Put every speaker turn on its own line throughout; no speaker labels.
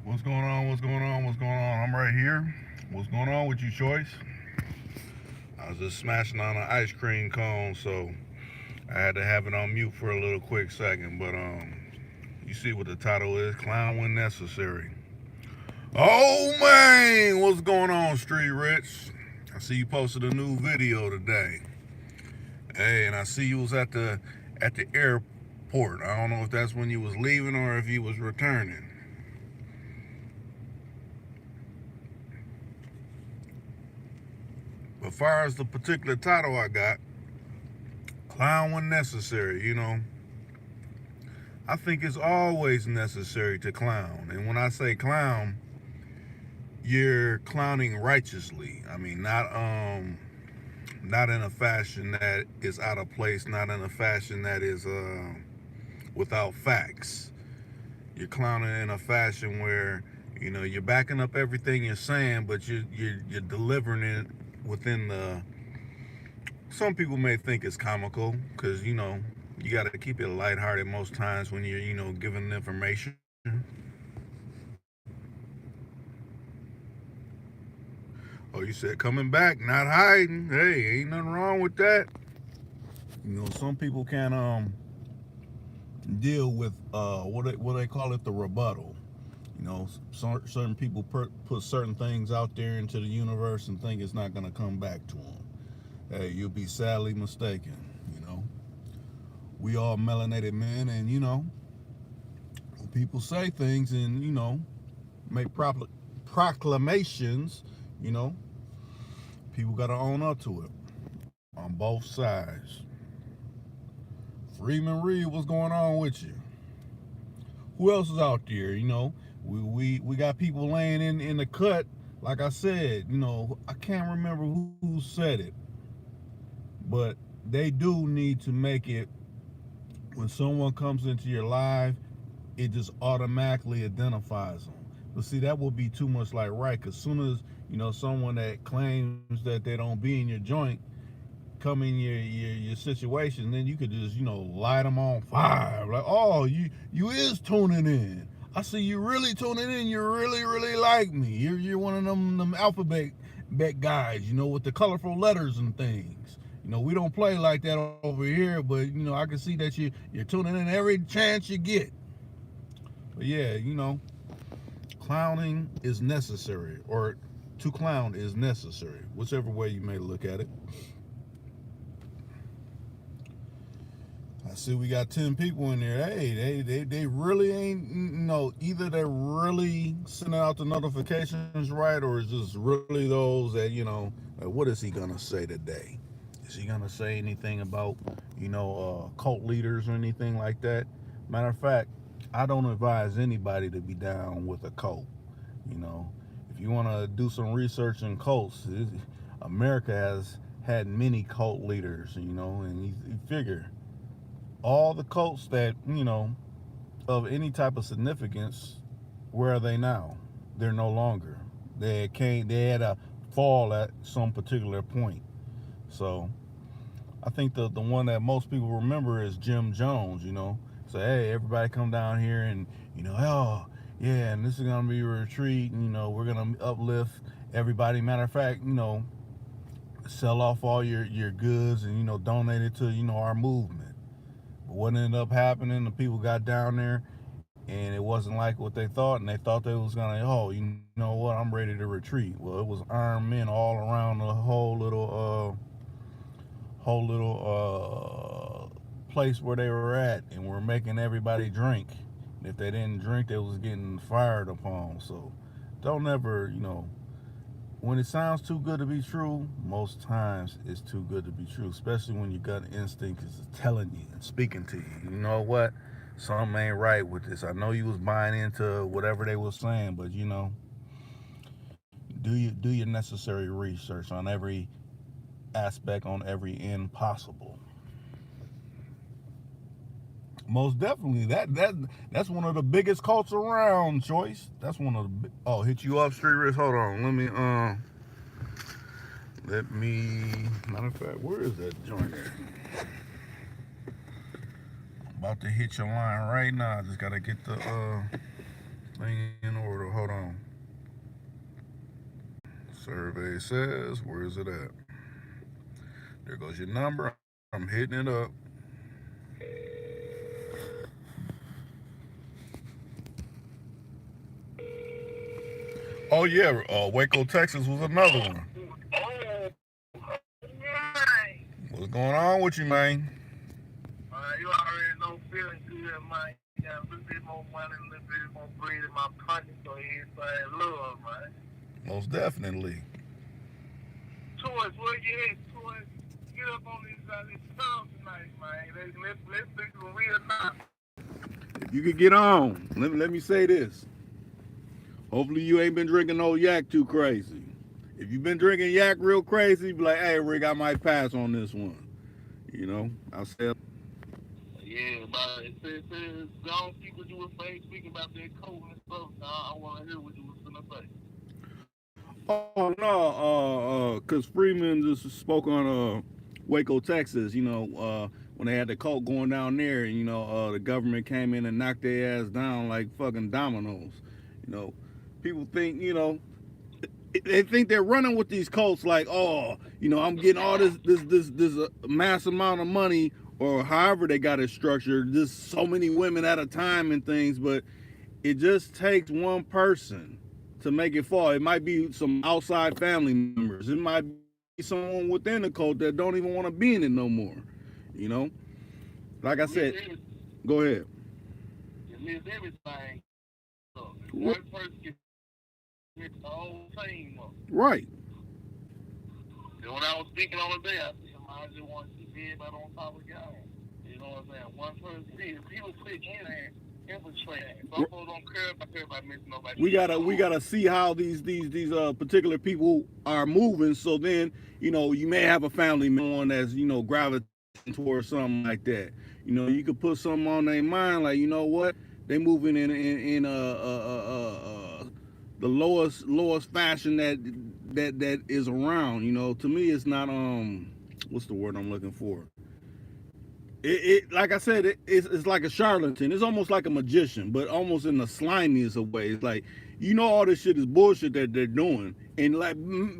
What's going on? What's going on? What's going on? I'm right here. What's going on with you, Choice? I was just smashing on an ice cream cone, so I had to have it on mute for a little quick second. But you see what the title is: Clown when necessary. Oh man, what's going on, Street Rich? I see you posted a new video today. Hey, and I see you was at the airport. I don't know if that's when you was leaving or if you was returning. But far as the particular title I got, clown when necessary, I think it's always necessary to clown. And when I say clown, you're clowning righteously. I mean, not in a fashion that is out of place, not in a fashion that is without facts. You're clowning in a fashion where you're backing up everything you're saying, but you're delivering it within the. Some people may think it's comical because you got to keep it lighthearted most times when you're giving information. Oh, you said coming back, not hiding. Hey, ain't nothing wrong with that. Some people can deal with what they call it, the rebuttal. Certain people put certain things out there into the universe and think it's not going to come back to them. Hey, you'll be sadly mistaken. You know, we all melanated men, and when people say things and make proclamations, you know, people got to own up to it on both sides. Freeman Reed, what's going on with you? Who else is out there? We got people laying in the cut. Like I said, I can't remember who said it, but they do need to make it when someone comes into your life, it just automatically identifies them. But see, that would be too much like right, because soon as someone that claims that they don't be in your joint come in your situation, then you could just light them on fire. Like, oh, you is tuning in. I see you really tuning in. You really like me. You're one of them alphabet guys, with the colorful letters and things. We don't play like that over here, but I can see that you're tuning in every chance you get. But yeah, clowning is necessary, or to clown is necessary, whichever way you may look at it. I see we got 10 people in there. Hey, they really ain't, either they're really sending out the notifications right, or it's just really those that, like, what is he going to say today? Is he going to say anything about, cult leaders or anything like that? Matter of fact, I don't advise anybody to be down with a cult. You know, if you want to do some research in cults, America has had many cult leaders, and you figure all the cults that of any type of significance, where are they now? They're no longer. They had a fall at some particular point. So I think the one that most people remember is Jim Jones. So hey, everybody come down here, and oh yeah, and this is gonna be a retreat, and we're gonna uplift everybody. Matter of fact, sell off all your goods and donate it to our movement. But what ended up happening, the people got down there and it wasn't like what they thought, and they thought they was gonna, oh, you know what, I'm ready to retreat. Well, it was armed men all around the whole little place where they were at, and were making everybody drink. And if they didn't drink, they was getting fired upon. So don't ever, when it sounds too good to be true, most times it's too good to be true, especially when your gut instinct is telling you and speaking to you. You know what? Something ain't right with this. I know you was buying into whatever they was saying, but do your necessary research on every aspect, on every end possible. Most definitely, that's one of the biggest cults around, Choice. That's one of the. Oh, hit you up, Street Risk. Hold on, let me. Matter of fact, where is that joint at? About to hit your line right now. I just gotta get the Thing in order. Hold on. Survey says, where is it at? There goes your number. I'm hitting it up. Oh yeah, Waco, Texas was another one.
Oh, right.
What's going on with you, man?
You already know feeling good, man. You got a little bit more money, a little bit more bread in my pocket, so everybody love, man.
Most definitely.
Toys, where you at, Toys? Get up on this tongue tonight, man. Let's do some real now.
If you could get on, let me say this. Hopefully you ain't been drinking no yak too crazy. If you've been drinking yak real crazy, be like, hey, Rick, I might pass on this one. You know, I'll say.
Yeah, but it don't speak what you were saying, speaking about that cold and stuff. Now I want to hear what you was gonna say.
Oh no, cause Freeman just spoke on Waco, Texas. You know, when they had the cult going down there, and the government came in and knocked their ass down like fucking dominoes. You know, people think they think they're running with these cults like, oh, I'm getting all this mass amount of money, or however they got it structured, just so many women at a time and things, but it just takes one person to make it fall. It might be some outside family members. It might be someone within the cult that don't even want to be in it no more. You know, like I said, go ahead.
You miss everything. So one person can mix the whole team up.
Right.
And when I was speaking on the day, I said, I just want to keep everybody on top of the game. You know what I'm saying? One person, people click in there. Infiltrate. Some folks don't care about missing nobody.
We gotta see how these particular people are moving. So then you may have a family member that's gravitating towards something like that. You could put something on their mind like what they moving in the lowest fashion that is around. To me it's not what's the word I'm looking for. It like I said, it's like a charlatan. It's almost like a magician, but almost in the slimiest of ways. Like all this shit is bullshit that they're doing, and like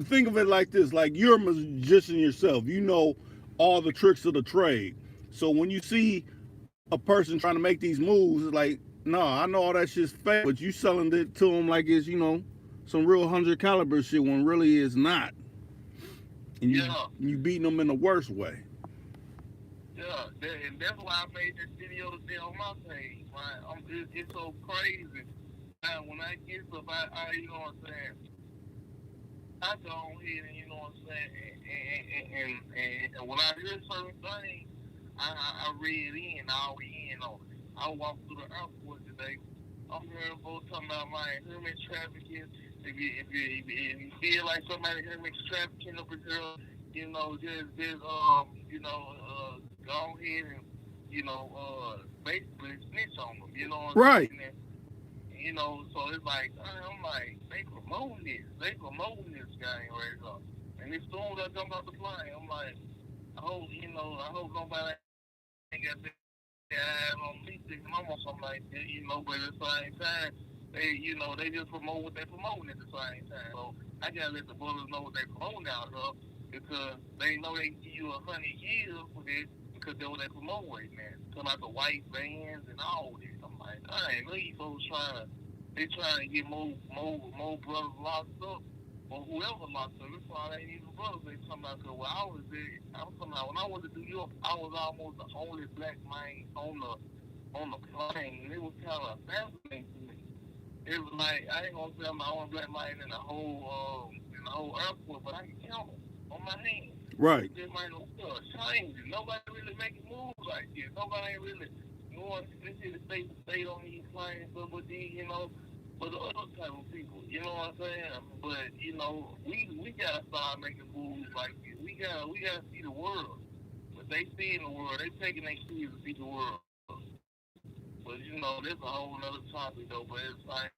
think of it like this: like you're a magician yourself. You know all the tricks of the trade. So when you see a person trying to make these moves, it's like, no, I know all that shit's fake, but you selling it to them like it's some real 100 caliber shit when really it's not, and you beating them in the worst way.
Yeah, and that's why I made this video today on my page, right? It's so crazy. When I get stuff, I you know what I'm saying, I go ahead and, you know what I'm saying, and when I hear certain things, I read in, I read in on it. I walked through the airport today. I'm hearing folks talking about my human trafficking. If you feel like somebody human trafficking up a girl, just go ahead and, basically snitch on them, you know what I'm
Right.
saying? So it's like, I'm like, they promoting this game right now. And as soon as I jump out the plane, I'm like, I hope nobody ain't got their eyes on me thinking I'm on something like that, but at the same time, they just promote what they promoting at the same time. So I gotta let the brothers know what they promoting out of, because they know they give you 100 years for this, because they're what they promote right now. Talking about the white bands and all this. I'm like, dang, these folks trying to get more brothers locked up, or whoever locked up. That's why they ain't even brothers. They talking about, cause when I was there, when I went to New York, I was almost the only black man on the plane, and it was kind of fascinating to me. It was like, I ain't gonna say I'm the only black man in the whole airport, but I can count them on my hand.
Right.
There might no changing. Nobody really making moves like this. Nobody ain't really going to state on these planes, but with these, for the other type of people. You know what I'm saying? But we gotta start making moves like this. We gotta see the world. But they see in the world, they taking their kids to see the world. But there's a whole other topic though. But it's like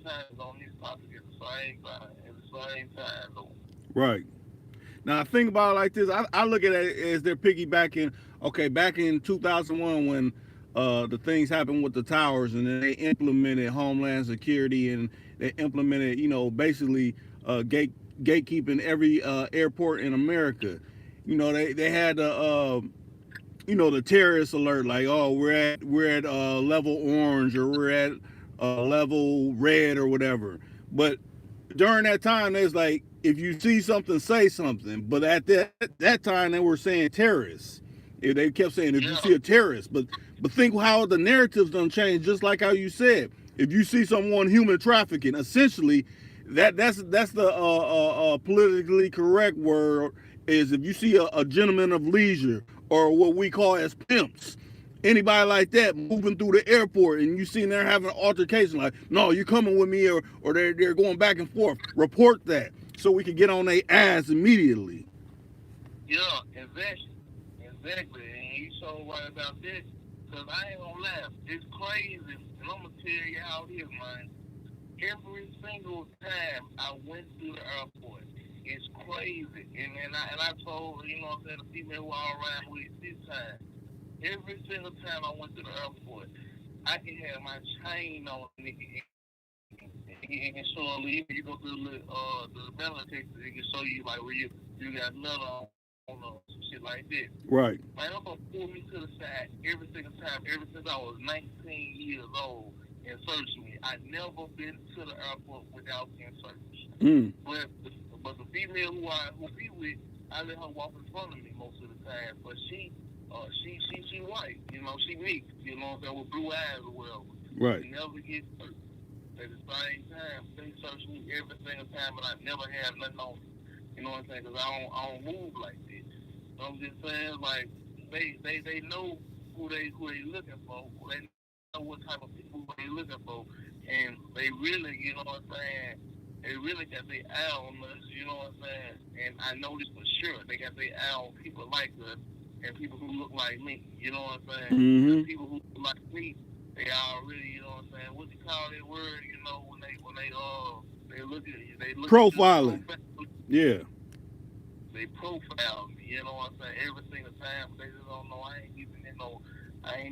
times on this topic at the same time. At the same time though.
Right. Now, I think about it like this. I look at it as they're piggybacking. Okay, back in 2001 when the things happened with the towers, and then they implemented Homeland Security, and they implemented, basically gatekeeping every airport in America. They had the terrorist alert, like, oh, we're at level orange, or we're at level red, or whatever. But during that time, there's like, if you see something, say something. But at that time, they were saying terrorists. They kept saying, if you
Yeah,
see a terrorist. But think how the narratives done changed. Just like how you said, if you see someone human trafficking, essentially, that's the politically correct word, is if you see a gentleman of leisure, or what we call as pimps, anybody like that moving through the airport, and you seen they're having an altercation, like, no, you coming with me, or they're going back and forth, report that so we can get on their ass immediately.
yeah, exactly. And you so right about this, cause I ain't gonna laugh. It's crazy, and I'm gonna tell you how it is, man. Every single time I went through the airport, it's crazy. And I told, what I'm saying, the female who I around with this time. Every single time I went to the airport, I can have my chain on, nigga, and show you, you go through the metal detector, it can show you like where you got metal on some shit like that.
Right.
Man, I'm gonna pull me to the side every single time, ever since I was 19 years old, and search me. I never been to the airport without being searched.
Mm.
But the female who be with, I let her walk in front of me most of the time. But she white, she mixed, what I'm saying, with blue eyes or whatever.
Right.
She never get searched. At the same time, they search me every single time, but I never have nothing on me. You know what I'm saying? Because I don't move like this. So I'm just saying, like, they know who they looking for. They know what type of people they looking for, and they really, you know what I'm saying, they really got their eye on us. You know what I'm saying? And I know this for sure. They got their eye on people like us and people who look like me. You know what I'm saying?
Mm-hmm.
The people who look like me, they already, you know what I'm saying, what you call that word? They look at you, they look
Profiling.
at you,
Yeah.
they profile me, you know what I'm saying, every single time. They just don't know I ain't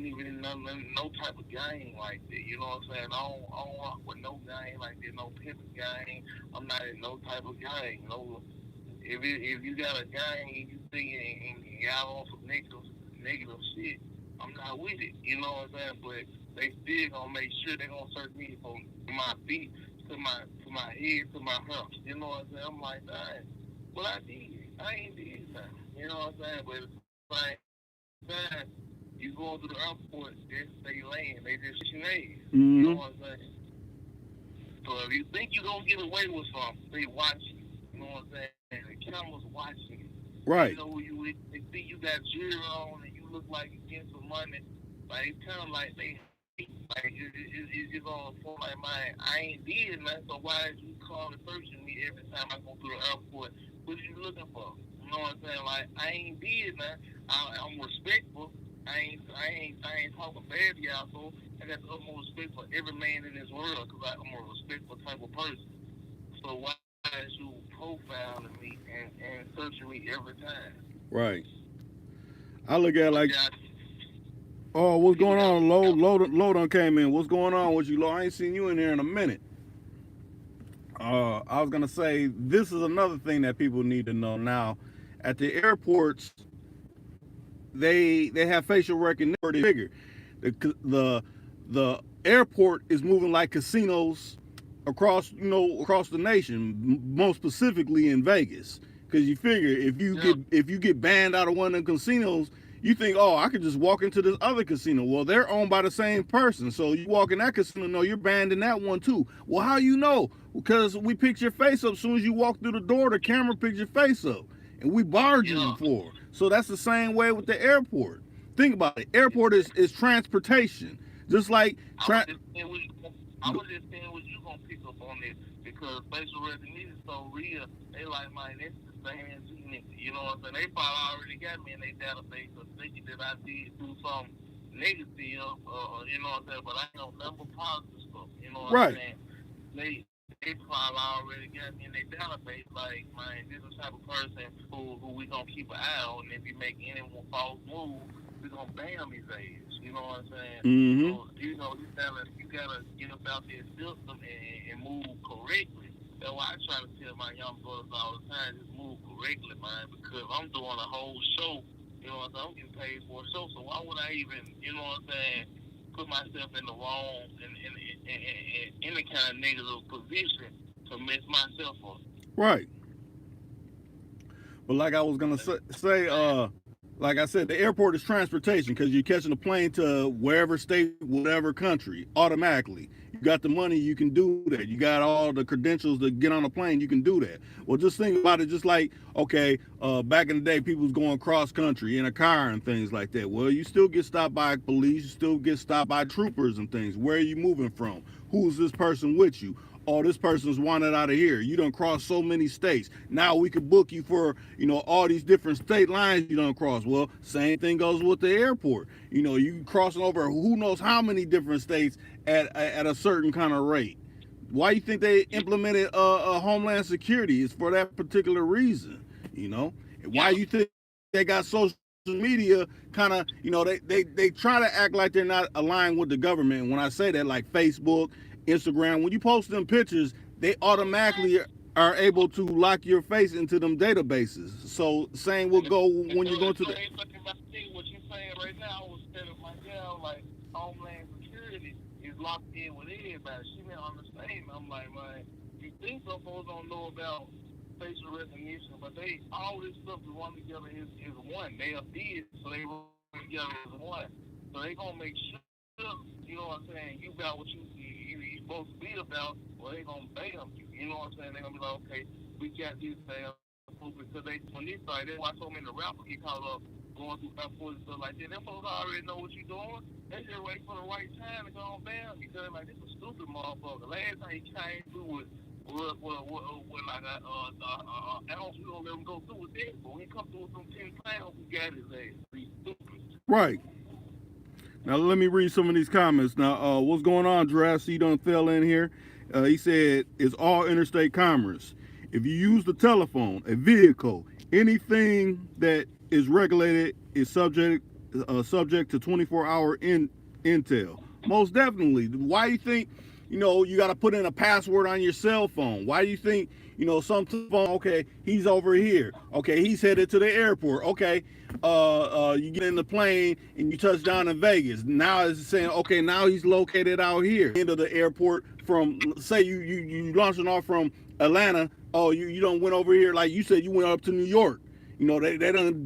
even in no type of game like that, you know what I'm saying? I don't rock with no game like that, no pimping game. I'm not in no type of game. No, if you got a game you think and y'all on some negative shit, I'm not with it, you know what I'm saying? But they still gonna make sure they gonna search me from my feet to my head to my humps, you know what I'm saying? I'm like, dang, well I ain't did nothing, you know what I'm saying? But at the same time, you going to the airport, they land, they just shit your ass, you know
Mm-hmm.
what I'm saying? So if you think you gonna get away with something, they watch you, you know what I'm saying? The camera's watching you. They
Right.
know who you is. They see you got jewelry on and you look like you getting some money. Like, it's kind of like they hate. Like, it's just on the phone like, man, I ain't did nothing, so why is you calling and searching me every time I go through the airport? What are you looking for? You know what I'm saying? Like, I ain't did nothing. I'm respectful. I ain't talking bad to y'all, so I got the utmost respect for every man in this world because I'm a respectful type of person. So why is you profiling me and searching me every time?
Right. I look at it
But
like,
yeah,
oh, what's
people
going
got
on?
yeah,
Load on came in. What's going on with you, Lo? I ain't seen you in there in a minute. I was gonna say, this is another thing that people need to know now. At the airports, they have facial recognition bigger. The airport is moving like casinos across the nation, most specifically in Vegas. Because you figure,
yeah,
if you get banned out of one of them casinos, you think, oh, I could just walk into this other casino. Well, they're owned by the same person, so you walk in that casino, no, you're banned in that one too. Well, how you know? Because we picked your face up as soon as you walk through the door. The camera picked your face up, and we barred you
yeah.
before. So that's the same way with the airport. Think about it. Airport is transportation, just like
I was just saying what I was just saying what you gonna pick up on this because facial recognition is so real. They like, man, that's the same as you nigga. You know what I'm saying? They probably already got me in their database of thinking that I did do something negative, you know what I'm saying? But I know nothing but positive stuff. You know what I'm
right.
saying? they probably already got me in their database. Like, man, this is the type of person who we gonna keep an eye on. And if you make any more false move, we gonna bam his ass. You know what I'm saying?
Mm-hmm.
So you gotta get about this system and move correctly. That's why I try to tell my young brothers all the time, just move correctly, man. Because I'm doing a whole show. You know what I'm saying? I'm getting paid for a show, so why would I even, you know what I'm saying, put myself in the wrong in any kind of negative position to mess myself up?
Right. But like I was gonna say, like I said, the airport is transportation because you're catching a plane to wherever state, whatever country, automatically. You got the money, you can do that. You got all the credentials to get on a plane, you can do that. Well, just think about it, just like, okay, back in the day, people was going cross country in a car and things like that. Well, you still get stopped by police, you still get stopped by troopers and things. Where are you moving from? Who's this person with you? Oh, this person's wanted out of here. You done crossed so many states. Now we could book you for, all these different state lines you done cross. Well, same thing goes with the airport. You crossing over who knows how many different states at a certain kind of rate. Why you think they implemented a Homeland Security? Is for that particular reason. Why you think they got social media kind of, they try to act like they're not aligned with the government. When I say that, like Facebook, Instagram, when you post them pictures, they automatically are able to lock your face into them databases. So same will go when you go to the.
What you're saying right now, I was telling my girl, like, Homeland Security is locked in with everybody. She didn't understand. I'm like, man, you think some folks don't know about facial recognition, but all this stuff is run together is one. They are did, so they run together as one. So they gonna make sure, you know what I'm saying, you got what you supposed to be about, well, they gonna bam you. You know what I'm saying? They're gonna be like, okay, we got this bam, because when they started, that's why so many rappers get caught up going through F4 and stuff like that. Them folks already know what you're doing. They just wait for the right time to go on bam. Because like, this is a stupid motherfucker. Last time he came through with like ounce, we don't let him go through with that. But when he come through with them 10 pounds, we got his ass. He's stupid.
Right. Now let me read some of these comments. Now, what's going on, Jurassic? You done fell in here. He said, it's all interstate commerce. If you use the telephone, a vehicle, anything that is regulated is subject to 24-hour intel. Most definitely. Why do you think, you got to put in a password on your cell phone? Why do you think, some phone, okay, he's over here. Okay, he's headed to the airport. Okay, you get in the plane and you touch down in Vegas. Now it's saying, okay, now he's located out here. End of the airport from, say you launching off from Atlanta. Oh, you don't went over here, like you said, you went up to New York. They done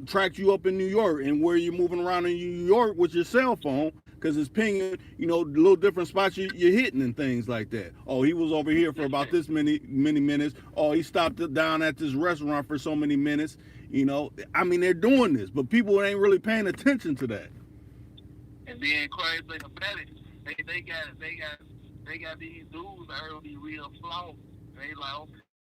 tracked you up in New York, and where you're moving around in New York with your cell phone, because it's pinging, little different spots you're hitting and things like that. Oh, he was over here for about this many minutes. Oh, he stopped down at this restaurant for so many minutes. I mean, they're doing this, but people ain't really paying attention to that.
And then crazy thing about it, they got these dudes that already real flawed. They like,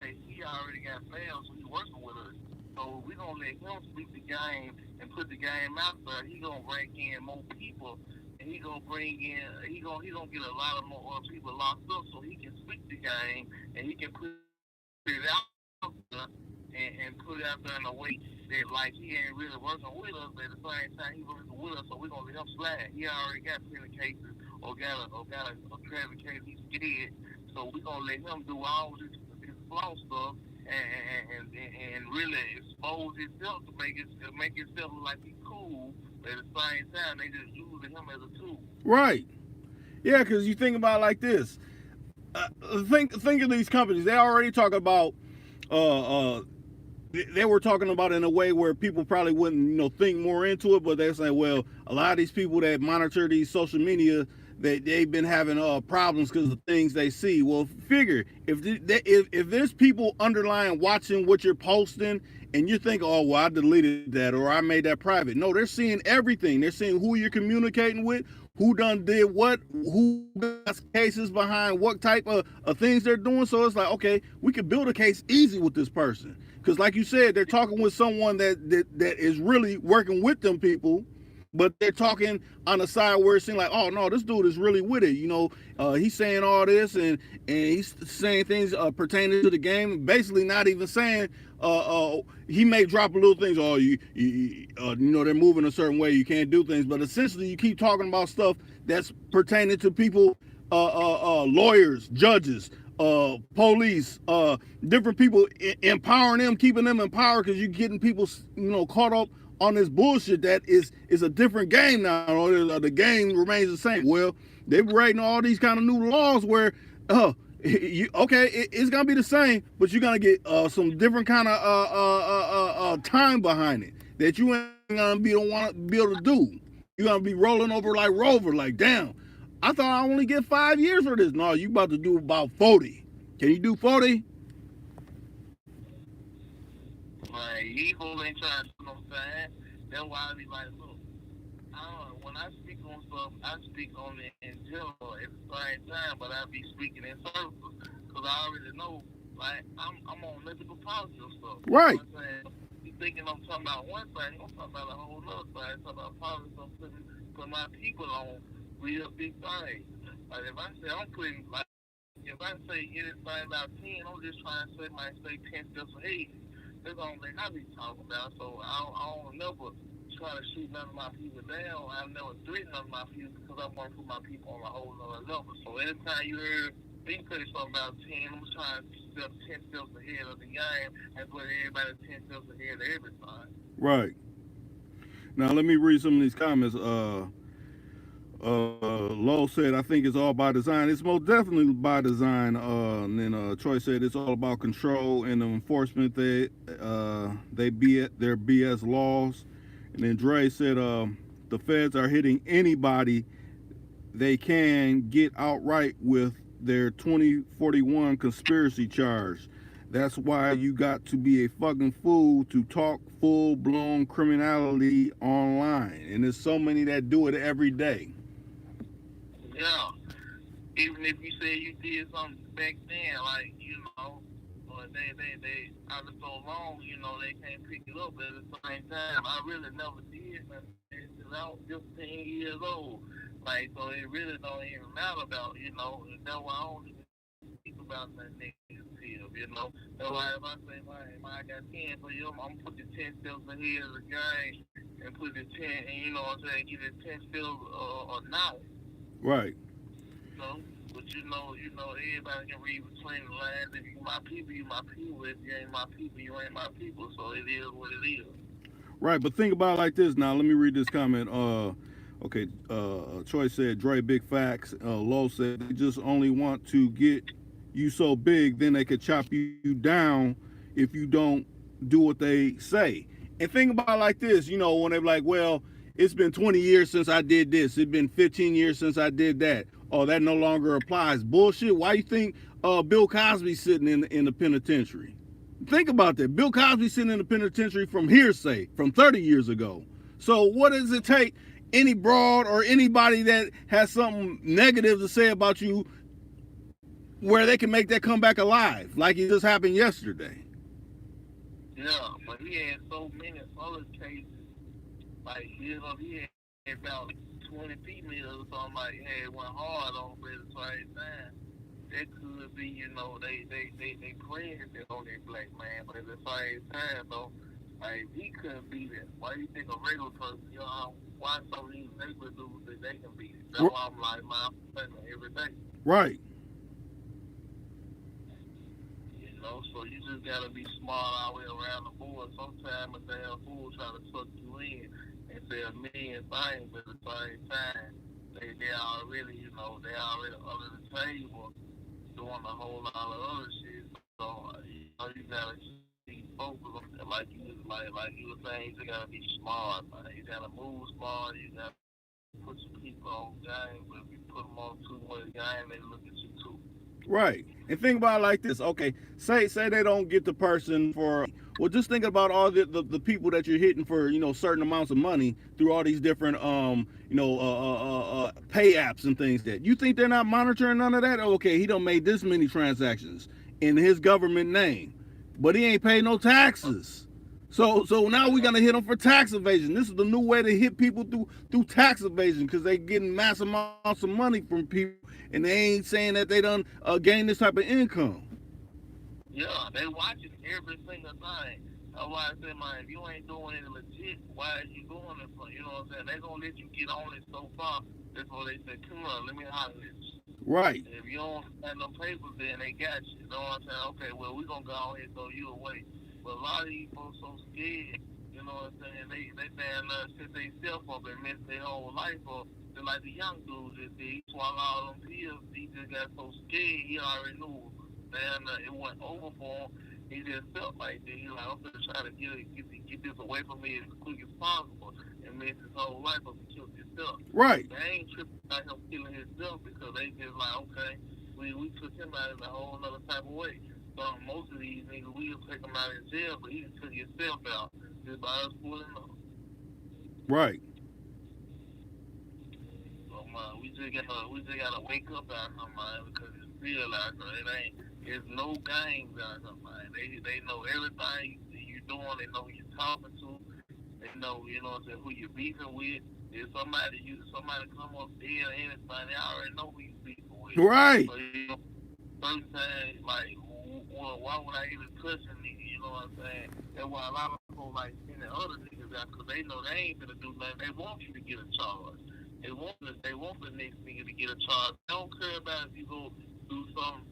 okay, he already got failed, so he's working with us. So we gonna let him speak the game and put the game out there. He gonna bring in more people, and he gonna get a lot of more people locked up, so he can speak the game and he can put it out there and put it out there in a way that like he ain't really working with us, but at the same time he working with us. So we gonna let him slide. He already got plenty cases or got a traffic case. He's scared, so we gonna let him do all this flaw stuff. And really expose himself to make himself look like he's cool, but at the same time they just using him as a tool.
Right. Yeah, because you think about it like this. Think of these companies. They already talk about. They were talking about it in a way where people probably wouldn't, think more into it, but they're saying, well, a lot of these people that monitor these social media, they've been having problems because of the things they see. Well, figure if there's people underlying watching what you're posting, and you think, oh, well, I deleted that or I made that private. No, they're seeing everything. They're seeing who you're communicating with, who done did what, who got cases behind what type of things they're doing. So it's like, okay, we could build a case easy with this person. Because like you said, they're talking with someone that is really working with them people. but they're talking on the side where it seems like, oh no, this dude is really with it. He's saying all this and he's saying things pertaining to the game. Basically, not even saying. He may drop a little things. Oh, they're moving a certain way. You can't do things, but essentially, you keep talking about stuff that's pertaining to people, lawyers, judges, police, different people, empowering them, keeping them empowered, because you're getting people, caught up on this bullshit that is a different game now. The game remains the same. Well, they're writing all these kind of new laws where, it's gonna be the same, but you're gonna get some different kind of time behind it that you ain't gonna be able to do. You're gonna be rolling over like Rover, like damn. I thought I only get 5 years for this. No, you about to do about 40. Can you do 40?
Like, evil ain't trying to, you know what I'm saying? That's why I be like, look, when I speak on stuff, I speak on it in general at the same time, but I be speaking in circles. Because I already know, like, I'm on mythical positive stuff.
Right.
You know what I'm saying? You thinking I'm talking about one thing, I'm talking about a whole other thing. I'm talking about positive stuff, putting my people on real big things. Like, if I say I'm putting, like, if I say anything about 10, I'm just trying to say 10 steps ahead. That's the only thing I be talking about. So I don't never try to shoot none of my people down. I never threaten none of my people because I want to put my people on a whole nother level. So anytime you heard me say something about 10, I'm trying to step 10 steps ahead of the game and put everybody 10 steps ahead of everything.
Right. Now let me read some of these comments. Lowe said, I think it's all by design. It's most definitely by design. And then Troy said it's all about control and the enforcement. Their BS laws. And then Dre said, the feds are hitting anybody they can get outright with their 2041 conspiracy charge. That's why you got to be a fucking fool to talk full-blown criminality online. And there's so many that do it every day.
Yeah. Even if you say you did something back then, like, they after so long, they can't pick it up. But at the same time, I really never did nothing until I was 15 years old. Like, so it really don't even matter about, and that's why I don't even speak about that negative, That's why if I say, man, I got 10 for you, I'm put the 10 steps ahead of the game and put the 10, and get the 10 steps or not.
Right.
But everybody can read between the lines. If you my people, you my people. If you ain't my people, you ain't my people. So it is what it is.
Right, but think about it like this now. Let me read this comment. Troy said, Dre, big facts. Lowe said, they just only want to get you so big, then they could chop you down if you don't do what they say. And think about it like this, when they're like, well, it's been 20 years since I did this. It's been 15 years since I did that. Oh, that no longer applies. Bullshit. Why you think Bill Cosby's sitting in the penitentiary? Think about that. Bill Cosby sitting in the penitentiary from hearsay from 30 years ago. So what does it take any broad or anybody that has something negative to say about you where they can make that come back alive like it just happened yesterday?
Yeah, but he had so many other cases. Like, he had about 20 females or something, like, had one hard on for the same time. That could be, they praying it on that black man, but at the same time, though, like, he couldn't beat it. Why do you think a regular person, why some of these neighbor dudes that they can beat it? That's why I'm like, man, I'm playing every day.
Right.
So you just gotta be smart all the way around the board. Sometimes a damn fool try to suck you in and say a million things, but at the same time, they already, they already under the table doing a whole lot of other shit. So you gotta be focused on, like you were saying, you gotta be smart, man. You gotta move smart. You gotta put your people on game, but if you put them on too much game, they look at you too.
Right. And think about it like this. Okay, say they don't get the person for, well, just think about all the people that you're hitting for, certain amounts of money through all these different pay apps and things that you think they're not monitoring none of that. Okay, he done made this many transactions in his government name, but he ain't paid no taxes. So now we're gonna hit them for tax evasion. This is the new way to hit people through tax evasion because they getting mass amounts of money from people and they ain't saying that they done gain this type of income.
Yeah, they watching every single thing. That's why I said, man, if you ain't doing it legit, why are you doing it for? You know what I'm saying? They gonna let you get on it so far. That's why they said, come on, let me holler at you.
Right.
If you don't have no papers, then they got you. You know what I'm saying? Okay, well, we gonna go ahead and throw you away. But a lot of these folks so scared. You know what I'm saying? They damn set themselves up and mess their whole life up. Just like the young dude that did. He swallowed all them pills. He just got so scared. He already knew. Man, it went over for him. He just felt like that. He like, I'm gonna try to get this away from me as quick as possible and mess his whole life up and kill himself.
Right.
They ain't tripping about him killing himself because they just like, okay, we took him out in a whole other type of way. So most of these niggas, we just take him out in jail, but he just took himself out just by us pulling up.
Right.
So man, we just gotta wake up out here, man, because it's real out there. There's no games out here, man. They know everything you're doing. They know who you're talking to. They know, you know what I'm saying, who you're beefing with. If somebody come up there or anything, they already know who you're beefing with.
Right.
So, you know, certain things, like, why would I even touch a nigga, you know what I'm saying? That's why a lot of people like sending other niggas out, because they know they ain't gonna do nothing. They want you to get a charge. They want the next nigga to get a charge. They don't care about if you go do something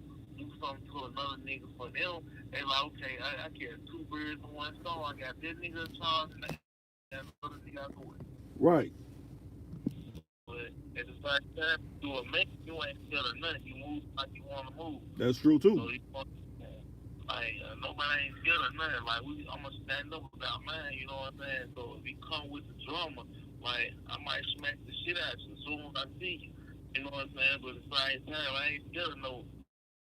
to another nigga for them. They like, okay, I get two birds in one stone. I got this nigga a charge and another nigga out the way.
Right.
But at the same time, you a man, you ain't scared of nothing. You move like you want to move.
That's true too.
So nobody ain't scared of nothing. Like I'm gonna stand up about mine. You know what I'm saying? So if you come with the drama, like I might smack the shit out you as soon as I see you. You know what I'm saying? But at the same time, I ain't scared of no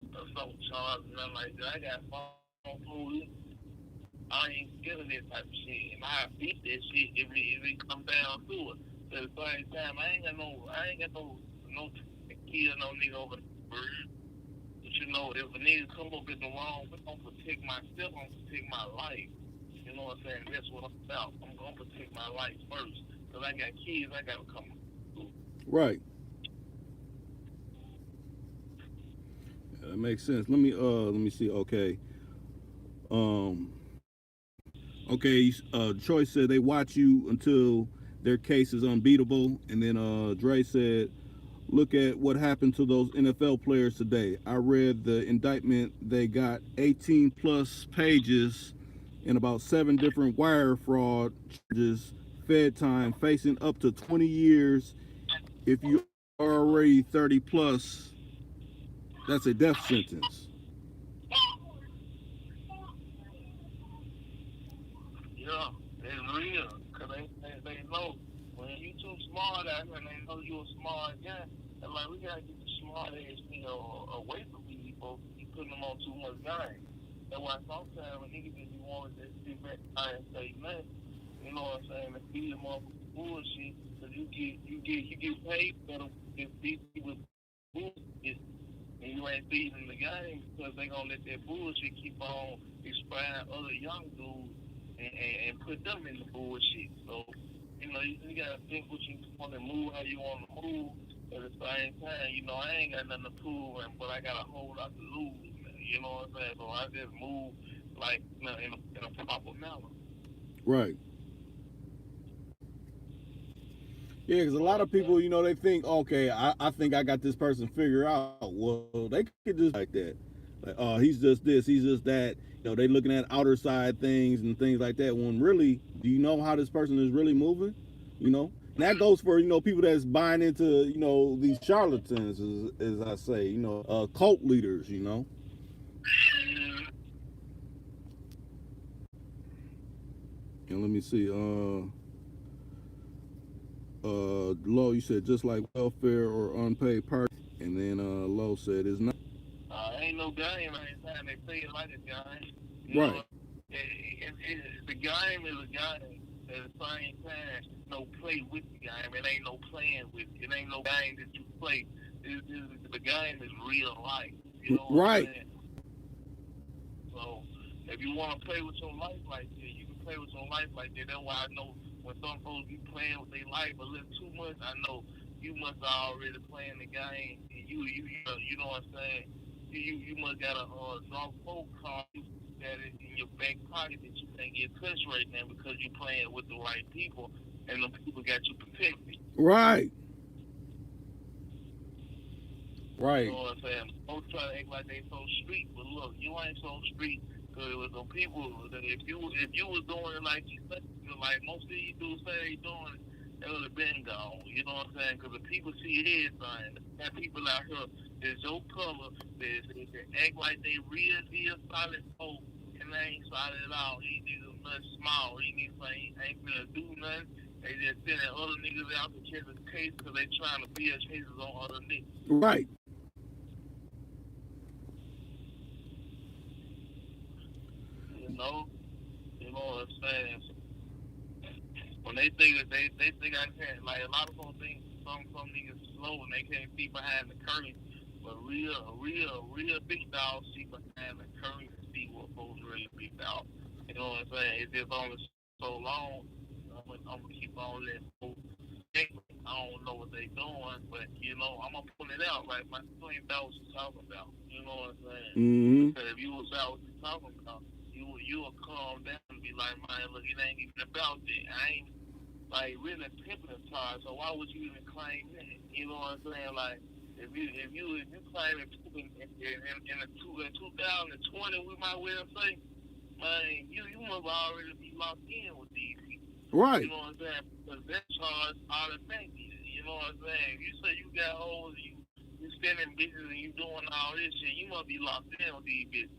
assault charge and nothing like that. I got phone police. I ain't scared of that type of shit, and I beat that shit if it come down to it. But at the same time, I ain't got no kill no nigga over the bird. But you know, if a nigga come up in the wrong, I'm gonna protect myself. I'm gonna protect my life. You know what I'm saying? That's what I'm about. I'm gonna protect my life first, cause I got kids. I gotta come through.
Right. Yeah, that makes sense. Let me see. Okay. Okay, Troy said they watch you until their case is unbeatable. And then Dre said, look at what happened to those NFL players today. I read the indictment. They got 18 plus pages and about 7 different wire fraud charges, Fed time, facing up to 20 years. If you are already 30 plus, that's a death sentence.
Yeah, it's real. Cause they know when you too smart out here and they know you a smart guy. And like we gotta get the smart ass nigga away from these folks. You putting them on too much game. That's why sometimes a nigga just be wanting to sit back and say nothing. You know what I'm saying? To beat them up with bullshit. Cause you get paid better than beat with bullshit. And you ain't feeding the game because they gonna let that bullshit keep on inspiring other young dudes and put them in the bullshit. So, you know, you gotta think what you want to move, how you want to move. But at the same time, you know, I ain't got nothing to prove, but I got a whole lot to lose. You know what I'm saying? So I just move like, you know, in a proper manner.
Right. Yeah, because a lot of people, you know, they think, okay, I think I got this person figured out. Well, they could just like that. Like, oh, he's just this, he's just that. You know, they looking at outer side things and things like that. When really, do you know how this person is really moving? You know? And that goes for, you know, people that's buying into, you know, these charlatans, as I say, you know, cult leaders, you know? And let me see, Low, you said just like welfare or unpaid park, and then Low said it's not.
Ain't no game anytime they play it like a game.
Right.
Know, the game is a game. At the same time, no play with the game. It ain't no playing with it. It ain't no game that you play. The game is real life. You know what
right.
I'm saying? So if you want to play with your life like that, you can play with your life like that. That's why I know when some folks be playing with their life a little too much, I know you must already playing the game, and you know what I'm saying. You must got a drunk folk card that is in your back pocket that you can't get touched right now because you playing with the right people, and the people got you protected.
Right. Right.
You know what I'm saying? Folks try to act like they so street, but look, you ain't so street. Cause with some people, that if you was doing it like you said, like most of you do say they doing it, it would have been gone. You know what I'm saying? Because the people see everything. That people out here that's your color, that act like they real solid folk, and they ain't solid at all. These niggas nothing small. These niggas ain't gonna do nothing. They just sending other niggas out to catch a case because they trying to build cases on other niggas.
Right.
You know what I'm saying? When they think that they think I can't, like a lot of folks think some niggas slow and they can't see behind the curtain, but real big dogs see behind the curtain and see what folks really big dog. You know what I'm saying? It's just only so long. I'm gonna keep on letting folks think. I don't know what they doing, but you know I'm gonna pull it out. Like my twin about what you talking about. You know what I'm saying?
Mm-hmm.
Because if you was about what you talking about, you'll calm down and be like, man, look, it ain't even about that. I ain't like really pimping the car, so why would you even claim that? You know what I'm saying? Like if you claim it in 2020, we might well say, man, you must already be locked in with these people.
Right.
You know what I'm saying? Because that charge automatic. You know what I'm saying? If you say you got hoes, you spending bitches and you doing all this shit, you must be locked in with these bitches.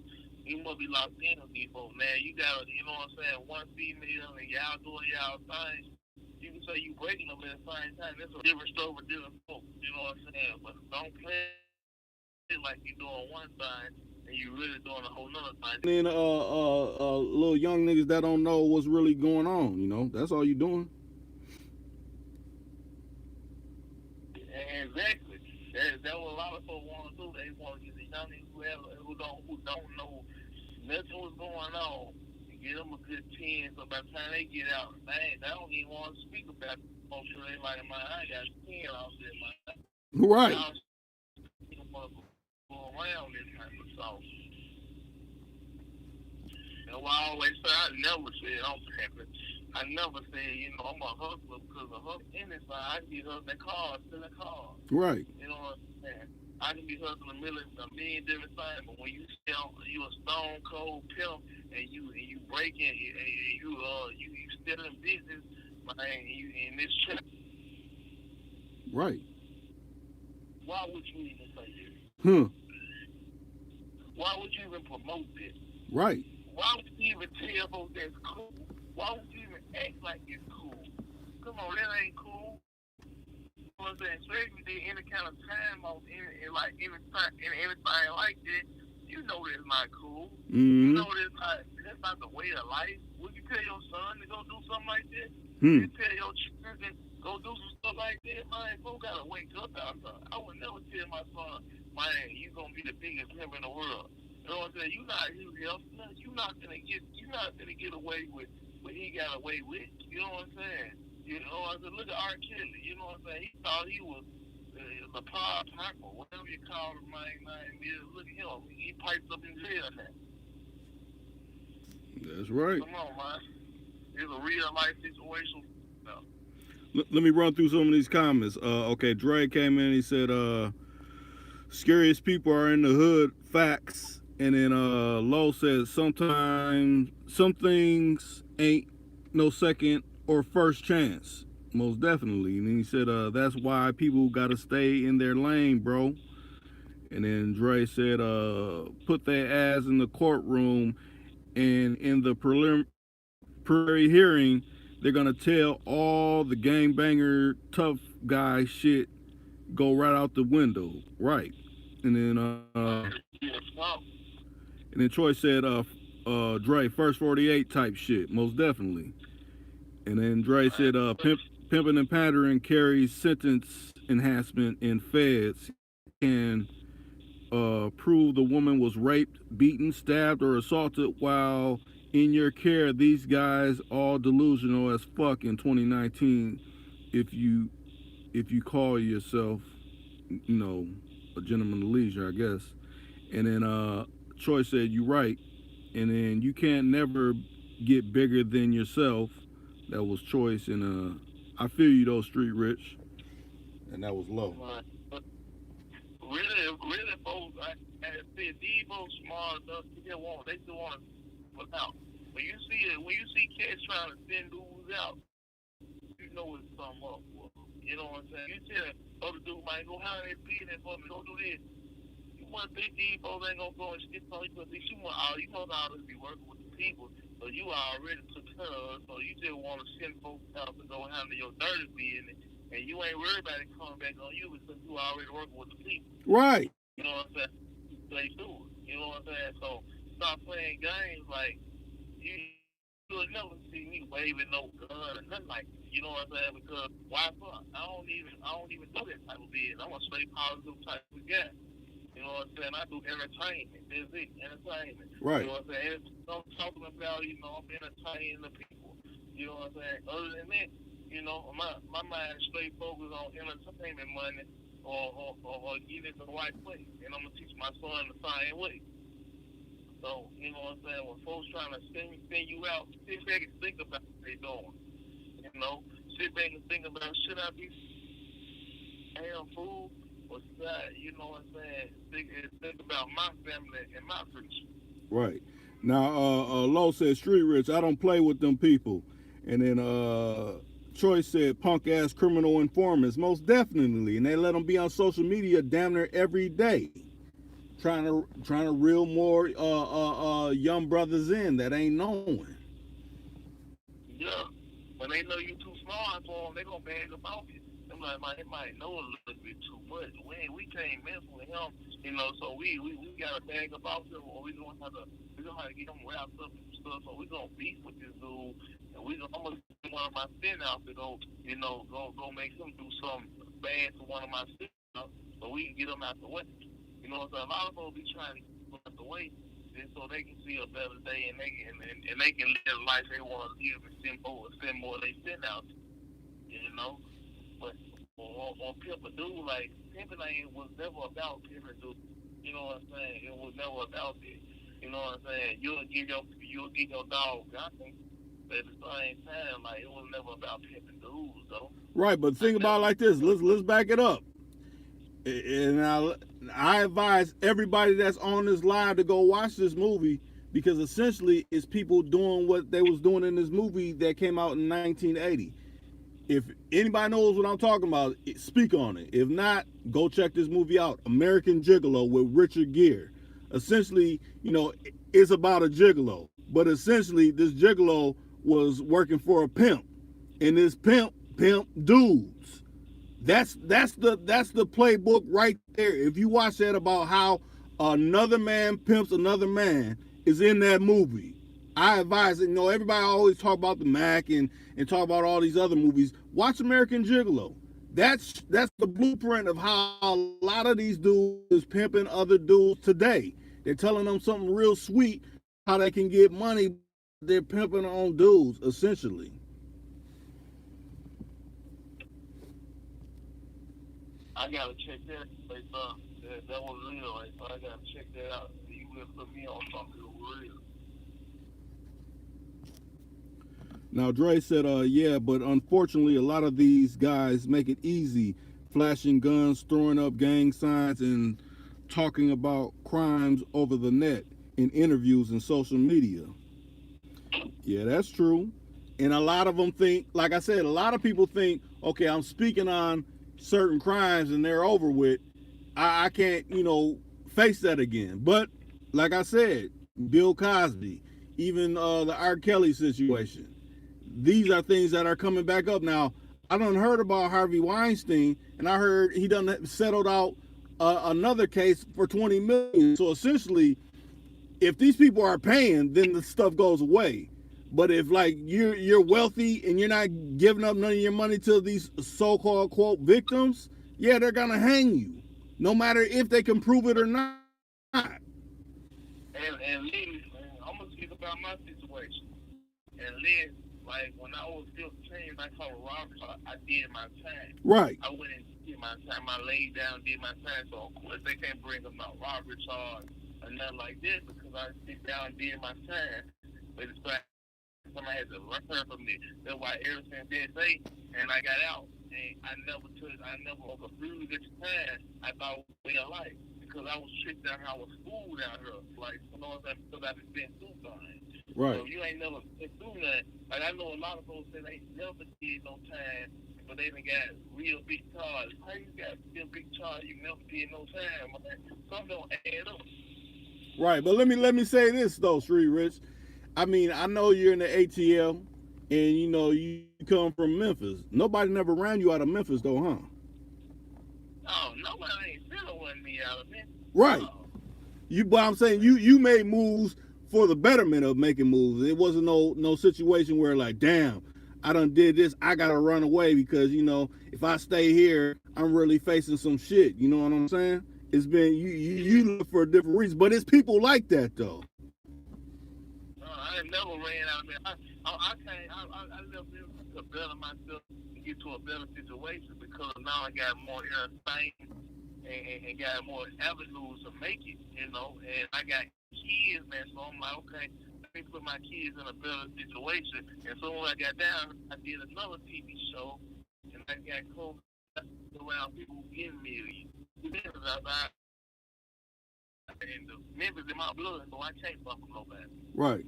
You must be locked in with these folks, man. You got, you know what I'm saying, one female and y'all doing y'all thing. You can say you breaking them at the same time. That's a different story for different folks. You know what I'm saying? But don't play it like you doing one thing and you really doing a whole nother thing.
And then little young niggas that don't know what's really going on, you know, that's all you doing.
Exactly. That's what a lot of folks want to do. They want to get the young niggas who don't know nothing what's going on. Get them a good 10, so by the time they get out, they don't even want to speak about it. I'm sure they like, man, I got 10 out there, man.
Right.
I don't want to go around this type of stuff. That's why I always say, I never said I'm pimping. I never said, you know, I'm a hustler because a hustler in this side, I can be hustling cars, selling cars.
Right.
You know what I'm saying? I can be hustling a million different things, but when you a stone cold pimp and you breaking and you still in business, man, you in this trap.
Right.
Why would you even say this? Why would you even promote this?
Right.
Why would you even tell folks that's cool? Why would you even act like it's cool? Come on, that ain't cool. You know what I'm saying? Especially if they any kind of time on anything like that, you know that's not cool.
Mm-hmm.
You know that's not the way of life. Would you tell your son to go do something like that?
Hmm.
You tell your children go do some stuff like that, man, folks gotta wake up out there. I would never tell my son, man, you gonna be the biggest pimp in the world. You know what I'm saying? You're not gonna get away with what he got away with. You know what I'm saying? You know what I'm saying? Look at R. Kelly. You know what I'm saying? He thought he was the Pied Piper, whatever you call him, man. Look at him. He pipes up in jail now.
That's right.
Come on, man. It's a real life situation. No.
Let me run through some of these comments. Okay, Dre came in. He said, "Scariest people are in the hood." Facts. And then Lowe said, "Sometimes some things ain't no second or first chance." Most definitely. And then he said, "That's why people gotta stay in their lane, bro." And then Dre said, "Put their ass in the courtroom, and in the preliminary hearing, they're gonna tell all the gangbanger tough guy shit go right out the window." Right. And then Troy said, "Dre, first 48 type shit, most definitely." And then Dre said, "Pimping and pandering carries sentence enhancement in feds. Can prove the woman was raped, beaten, stabbed, or assaulted while in your care, these guys all delusional as fuck in 2019. If you call yourself, you know, a gentleman of leisure, I guess. And then Troy said, "You right." And then you can't never get bigger than yourself. That was Choice, and I feel you though, Street Rich. And that was low.
But really, folks, I said these folks smart enough. They still want to put out. When you see cats trying to send dudes out, you know it's something up. You know what I'm saying? You tell other dude might go hire that business for me, go do this. You want to think these folks ain't gonna go and shit on you, but you want all to be working with the people, so you already took care of, so you just want to send folks out to go handle your dirty business, and you ain't worried about it coming back on you because you already working with the people.
Right.
You know what I'm saying? They do it. You know what I'm saying? So stop playing games like you'll never see me waving no gun or nothing like that. You know what I'm saying? Because why fuck? I don't even do that type of business. I'm a straight positive type of guy. You know what I'm saying? I do entertainment. That's it. Entertainment.
Right.
You know what I'm saying? I'm talking about, I'm entertaining the people. You know what I'm saying? Other than that, my mind is straight focused on entertainment money or getting it the right place. And I'm gonna teach my son the same way. So, you know what I'm saying? When folks trying to send you out, sit back and think about what they're doing. Sit back and think about, should I be having food or should I, you know what I'm saying? Think about my family and my future.
Right. Now, Low said, Street Rich, I don't play with them people. And then Troy said, punk ass criminal informants, most definitely. And they let them be on social media damn near every day. Trying to reel more young brothers in that ain't knowing.
Yeah, when they know you too smart for them, they gonna bag about you. Them like, man, they might know a little bit too much. We can't mess with him, so we gotta bag about him, or we gonna have to get him wrapped up and stuff. So we gonna beef with this dude, and I'm gonna get one of my sin out to go make him do something bad to one of my sin out, so we can get him out the way. You know, so a lot of folks be trying to get out the way, and so they can see a better day, and they can live the life they want to live and send more they send out. But on pimp a dude, like pimping was never about pimping dude. You know what I'm saying? It was never about that. You know what I'm saying? You'll get your dog nothing. But at the same time, like it was never about pimping dudes, though.
Right, but think about it like this. Let's back it up. And I advise everybody that's on this live to go watch this movie, because essentially it's people doing what they was doing in this movie that came out in 1980. If anybody knows what I'm talking about, speak on it. If not, go check this movie out, American Gigolo with Richard Gere. Essentially, it's about a gigolo, but essentially this gigolo was working for a pimp, and this pimp dudes. That's the playbook right there. If you watch that about how another man pimps another man is in that movie, I advise it. Everybody always talk about the Mac and talk about all these other movies. Watch American Gigolo. That's the blueprint of how a lot of these dudes is pimping other dudes today. They're telling them something real sweet, how they can get money. They're pimping on dudes, essentially.
I gotta check that place out. That was real, right? So I gotta check that out. You will put me on something real.
Now Dre said, yeah, but unfortunately a lot of these guys make it easy, flashing guns, throwing up gang signs, and talking about crimes over the net in interviews and social media. Yeah, that's true. And a lot of them think, like I said, a lot of people think, okay, I'm speaking on certain crimes and they're over with. I can't, face that again. But like I said, Bill Cosby, even the R. Kelly situation, these are things that are coming back up. Now, I done heard about Harvey Weinstein, and I heard he done settled out another case for $20 million. So essentially, if these people are paying, then the stuff goes away. But if like you're wealthy and you're not giving up none of your money to these so-called quote victims, yeah, they're gonna hang you, no matter if they can prove it or not.
And I'm gonna speak about about my situation. And then, like, when I was 15, I caught a robbery, so I did my time.
Right.
I went and did my time. I laid down, did my time. So, of course, they can't bring up no robbery charge or nothing like that because I sit down and did my time. But it's like somebody had to learn from me. That's why ever since that day, and I got out, and I never was abused at the time. I thought it was way of life because I was tricked down here. I was fooled down here. Like, you know what I'm saying? Because I've been through something.
Right.
So you ain't never been through nothing. Like, I know a lot of folks say they never did no time, but they done got real big charge. How you got real big charge? You never did no time, man. Something don't add up.
Right. But let me say this though, Street Rich. I mean, I know you're in the ATL, and you know you come from Memphis. Nobody never ran you out of Memphis, though, huh?
Oh, nobody ain't still wanting me out of Memphis.
Right.
Oh.
But I'm saying you made moves for the betterment of making moves. It wasn't no situation where like, damn, I done did this. I gotta run away because you know if I stay here, I'm really facing some shit. You know what I'm saying? It's been you look for a different reason, but it's people like that though.
I never ran out of there. I left them to better myself and get to a better situation because now I got more things and got more avenues to make it, you know. And I got kids, man, so I'm like, okay, let me put my kids in a better situation. And so when I got down, I did another TV show, and I got close around people getting millions. And the Memphis in my blood, so I can't fuck with nobody.
Right.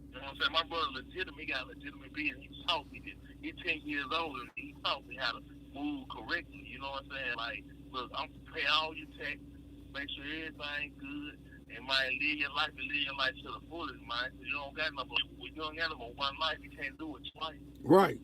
You know what I'm saying? My brother legitimate, he got legitimate business. He taught me this. He's 10 years older and he taught me how to move correctly. You know what I'm saying? Like, look, I'm pay all your tax, make sure everything good, and man, live your life to the fullest, man. You don't got no more. You don't got no more one life. You can't do it twice.
Right.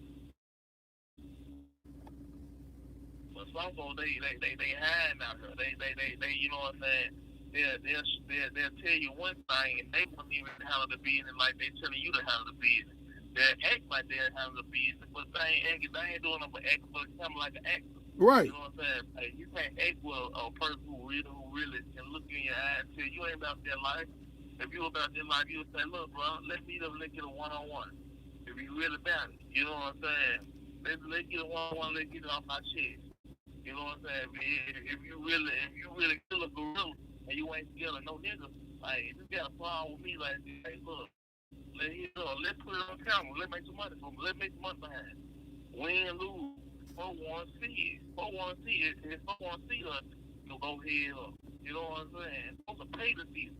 But some folks, they hiding out here. They, you know what I'm saying? They'll tell you one thing and they won't even handle the business like they're telling you to handle the business. They'll act like they're handling the business, but they ain't doing nothing but act for something like an actor.
Right.
You know what I'm saying? Like, you can't act with a person who really can look you in your eyes and tell you ain't about their life. If you about their life, you would say, look, bro, let's meet up and let's get a one-on-one. If you really about it, you know what I'm saying? Let's get a one-on-one, let's get it off my chest. You know what I'm saying? If you really kill a gorilla, and you ain't scared of no nigga, like, if you got a problem with me, like, hey, look, let's put it on camera, let's make some money from it, let's make some money behind it. Win, lose, 4-1 see it. 4-1 see it, if 4-1 see us, you'll go head up. You know what I'm saying? Supposed to pay to see it.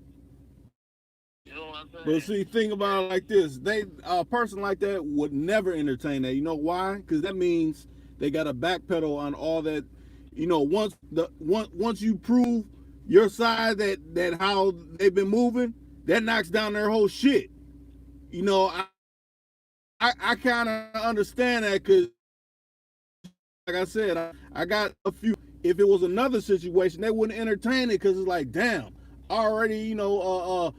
You know what I'm saying?
But see, think about it like this: a person like that would never entertain that. You know why? Because that means they got to backpedal on all that. You know, once you prove your side that how they've been moving, that knocks down their whole shit. You know, I kind of understand that because, like I said, I got a few. If it was another situation, they wouldn't entertain it because it's like, damn, I already, you know,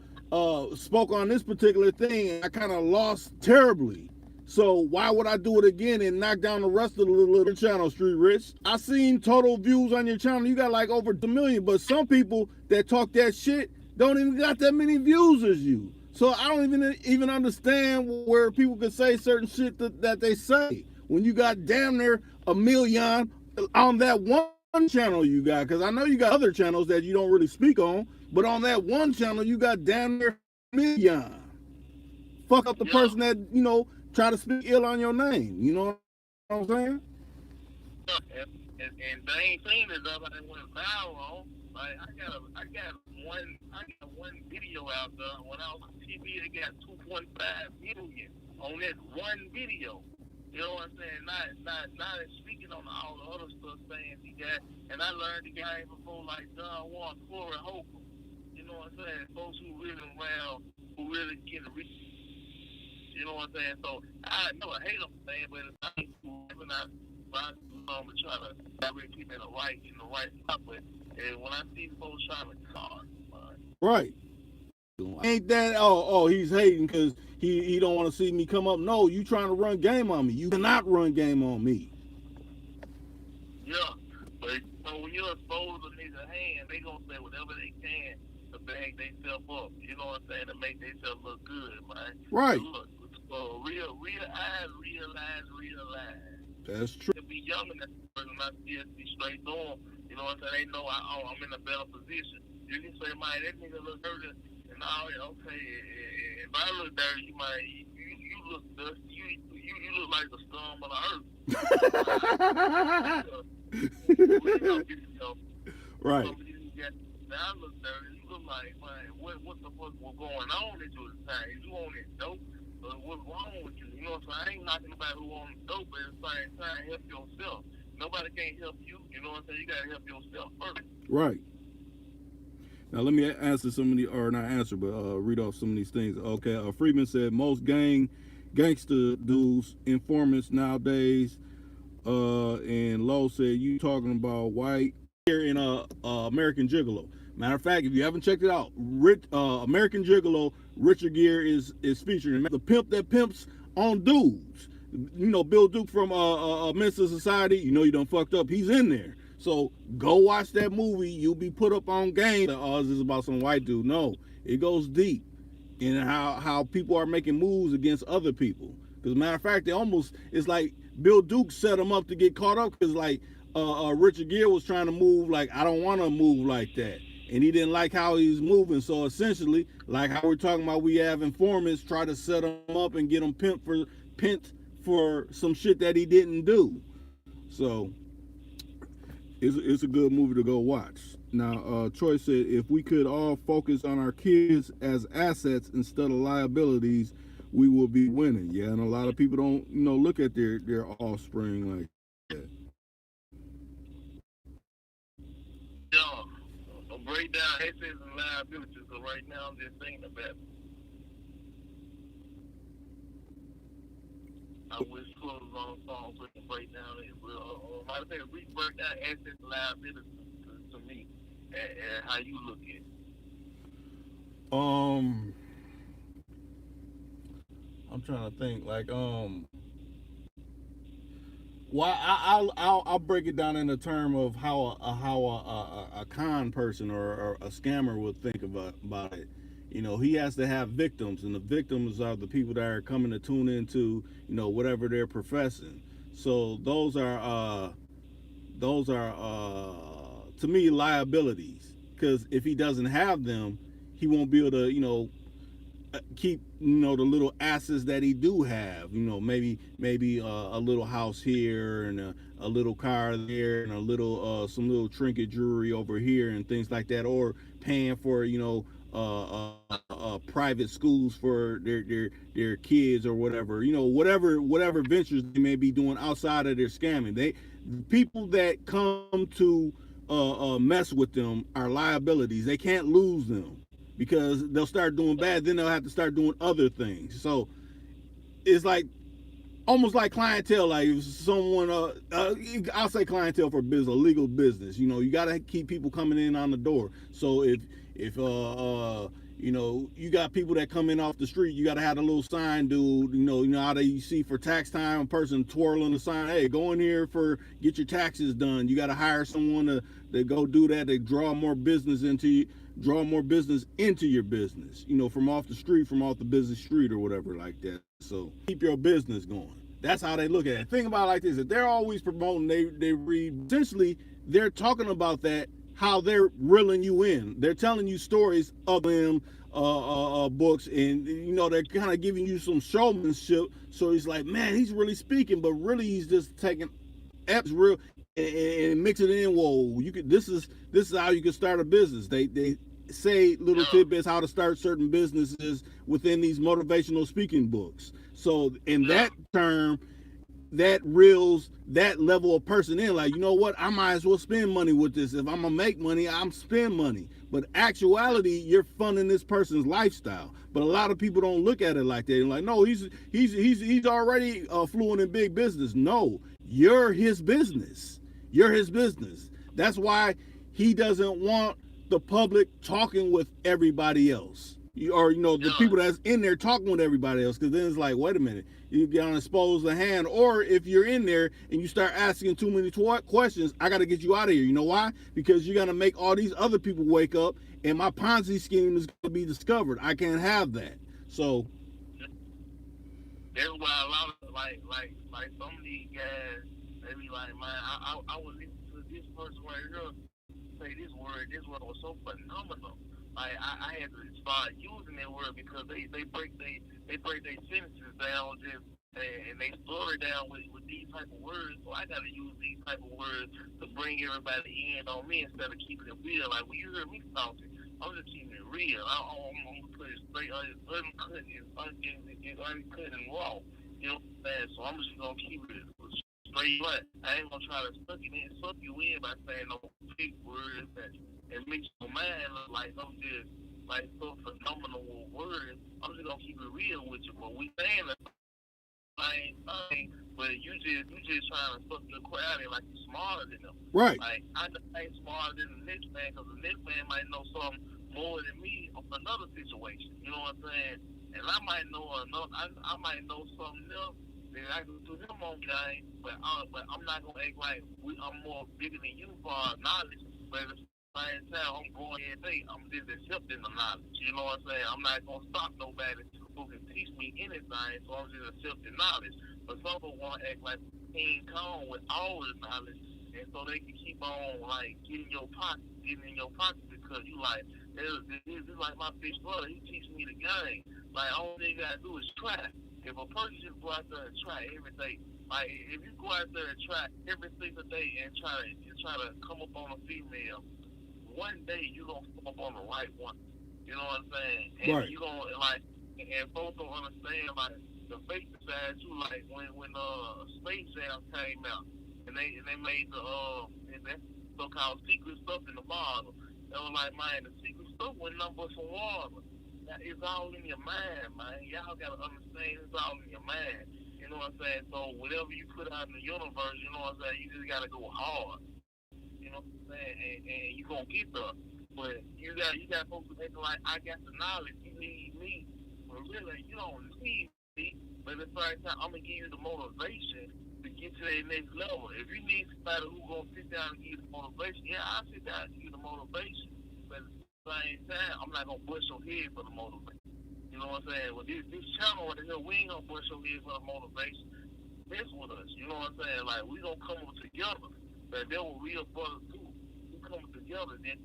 spoke on this particular thing and I kind of lost terribly. So why would I do it again and knock down the rest of the little channel, Street Rich? I seen total views on your channel. You got like over 2 million, but some people that talk that shit don't even got that many views as you. So I don't even understand where people can say certain shit that they say when you got damn near 1 million on that one channel you got. Because I know you got other channels that you don't really speak on, but on that one channel you got damn near 1 million. Fuck up the person that, you know, try to speak ill on your name. You know what I'm saying?
And they ain't seen this other than went viral on. Like, I got one video out there. When I was on TV, they got 2.5 million on that one video. You know what I'm saying? Not speaking on all the other stuff saying he got. And I learned the game before, like John Wall, Corey Holcomb. You know what I'm saying? Folks who really around, who really get reach. You know what I'm saying? So I never hate them, man, but it's not I'm trying to direct people in the right spot. But when I see folks trying to talk,
right. Ain't that he's hating because he don't want to see me come up. No, you trying to run game on me. You cannot run game on me.
Yeah, but when you expose a nigga hand, they gonna say whatever they can to bag themselves up. You know what I'm saying? To make themselves look good, man.
Right.
Look, real eyes, realize.
That's true.
To be young enough and not just be straight on. You know what I'm saying? They know I'm in a better position. You can say, man, that nigga look dirty, and all that. Okay, if I look dirty, you look dusty. You look like the scum of the earth.
Right.
Now I look dirty. You look like, man, what the fuck was going on at you at the time? You on that dope? What's wrong with you? You know what I'm saying? I ain't knocking about who on dope, but at the same time, help yourself. Nobody can help you. You know what I'm saying? You gotta help yourself first.
Right. Now let me answer some of the, or not answer, but read off some of these things. Okay, Freeman said most gangster dudes, informants nowadays. And Lowe said you talking about white here in American Gigolo. Matter of fact, if you haven't checked it out, American Gigolo, Richard Gere is featuring the pimp that pimps on dudes. You know, Bill Duke from Men's Society. You know you done fucked up. He's in there. So go watch that movie. You'll be put up on game. This is about some white dude. No, it goes deep in how people are making moves against other people. Because matter of fact, it's like Bill Duke set him up to get caught up. Because like Richard Gere was trying to move like, I don't want to move like that. And he didn't like how he was moving. So essentially, like how we're talking about, we have informants try to set him up and get him pimped for some shit that he didn't do. So it's a good movie to go watch. Now, Troy said, if we could all focus on our kids as assets instead of liabilities, we will be winning. Yeah, and a lot of people don't, look at their offspring like that.
Yeah, break down assets and liabilities. So right now, I'm just thinking about it. I wish close on songs we can break down it. Matter of fact, we break down assets and liabilities to me, and how you look at it.
I'm trying to think. Like, well, I'll break it down in the term of how a con person or a scammer would think about it. He has to have victims, and the victims are the people that are coming to tune into, whatever they're professing. So those are to me liabilities, because if he doesn't have them, he won't be able to, keep, the little assets that he do have. Maybe a little house here and a little car there and a little some little trinket jewelry over here and things like that, or paying for private schools for their kids or whatever, whatever ventures they may be doing outside of their scamming. People that come to mess with them are liabilities. They can't lose them, because they'll start doing bad, then they'll have to start doing other things. So it's like almost like clientele. Like if someone, I'll say clientele for business, a legal business. You got to keep people coming in on the door. So if you got people that come in off the street, you got to have a little sign, dude. How you see for tax time, a person twirling the sign, hey, go in here get your taxes done. You got to hire someone to go do that. They draw more business into your business, from off the street, from off the busy street or whatever like that. So keep your business going. That's how they look at it. Think about it like this: if they're always promoting, they read. Essentially, they're talking about that, how they're reeling you in. They're telling you stories of them books, and they're kind of giving you some showmanship. So he's like, man, he's really speaking, but really he's just taking apps real and mixing it in. Whoa, this is how you can start a business. They say little tidbits how to start certain businesses within these motivational speaking books. So in that term, that reels that level of person in, like, what, I might as well spend money with this. If I'm gonna make money, I'm spend money. But actuality, you're funding this person's lifestyle. But a lot of people don't look at it like that. They're like, no, he's already fluent in big business. No, you're his business. You're his business. That's why he doesn't want the public talking with everybody else. or the
Yeah.
people that's in there talking with everybody else, because then it's like, wait a minute, you gotta expose the hand. Or if you're in there and you start asking too many questions, I gotta get you out of here. You know why? Because you're gonna make all these other people wake up, and my Ponzi scheme is gonna be discovered. I can't have that. So
That's why a lot of like some of these guys, they be like, man, I was listening to this person right here say this word was so phenomenal. Like I had to start using that word because they break their sentences down just and they story down with these type of words. So I gotta use these type of words to bring everybody in on me instead of keeping it real. Like when you hear me talking, I'm just keeping it real. I'm gonna put it straight, uncut and raw. You know what I'm saying? So I'm just gonna keep it straight cut. I ain't gonna try to suck you in by saying no big words and make your mind look like I'm just like so phenomenal with words. I'm just gonna keep it real with you. But we saying the same thing, but you just trying to suck your crowd in like you're smarter than them.
right,
Like I just ain't smarter than the next man because the next man might know something more than me of another situation. You know what I'm saying? And I might know I might know something else that I can do him on game, but I'm not gonna act like I'm more bigger than you for knowledge. But at the same time, I'm going every day. I'm just accepting the knowledge. You know what I'm saying? I'm not gonna stop nobody who can teach me anything, so I'm just accepting knowledge. But some people want to act like King Kong with all the knowledge, and so they can keep on like getting in your pocket because you like this is like my big brother. He teaches me the game. Like all they gotta do is try. If a person just go out there and try every day, like if you go out there and try every single day and try to come up on a female, one day you gonna come up on the right one. You know what I'm saying? And
right,
you gonna like, and folks don't understand like the fake side too. Like when Space Jam came out and they made that so-called secret stuff in the bottle. They were like, man, the secret stuff was nothing but some water. It's all in your mind, man. Y'all gotta understand it's all in your mind. You know what I'm saying? So whatever you put out in the universe, you know what I'm saying, you just gotta go hard. You know what I'm saying? And you gonna get there. But you got folks who acting like I got the knowledge, you need me. But really you don't need me. But at the same time I'm gonna give you the motivation to get to that next level. If you need somebody who's gonna sit down and give you the motivation, yeah, I'll sit down and give you the motivation. But at the same time, I'm not gonna bust your head for the motivation. You know what I'm saying? Well, this channel right here, we ain't gonna bust your head for the motivation. Mess with us. You know what I'm saying? Like we gonna come up together. But they were real brothers too. We come together, then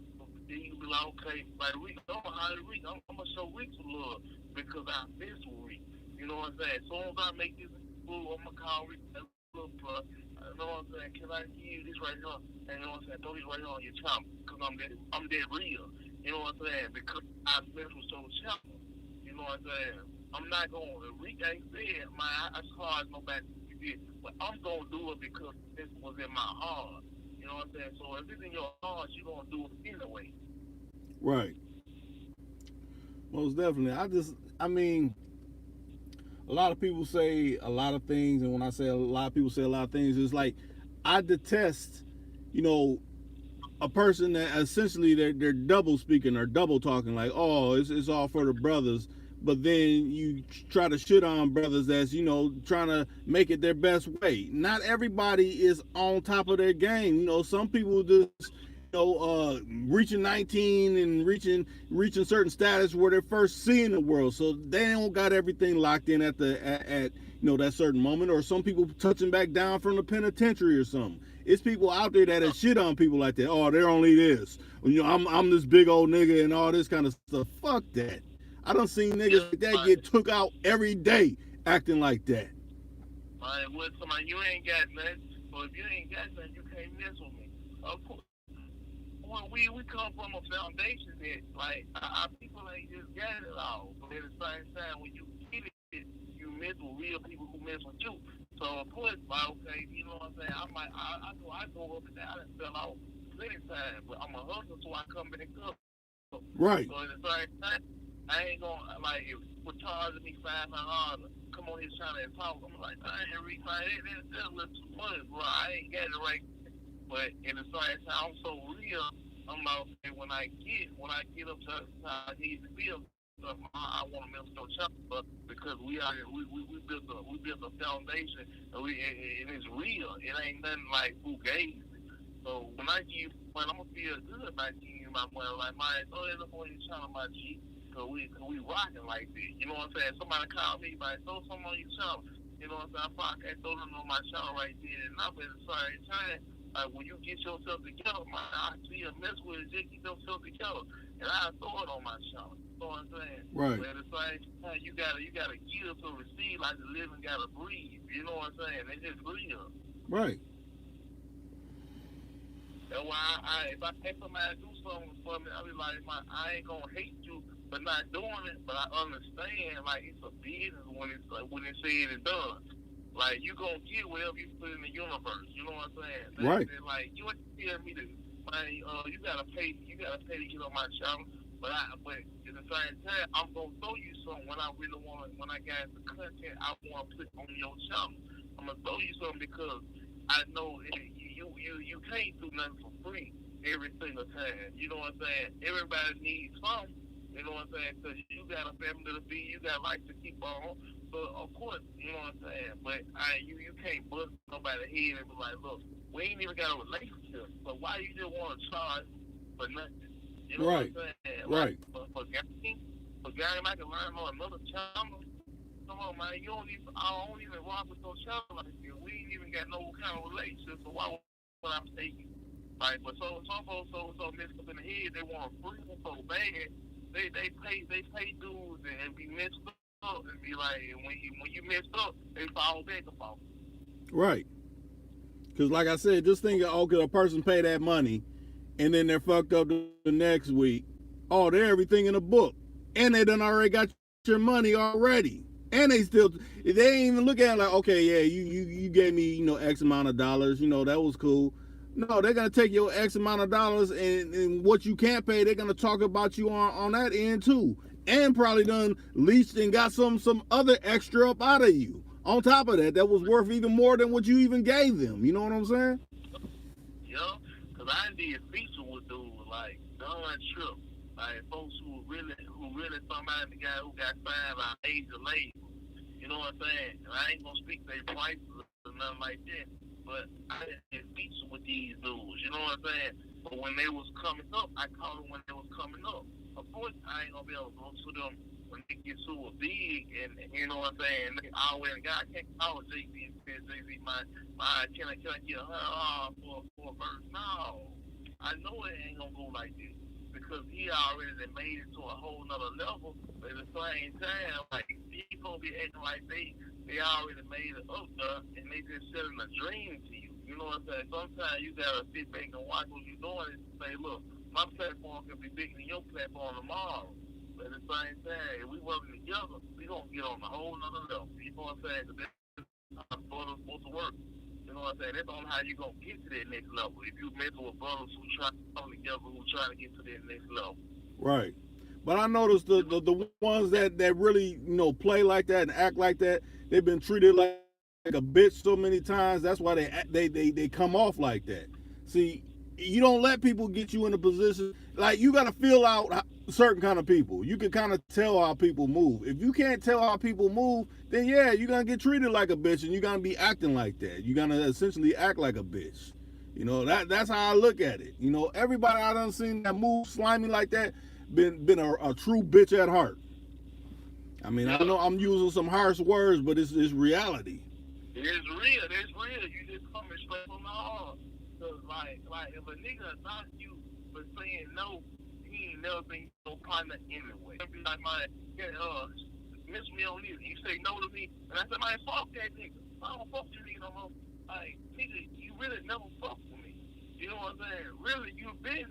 you be like, okay, like Rick, I'm gonna holler Rick. I'm gonna show Rick some love because I miss with Rick. You know what I'm saying? As soon as I make this move, I'm gonna call Rick. Look, bro, you know what I'm saying? Can I give you this right here? And you know what I'm saying? Throw this right here on your channel because I'm dead real. You know what I'm saying? Because I mess with your channel. You know what I'm saying? I'm not gonna. Rick ain't said, man, I charge nobody. But I'm gonna do it because this was in my heart. You know what I'm saying? So if it's in your heart, you're gonna do it anyway.
right. Most definitely. I mean, a lot of people say a lot of things, and when I say a lot of people say a lot of things, it's like I detest, you know, a person that essentially they're double speaking or double talking, like, oh, it's all for the brothers, but then you try to shit on brothers that's trying to make it their best way. Not everybody is on top of their game. Some people just reaching 19 and reaching certain status where they're first seeing the world, so they don't got everything locked in at that certain moment. Or some people touching back down from the penitentiary or something. It's people out there that have shit on people like that. Oh, they're only this. I'm this big old nigga and all this kind of stuff. Fuck that. I done seen niggas like that get took out every day acting like that.
With somebody, you ain't got nothing. So if you ain't got nothing, you can't mess with me. Of course. Well, we come from a foundation that, like, our people ain't just got it all. But at the same time, when you get it, you mess with real people who mess with you. So, of course, okay, you know what I'm saying? I go up and down and fell off plenty of times, but I'm a hustler, so I come back up.
Right.
So, at the same time, I ain't gonna, like, if we're charging me $500, come on here trying to talk, I'm like, I ain't read my head, that's a little too much, bro. I ain't got it right. But in the same time, I'm so real. I'm like, when I get up to how I need to feel, I want to mess with your child, but because we built a foundation, and it's real. It ain't nothing like fugazi. So when I give you money, I'm gonna feel good about giving you my money. Like, man, throw that up on your channel, my G. Cause we rocking like this. You know what I'm saying? Somebody call me, like, throw something on your channel. You know what I'm saying? I probably can't throw them on my channel right there. And I'm at the same time, like, when you get yourself together, man, I see a mess with it, just get yourself together. And I throw it on my channel. You know what I'm saying?
Right.
But at the same time, you gotta give to receive, like the living gotta breathe. You know what I'm saying? They just breathe.
Right.
That's why if I pay somebody to do something for me, I be like, I ain't gonna hate you for not doing it, but I understand, like, it's a business when it's said and done. Like, you gonna get whatever you put in the universe. You know what I'm saying?
Right.
Like, you ain't telling me to, man, you gotta pay to get on my channel. But at the same time, I'm gonna throw you something when I got the content I want to put on your channel. I'm gonna throw you something because I know you can't do nothing for free every single time. You know what I'm saying? Everybody needs something. You know what I'm saying? Because you got a family to feed, you got life to keep on. So of course, you know what I'm saying. But you can't bust nobody's head and be like, look, we ain't even got a relationship. So why you just want to charge for nothing? You know
right.
what I'm saying?
Right.
Like, for game, I can learn on another channel. Come on, man. I don't even rock with those channels like this. We ain't even got no kind of relationship. So why would I take it? Like, but some folks so messed up in the head, they want to freedom so bad. They pay dudes and be messed up and be like, and when you messed up, they fall back about it.
Right. Because like I said, just think, could a person pay that money and then they're fucked up the next week? Oh, they're everything in the book. And they done already got your money already. And they ain't even look at it like, okay, yeah, you gave me, X amount of dollars, that was cool. No, they're gonna take your X amount of dollars and what you can't pay, they're gonna talk about you on that end too. And probably done leased and got some other extra up out of you. On top of that was worth even more than what you even gave them. You know what I'm saying?
Yeah, because I did feature with dudes like Don Trip, like folks who really somebody, the guy who got signed by Major Label. You know what I'm saying? And I ain't gonna speak their prices or nothing like that. But I did feature with these dudes. You know what I'm saying? But when they was coming up, I called them when they was coming up. Of course, I ain't gonna be able to go to them when they get super big, and you know what I'm saying? They always, God, I can't call Jay-Z and say, Jay-Z, can I get $100 for a verse? No. I know it ain't gonna go like this. Because he already made it to a whole nother level, but at the same time, like, people be acting like they already made it up there, and they just selling a dream to you. You know what I'm saying? Sometimes you gotta sit back and watch what you're doing and say, look, my platform can be bigger than your platform tomorrow. But at the same time, if we working together, we gonna get on a whole nother level. You know what I'm saying? Because that's how brothers supposed to work. You know what I'm saying? That's on how you gonna get to that next level. If you mess with brothers who try to come together, who trying to get to that next level.
Right. But I noticed the ones that really, play like that and act like that, they've been treated like a bitch so many times. That's why they come off like that. See, you don't let people get you in a position, like, you got to feel out certain kind of people. You can kind of tell how people move. If you can't tell how people move, then yeah, you're going to get treated like a bitch and you're going to be acting like that. You're going to essentially act like a bitch. That's how I look at it. Everybody I done seen that move slimy like that been a true bitch at heart. I mean, I know I'm using some harsh words, but it's reality.
It's real. It's real. You just coming straight from the heart. Cause like if a nigga knock you for saying no, he ain't never been your partner anyway. Be like, man, miss me on this. You say no to me, and I said, man, fuck that nigga. I don't fuck you nigga no more. Like, nigga, you really never fuck with me. You know what I'm saying? Really, you've been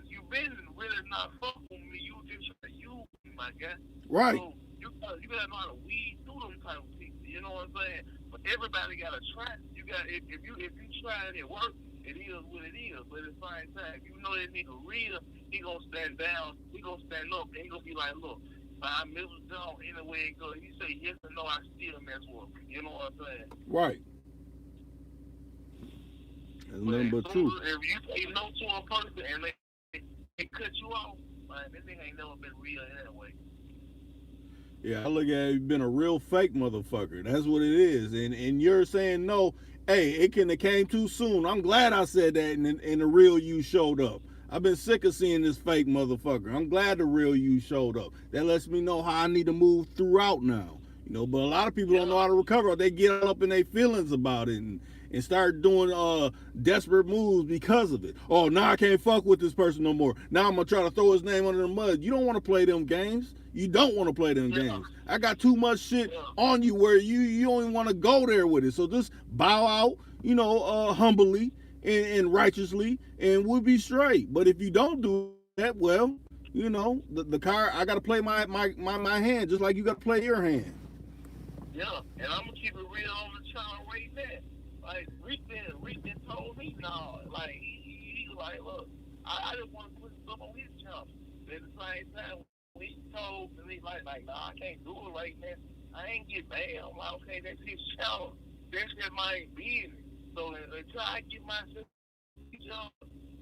really not fucking with me. You just trying to use me, my guy.
Right.
So you gotta know how to weed through them type of people. You know what I'm saying? But everybody gotta try. You got if you try and it works, it is what it is. But at the same time, if you know that nigga real, he gonna stand down. He gonna stand up, and he gonna be like, look, I mess with John anyway. Go. He say yes or no, I still mess with him. You know what I'm saying?
Right. That's nothing but truth.
If you say no to a person and they cut you off, man, this thing ain't never been real anyway.
Yeah, I look at it, been a real fake motherfucker. That's what it is. And you're saying no. Hey, it can have came too soon. I'm glad I said that, and the real you showed up. I've been sick of seeing this fake motherfucker. I'm glad the real you showed up. That lets me know how I need to move throughout now. But a lot of people don't know
Yeah.
how to recover. They get up in their feelings about it and start doing desperate moves because of it. Oh, now I can't fuck with this person no more. Now I'm gonna try to throw his name under the mud. You don't want to play them games. You don't want to play them
Yeah.
games. I got too much shit
Yeah.
on you where you don't even want to go there with it. So just bow out, humbly and righteously, and we'll be straight. But if you don't do that, well, the card, I got to play my hand just like you got to play your hand.
Yeah, and I'm gonna keep it real on the channel right there. Like Rick been told me no. Like he was like, look, I just want to put stuff on his channel. But at the same time, when he told me like, nah, I can't do it right now. I ain't get mad. I'm like, okay, that's his channel. That's just my business. So until I get myself job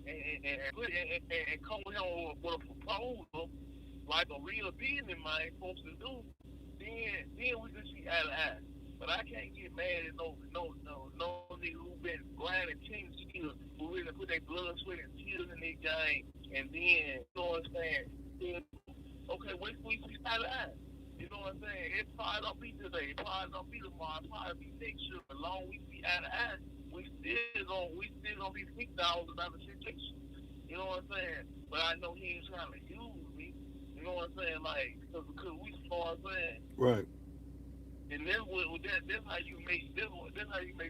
and come with him with a proposal like a real business man supposed to do, then we can see eye to eye. But I can't get mad at no nigga who been grinding 10 years, who really put their blood, sweat, and tears in their game, and then, you know what I'm saying? Then, okay, wait till we see eye to eye. You know what I'm saying? It probably don't be today, it probably don't be tomorrow, it probably be next year. As long as we see eye to eye, we still gonna be $6 about the situation. You know what I'm saying? But I know he ain't trying to use me. You know what I'm saying? Like, because we, you know what I'm saying?
Right.
And that's how you make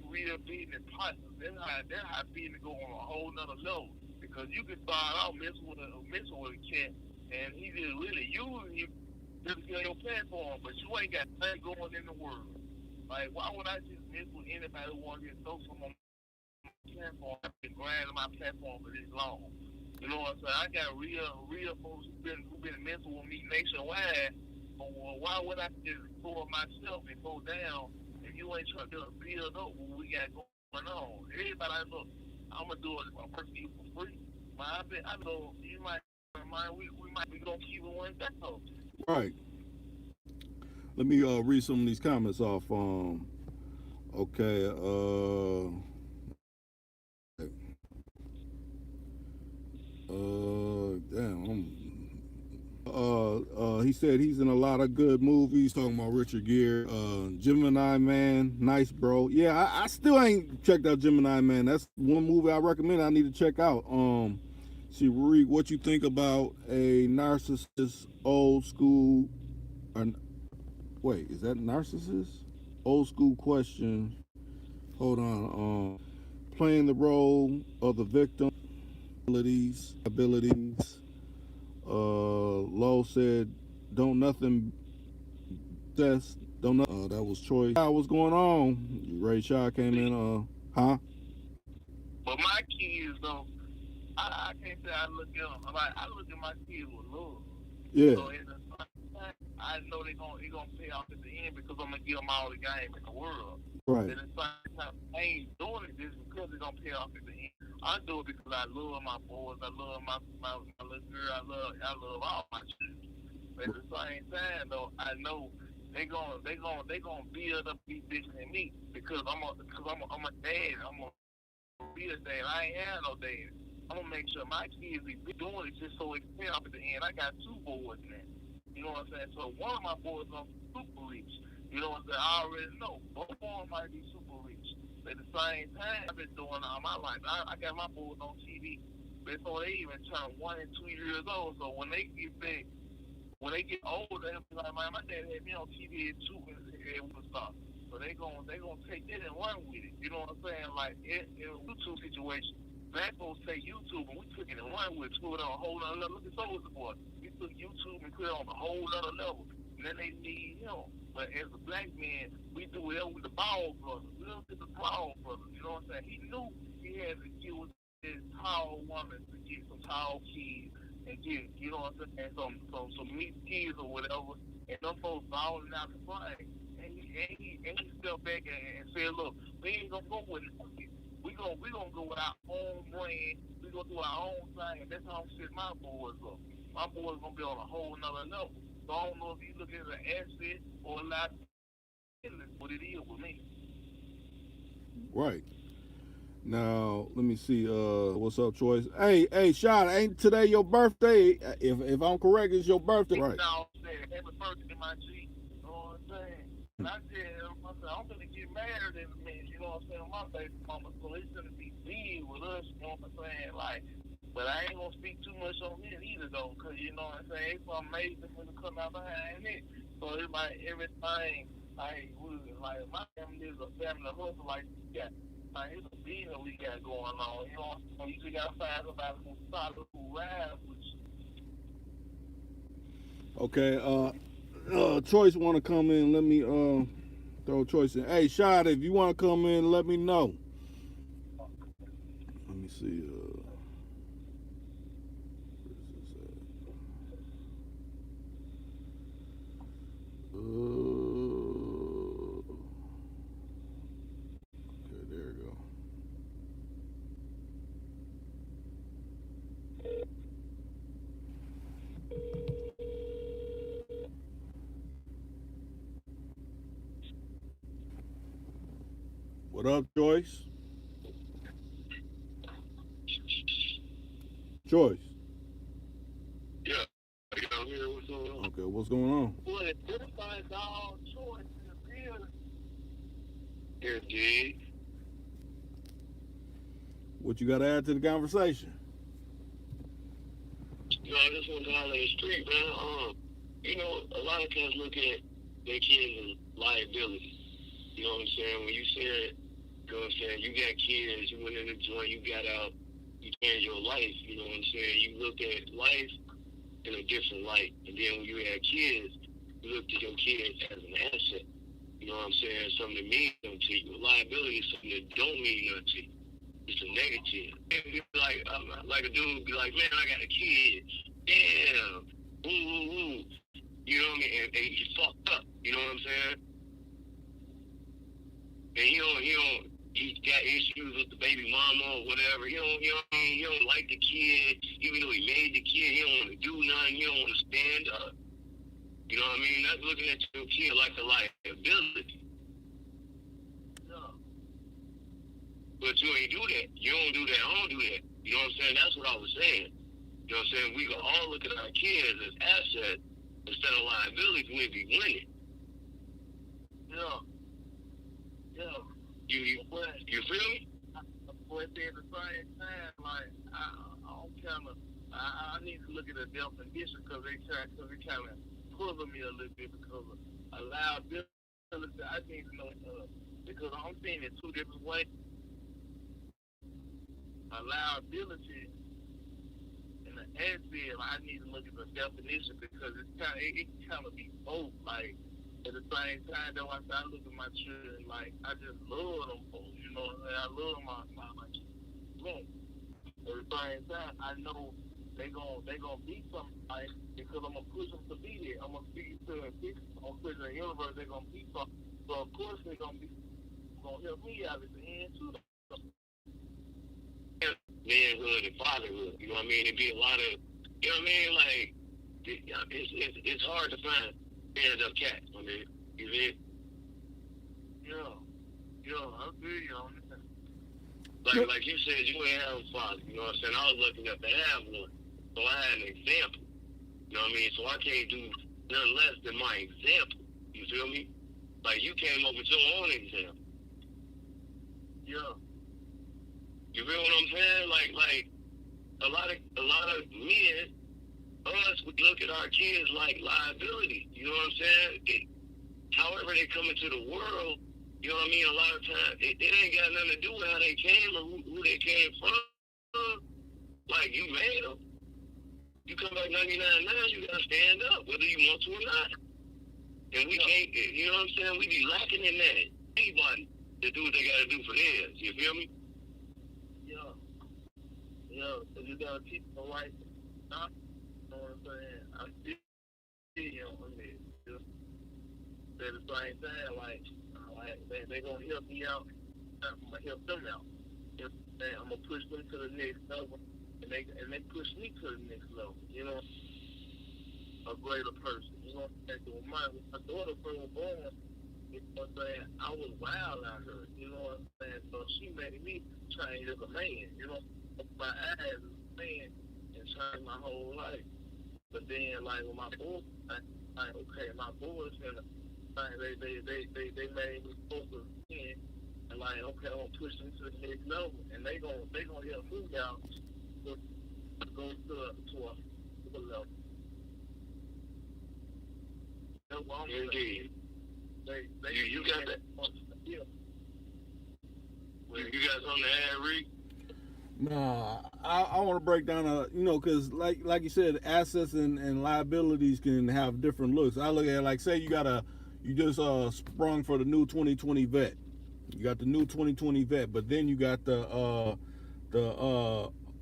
real business partners. That's how business go on a whole nother level. Because you can start out messing with a cat, and he just really using you just to get on your platform, but you ain't got nothing going in the world. Like, why would I just mess with anybody who wants to throw some on my platform? I've been grinding my platform for this long. You know what I'm saying? I got real folks who been messing with me nationwide. But why would I just pour myself and go down if you ain't trying to build up what we got going on? Everybody, look, I'm gonna do it for you for free. I know you might, we might be gonna keep it one down.
Right. Let me read some of these comments off. Okay. Damn. He said he's in a lot of good movies. Talking about Richard Gere, Gemini Man, nice bro. Yeah, I still ain't checked out Gemini Man. That's one movie I recommend. I need to check out. See, Reed, what you think about a narcissist, old school? Or, wait, is that narcissist? Old school question. Hold on. Playing the role of the victim, abilities. Lowe said, "Don't nothing test. Don't know." That was Troy. What's going on? Ray Shaw came in. Huh?
But my kids though, I can't say I look at them. Like I look at my kids with love.
Yeah.
So I know it gonna pay off at the end because I'm gonna give them all the game in the world.
Right.
And at the same time, I ain't doing it just because it's gonna pay off at the end. I do it because I love my boys. I love my little girl. I love all my children. But at the same time, though, I know they gonna build up these bitches in me because I'm a dad. I'm a be a dad. I ain't had no dad. I'm gonna make sure my kids be doing it just so it can pay off at the end. I got 2 boys now. You know what I'm saying? So one of my boys gonna be super rich. You know what I'm saying? I already know. Both of them might be super rich. But at the same time, I've been doing all my life. I got my boys on TV before they even turn 1 and 2 years old. So when they get big, when they get older, they'll be like, man, my dad had me on TV at 2 and was stop. So they gonna take that and run with it. You know what I'm saying? Like in a YouTube situation, black folks take YouTube and we took it and run with it, put it on a whole other level. Look at Soulja Boy. We took YouTube and put it on a whole other level. And then they need him. But as a black man, we do it with the Ball brothers. We don't get the Ball brothers. You know what I'm saying? He knew he had to get with this tall woman to get some tall kids and get, you know what I'm saying, some meat kids or whatever. And them folks balling out the frame. And he stepped back and said, look, we ain't gonna go with it. We gonna go with our own brand. We gonna do our own thing, and that's how I'm setting my boys up. My boys gonna be on a whole nother level. So I don't know if you look at it as an asset or a liability. What it is with me.
Right. Now, let me see. What's up, Choice? Hey, Shot, ain't today your birthday? If I'm correct, it's your birthday, right?
Now I'm saying happy birthday, my G. You know what I'm saying? And I said, I'm gonna get married in a minute. You know what I'm saying? My baby mama, so it's gonna be big with us. You know what I'm saying? Like, but I ain't gonna speak too much on it either, though, cause you know what I'm saying? It's amazing when it come out behind it. So it's like everything. Like, like my family is a family hustle. Like, yeah. Like, it's a business we got going on. You know, so you just gotta find somebody who's solid, who rides with you.
Okay. Choice want to come in? Let me throw Choice in. Hey, Shot, if you want to come in, let me know. Let me see. Where's this at? Okay, there you go. What up, Choice? Choice.
Yeah. You know, here, what's going on?
Okay, what's going on?
Well, everybody's all choice in the building. Indeed.
What you got to add to the conversation?
You know, I just want to holler in the street, man. You know, a lot of cats look at their kids as liability. You know what I'm saying? When you said, you know what I'm saying, you got kids, you went in the joint, you got out, you changed your life, you know what I'm saying? You looked at life in a different light. And then when you had kids, you looked at your kids as an asset. You know what I'm saying? Something that means something to you. A liability is something that don't mean nothing to you. It's a negative. It'd be like a dude would be like, man, I got a kid. Damn. Ooh, ooh, ooh. You know what I mean? And he fucked up. You know what I'm saying? And he got issues with the baby mama or whatever. He don't like the kid. Even though he made the kid, he don't want to do nothing. He don't want to stand up. You know what I mean? That's looking at your kid like a liability. No. But you ain't do that. You don't do that. I don't do that. You know what I'm saying? That's what I was saying. You know what I'm saying? We can all look at our kids as assets instead of liabilities when we be winning. Yeah. Yeah. You feel me? But at the same time, like, I need to look at the definition because it kind of puzzle me a little bit because a liability, I need to know, because I'm seeing it two different ways. A liability and an asset, I need to look at the definition because it kind of be both. Like, at the same time, though, I look at my children, like, I just love them folks, you know what I'm saying? I love my children. At the same time, I know they gonna be somebody because I'm gonna push them to be there. I'm gonna speak to them. I'm gonna push the universe. They're gonna be something. So of course they're gonna help me out at the end too. Manhood and fatherhood, you know what I mean? It'd be a lot of, you know what I mean? Like, it's hard to find stand up cats. I mean, you see? Yeah, I feel you on that. Like you said, you ain't have a father, you know what I'm saying? I was lucky enough to have one. So I had an example. You know what I mean? So I can't do nothing less than my example. You feel me? Like you came up with your own example. Yeah. You feel what I'm saying? Like a lot of men, us, we look at our kids like liability. You know what I'm saying? However they come into the world, you know what I mean? A lot of times, it ain't got nothing to do with how they came or who they came from. Like, you made them. You come back 99 now, you got to stand up, whether you want to or not. And we can't, you know what I'm saying? We be lacking in that. Anybody to do what they got to do for theirs. You feel me? Yeah. Yeah, so you got to keep the right. You know what I'm saying? I'm still on this. At the same time, like they gonna help me out. I'm gonna help them out. I'm gonna push them to the next level, and they push me to the next level. You know, a greater person. You know, when my daughter was born, you know what I'm saying, I was wild out her, you know what I'm saying? So she made me change as a man, you know, my eyes as a man and change my whole life. But then, like, with my boys, like, okay, my boys, they made me focus in, and like, okay, I'm gonna push them to the next level, and they gonna help me out to go to a level. That's what I'm saying.
Indeed. You got that?
Yeah.
You got something to add, Rick?
Nah, I want to break down because like you said, assets and liabilities can have different looks. I look at it like, say you just sprung for the new 2020 vet. You got the new 2020 vet, but then you got the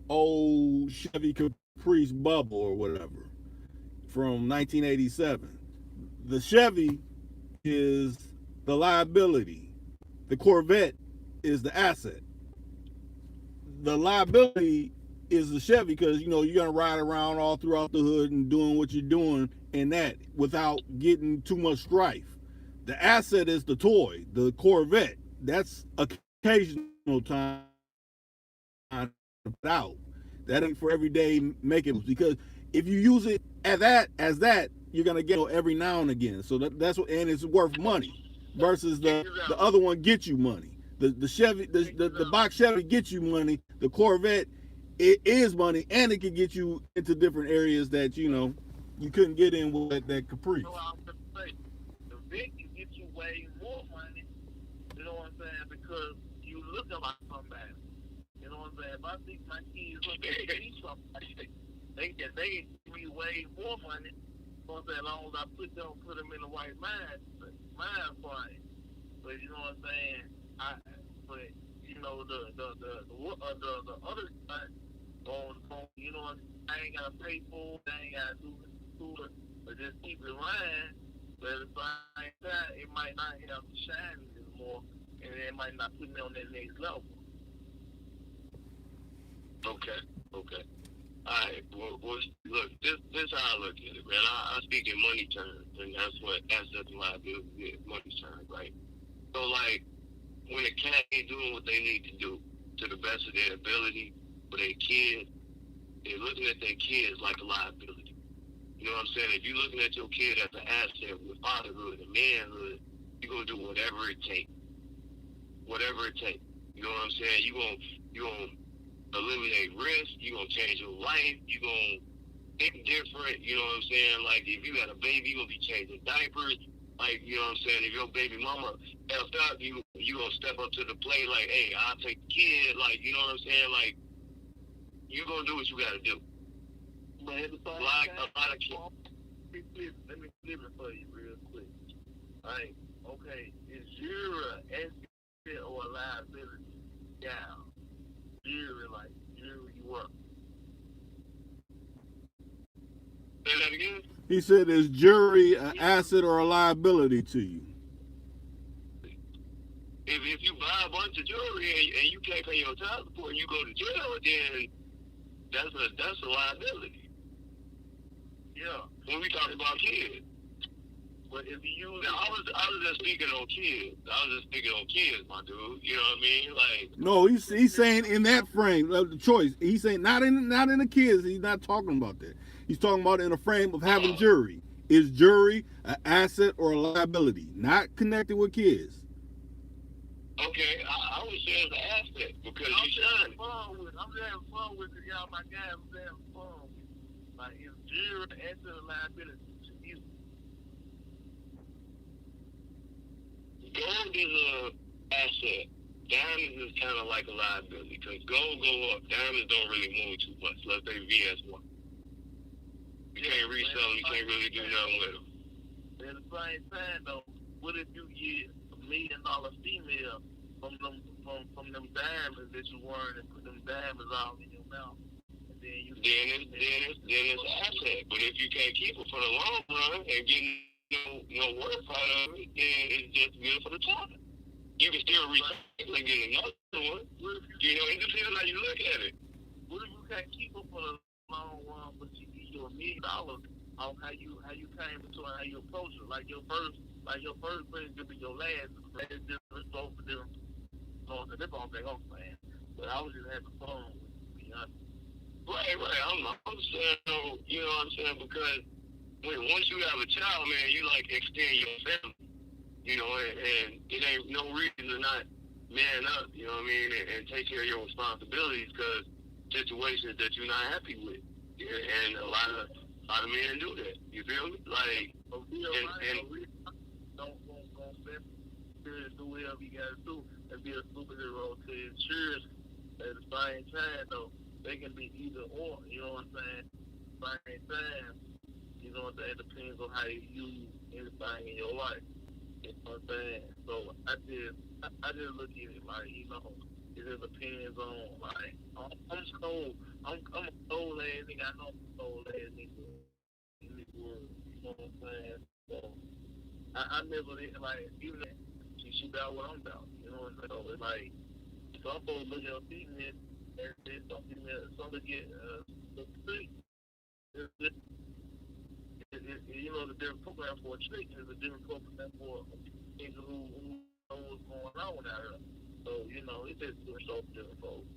old Chevy Caprice Bubble or whatever from 1987. The Chevy is the liability. The Corvette is the asset. The liability is the Chevy because you're gonna ride around all throughout the hood and doing what you're doing in that without getting too much strife. The asset is the toy, the Corvette. That's occasional time out. That ain't for everyday making, because if you use it as that, you're gonna get every now and again. So that's what, and it's worth money versus the other one gets you money. The Chevy, the box Chevy gets you money. The Corvette, it is money, and it can get you into different areas that you couldn't get in with that Caprice.
So I was gonna say, the Vic can get you way more money. You know what I'm saying? Because you look like somebody. You know what I'm saying? If I think my kids look at me somebody, they give me way more money. You know what I'm saying? As long as I put them in the right mind frame. But you know what I'm saying? But you know the other side on you know what, I ain't gotta pay for it, I ain't gotta do it, but just keep it lying. But at the same time, it might not have to shine anymore, and it might not put me on that next level.
Okay. All right. Well, look, this how I look at it, man. I speak in money terms, and that's what assets and liability is, money terms, right? So, like, when a cat ain't doing what they need to do to the best of their ability for their kids, they're looking at their kids like a liability. You know what I'm saying? If you're looking at your kid as an asset with fatherhood and manhood, you're going to do whatever it takes. Whatever it takes. You know what I'm saying? You're going to eliminate risk. You're going to change your life. You're going to think different. You know what I'm saying? Like, if you got a baby, you're going to be changing diapers. Like, you know what I'm saying? If your baby mama helped out, you going to step up to the plate like, hey, I'll take the kid. Like, you know what I'm saying? Like, you're going to do what you got to do.
But at the same
Like
time,
a lot of kids.
let me flip it for you real quick. Like, okay, is your asset or a liability down? Like, you work.
Say that again?
He said, is jury an asset or a liability to you?
If you buy a bunch of jewelry and you can't pay your child support and you go to jail, then that's a liability.
Yeah.
When we talk about kids.
But if you use
I was just speaking on kids. My dude. You know what I mean? Like,
No, he's saying in that frame of the choice. He's saying not in the kids. He's not talking about that. He's talking about in a frame of having jury. Is jury an asset or a liability? Not connected with kids.
okay, I would say it's an asset because
I'm
you
just
shine.
having fun with it, y'all. My guys, I'm having fun with it. Like, is jury an asset or liability to you?
Gold is a asset. Diamonds is kind of like a liability because gold go up. Diamonds don't really move too much. Let's say VS1. You can't resell them. You can't really do nothing with them.
At the same time, though, what if you get $1 million female from them diamonds that you wearing and put them diamonds all in your mouth? And then
it's an asset. But if you can't keep it for the long run and get no work out of it, then it's just good for the time. You can still recycle and get another one. You know, it depends on how you look at it.
What if you can't keep it for the long run, but you get you $1 million on how you came into it, how you approach it. Like your first friend could be your last. It's just both for different. So that's all I'm saying. But I was just having fun with it, to be honest.
Right. I'm saying, you know what I'm saying? Because once you have a child, man, you like extend your family, you know, and it ain't no reason to not man up, you know what I mean, and take care of your responsibilities because situations that you're not happy with. Yeah, and a lot of men do that. You feel me? Like,
don't do whatever you gotta do and be a superhero to ensure at the same time though they can be either or, you know what I'm saying? Same time, you know what I'm saying, it depends on how you use anything in your life. You know what I'm saying? So I just look at it like, you know, it just depends on like I'm cold. I'm a cold ass nigga. I know I'm a cold ass nigga in this world. You know what I'm saying? So I never did like even that she about what I'm about. You know what I'm saying? So it's like some folks look at a female and then some get the trick. You know, the different program for a trick is a different program for a nigga who knows what's going on out here. So, you know, it's just different folks.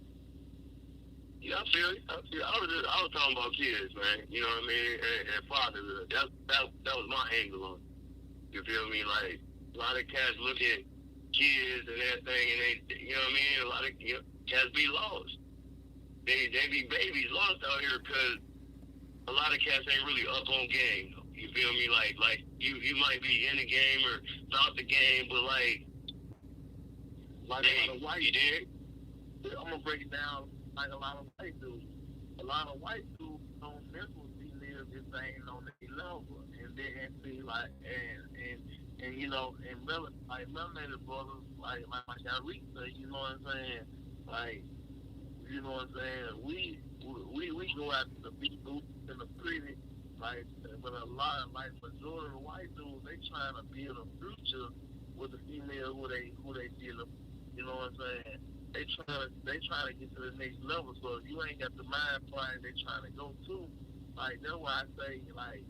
Yeah, I feel you. I was talking about kids, man. You know what I mean? And fatherhood. That was my angle on it. You feel me? Like, a lot of cats look at kids and everything, and they, you know what I mean? A lot of cats be lost. They be babies lost out here because a lot of cats ain't really up on game. You feel me? Like you might be in the game or out the game, but like
a lot of white, you did. I'm gonna break it down like a lot of white dudes. A lot of white dudes don't mess with females if they ain't on their level, and then see like and you know, and melanated brothers like Yarita, you know what I'm saying? Like, you know what I'm saying? We go after the big dudes and the pretty, like, but a lot of like majority of the white dudes, they trying to build a future with the female who they deal with. You know what I'm saying? They trying to get to the next level. So if you ain't got the mind frame they trying to go to, like that's why I say like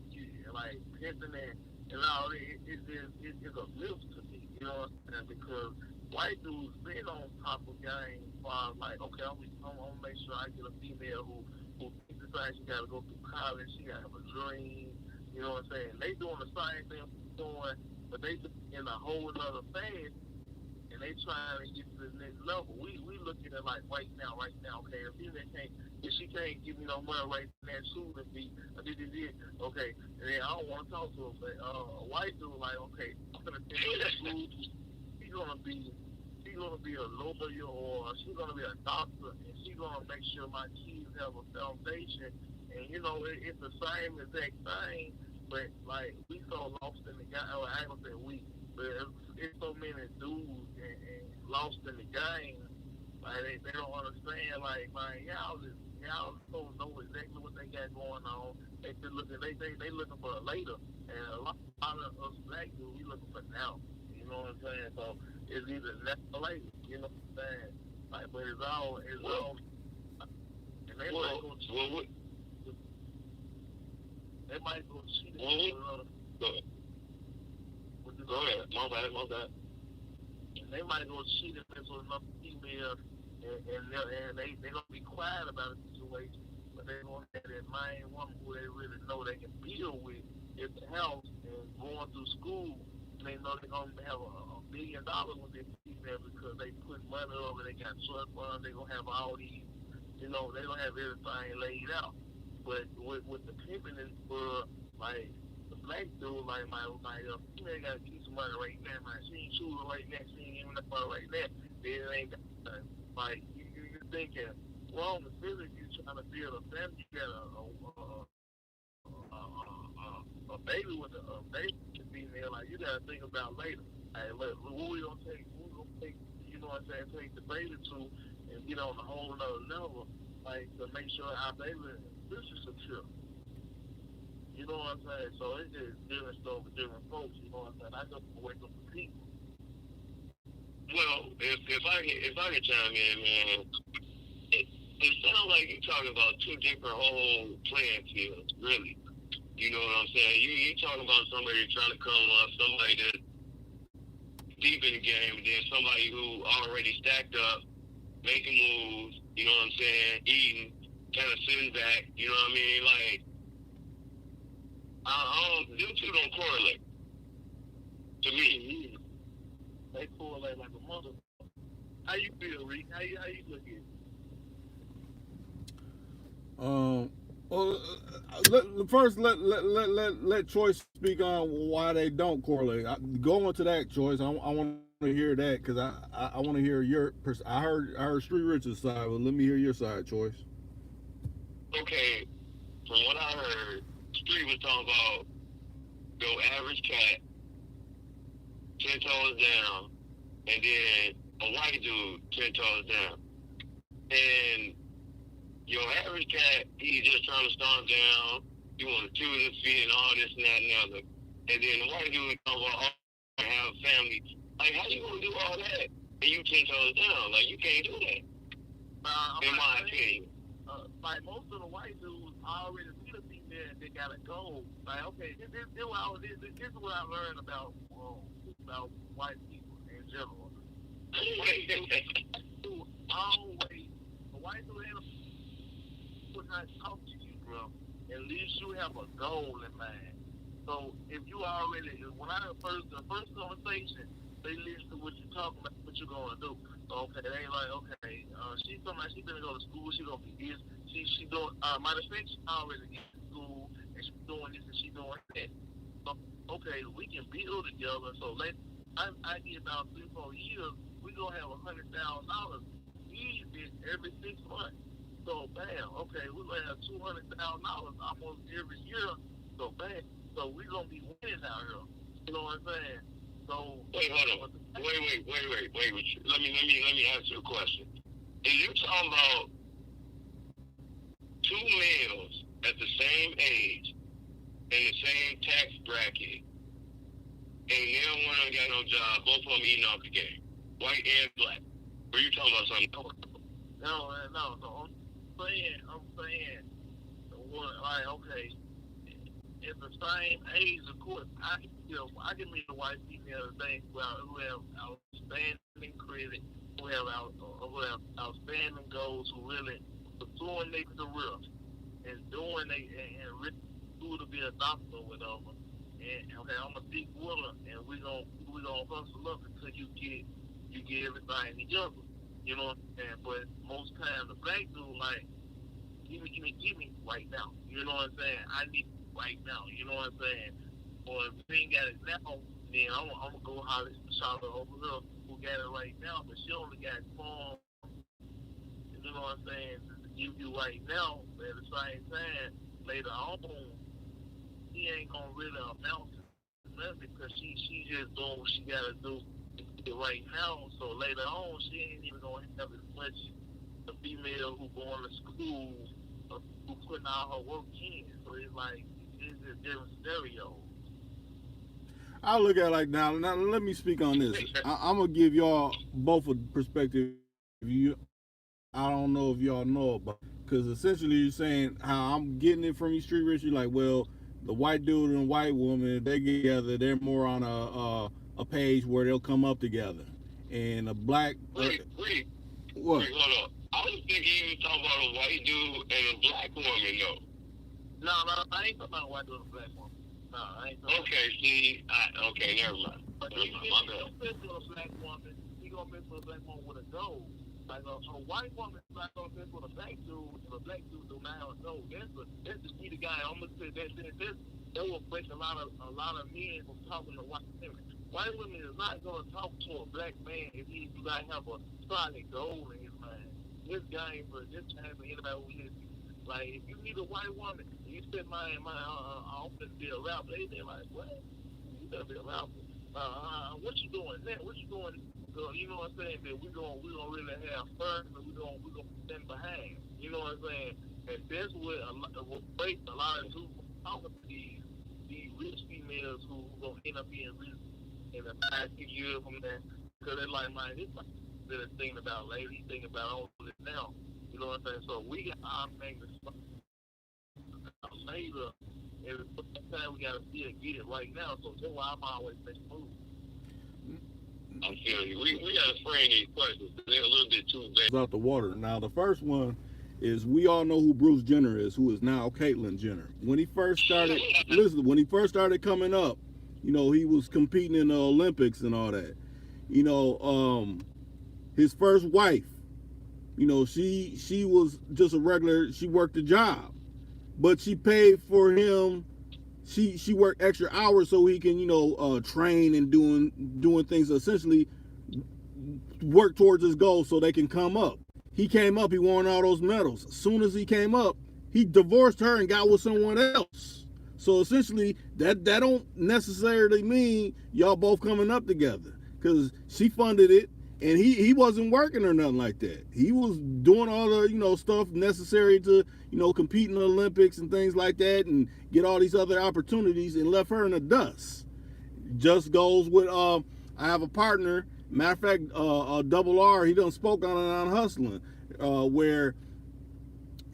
pimping and all it's a myth to me. You know what I'm saying? Because white dudes been on top of game for like, okay, I'm gonna make sure I get a female who decides she gotta go through college, she gotta have a dream. You know what I'm saying? They doing the same thing we're doing, but they in a whole other phase. And they trying to get to the next level. We looking at like right now. Okay, if she can't give me no money right now, shoot and be okay. And then I don't want to talk to her. But a white dude like, okay, I'm gonna tell you, she's gonna be a lawyer or she's gonna be a doctor, and she's gonna make sure my kids have a foundation. And you know, it's the same exact thing, but like we so lost in the guy. I ain't gonna say we. But it's so many dudes and lost in the game. Like they don't understand. Like, man, y'all don't know exactly what they got going on. They just looking. They looking for a later. And a lot of us black dudes, we looking for now. You know what I'm saying? So it's either now or later. You know what I'm saying? Like, but it's all. And they might go cheat. They might go cheat.
Go ahead. My bad.
And they might go cheat if there's another female, and they gonna be quiet about the situation, but they gonna have that main woman who they really know they can build with at the house and going through school. And they know they're gonna have $1 billion with this female because they put money over. They got trust funds. They gonna have all these, you know, they gonna have everything laid out. But with the pimping is for like. Black dude, like my female gotta keep some money right now, man. She ain't shooting right now, she ain't giving up money right now. Then it ain't got nothing. Like you thinking, well, on the physics, you trying to build a family, you got a baby with a baby female, like you gotta think about later. Hey, look, who we gonna take, you know what I'm saying, take the baby to and get on a whole nother level, like to make sure our baby is secure. You know what I'm saying? So it's just different stuff with different folks. You know what I'm saying? I just wake up for people.
Well, if I can chime in, man, it sounds like you're talking about two different whole playing fields, really. You know what I'm saying? You talking about somebody trying to come up, somebody that's deep in the game, and then somebody who already stacked up, making moves, you know what I'm saying, eating, kind of sitting back, you know what I mean? Like, them two don't correlate to me.
They correlate like a mother. How you feel, Reek? How you look at it?
Well, let Choice speak on why they don't correlate. Going to that, Choice, I want to hear that because I want to hear your. I heard Street Richard's side, but let me hear your side, Choice.
Okay, from what I heard, Street was talking about your average cat, 10 toes down, and then a white dude, 10 toes down. And your average cat, he's just trying to stomp down, he want to chew his feet and all this and that and the other. And then the white dude talking about, oh, I have a family. Like, how you going to do all that? And you 10 toes down. Like, you can't do that. In my opinion.
Like, most of the white dudes already see the female and they got a goal. Like, okay, this is what I learned about white people in general. Always, the white dude would not talk to you, bro. At least you have a goal in mind. So if you already, when I the first conversation, they listen to what you're talking about, what you're gonna do. Okay, they ain't like, okay, she's talking about she's gonna go to school, she's gonna be this, she doing matter of fact, she already in school and she's doing this and she's doing that. So okay, we can build together. So I get about 3-4 years, we gonna have $100,000 easy every 6 months. So bam, okay, we're gonna have $200,000 almost every year. So bam, so we're gonna be winning out here. You know what I'm saying? So
wait, hold on. Wait. Let me ask you a question. Is you talking about two males at the same age in the same tax bracket, and neither one of them got no job, both of them eating off the game, white and black? Or you talking about something?
No. I'm saying, like, okay, at the same age, of course, I can meet a white female who have outstanding credit, who have outstanding goals, who really pursuing their career and really do to be a doctor or whatever. And okay, I'm a big winner, and we gonna hustle up until you get everything together. You know what I'm saying? But most times the black dude like, give me right now. You know what I'm saying? I need it right now. You know what I'm saying? Or if you ain't got it now, then I'm gonna go holler at Charlotte over here who got it right now, but she only got form. You know what I'm saying? To give you right now, but at the same time, later on, he ain't gonna really amount to nothing because she just doing what she gotta do right now. So later on, she ain't even gonna have as much a female who going to school, who putting all her work in. So it's like, it's a different scenario.
I look at it like now. Let me speak on this. I'm gonna give y'all both a perspective. I don't know if y'all know about, because essentially you're saying how I'm getting it from you, Street Rich. You're like, well, the white dude and white woman, they get together. They're more on a page where they'll come up together, and a black.
Wait,
what?
Wait, hold on. I was thinking you were talking about a white dude and a black woman, though.
No, I ain't talking about a white dude and a black woman. No, I ain't talking about.
Okay, see, okay, never mind.
But
My bad.
If you mess with a black woman, he gonna mess with a black woman with a goal. Like a white woman is not gonna mess with a black dude, and a black dude do not have a goal. That's the key to guy. I'm gonna say that will break a lot of men from talking to white women. White women is not gonna talk to a black man if he do not have a solid goal in his mind. This time for anybody who listens. Like, if you meet a white woman, and you said I'm gonna be a rapper, they like, what? You gotta be a rapper. What you doing now? What you doing? You know what I'm saying? That we gonna really have fun, and we gonna stand behind. You know what I'm saying? And that's what breaks a lot of dudes talking to these rich females who gonna end up being rich in the 5-6 years from that, because they're like, man, this like really thinking about later, he's thinking about all this now. You know what I'm saying? So we got our thing to later every time we gotta see it, get it right now. So that's why I'm always making moves.
I feel you. We gotta frame these questions. They're a little bit too vague.
Out the water. Now, the first one is we all know who Bruce Jenner is, who is now Caitlyn Jenner. When he first started, listen, when he first started coming up, you know, he was competing in the Olympics and all that. You know, his first wife, you know, she was just a regular, she worked a job, but she paid for him. She worked extra hours so he can, you know, train and doing things, essentially work towards his goal so they can come up. He came up, he won all those medals. As soon as he came up, he divorced her and got with someone else. So essentially, that don't necessarily mean y'all both coming up together, because she funded it and he wasn't working or nothing like that. He was doing all the, you know, stuff necessary to, you know, compete in the Olympics and things like that and get all these other opportunities, and left her in the dust. Just goes with I have a partner, matter of fact, Double R, he done spoke on Hustling, where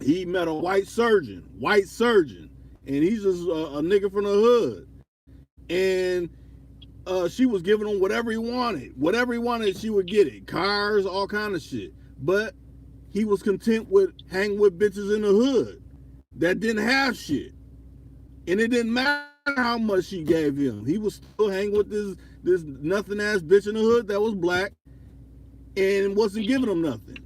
he met a white surgeon, and he's just a nigga from the hood. And she was giving him whatever he wanted, she would get it. Cars, all kind of shit. But he was content with hanging with bitches in the hood that didn't have shit. And it didn't matter how much she gave him. He was still hanging with this nothing ass bitch in the hood that was black and wasn't giving him nothing.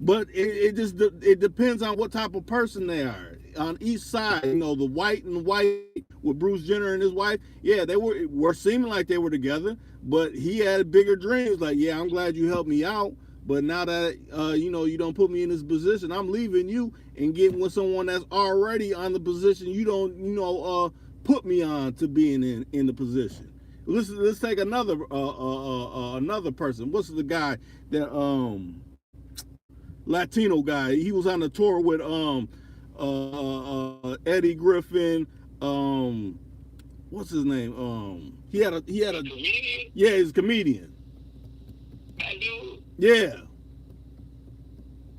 But it depends on what type of person they are. On each side, you know, the white and white with Bruce Jenner and his wife, yeah, they were seeming like they were together, but he had bigger dreams. Like, yeah, I'm glad you helped me out, but now that you know, you don't put me in this position, I'm leaving you and getting with someone that's already on the position you don't, you know, put me on to being in the position. Let's take another person. What's the guy that Latino guy? He was on the tour with Eddie Griffin. What's his name? He had a
Comedian?
yeah, he's a comedian.
That dude?
Yeah.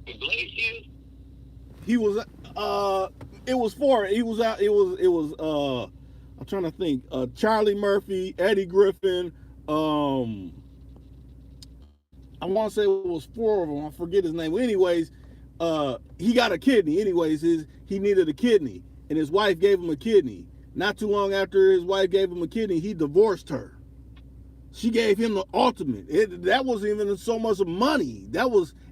Iglesias?
He was I'm trying to think. Charlie Murphy, Eddie Griffin, I want to say it was 4 of them. I forget his name. Anyways, he got a kidney. Anyways, he needed a kidney, and his wife gave him a kidney. Not too long after his wife gave him a kidney, he divorced her. She gave him the ultimate. That wasn't even so much money.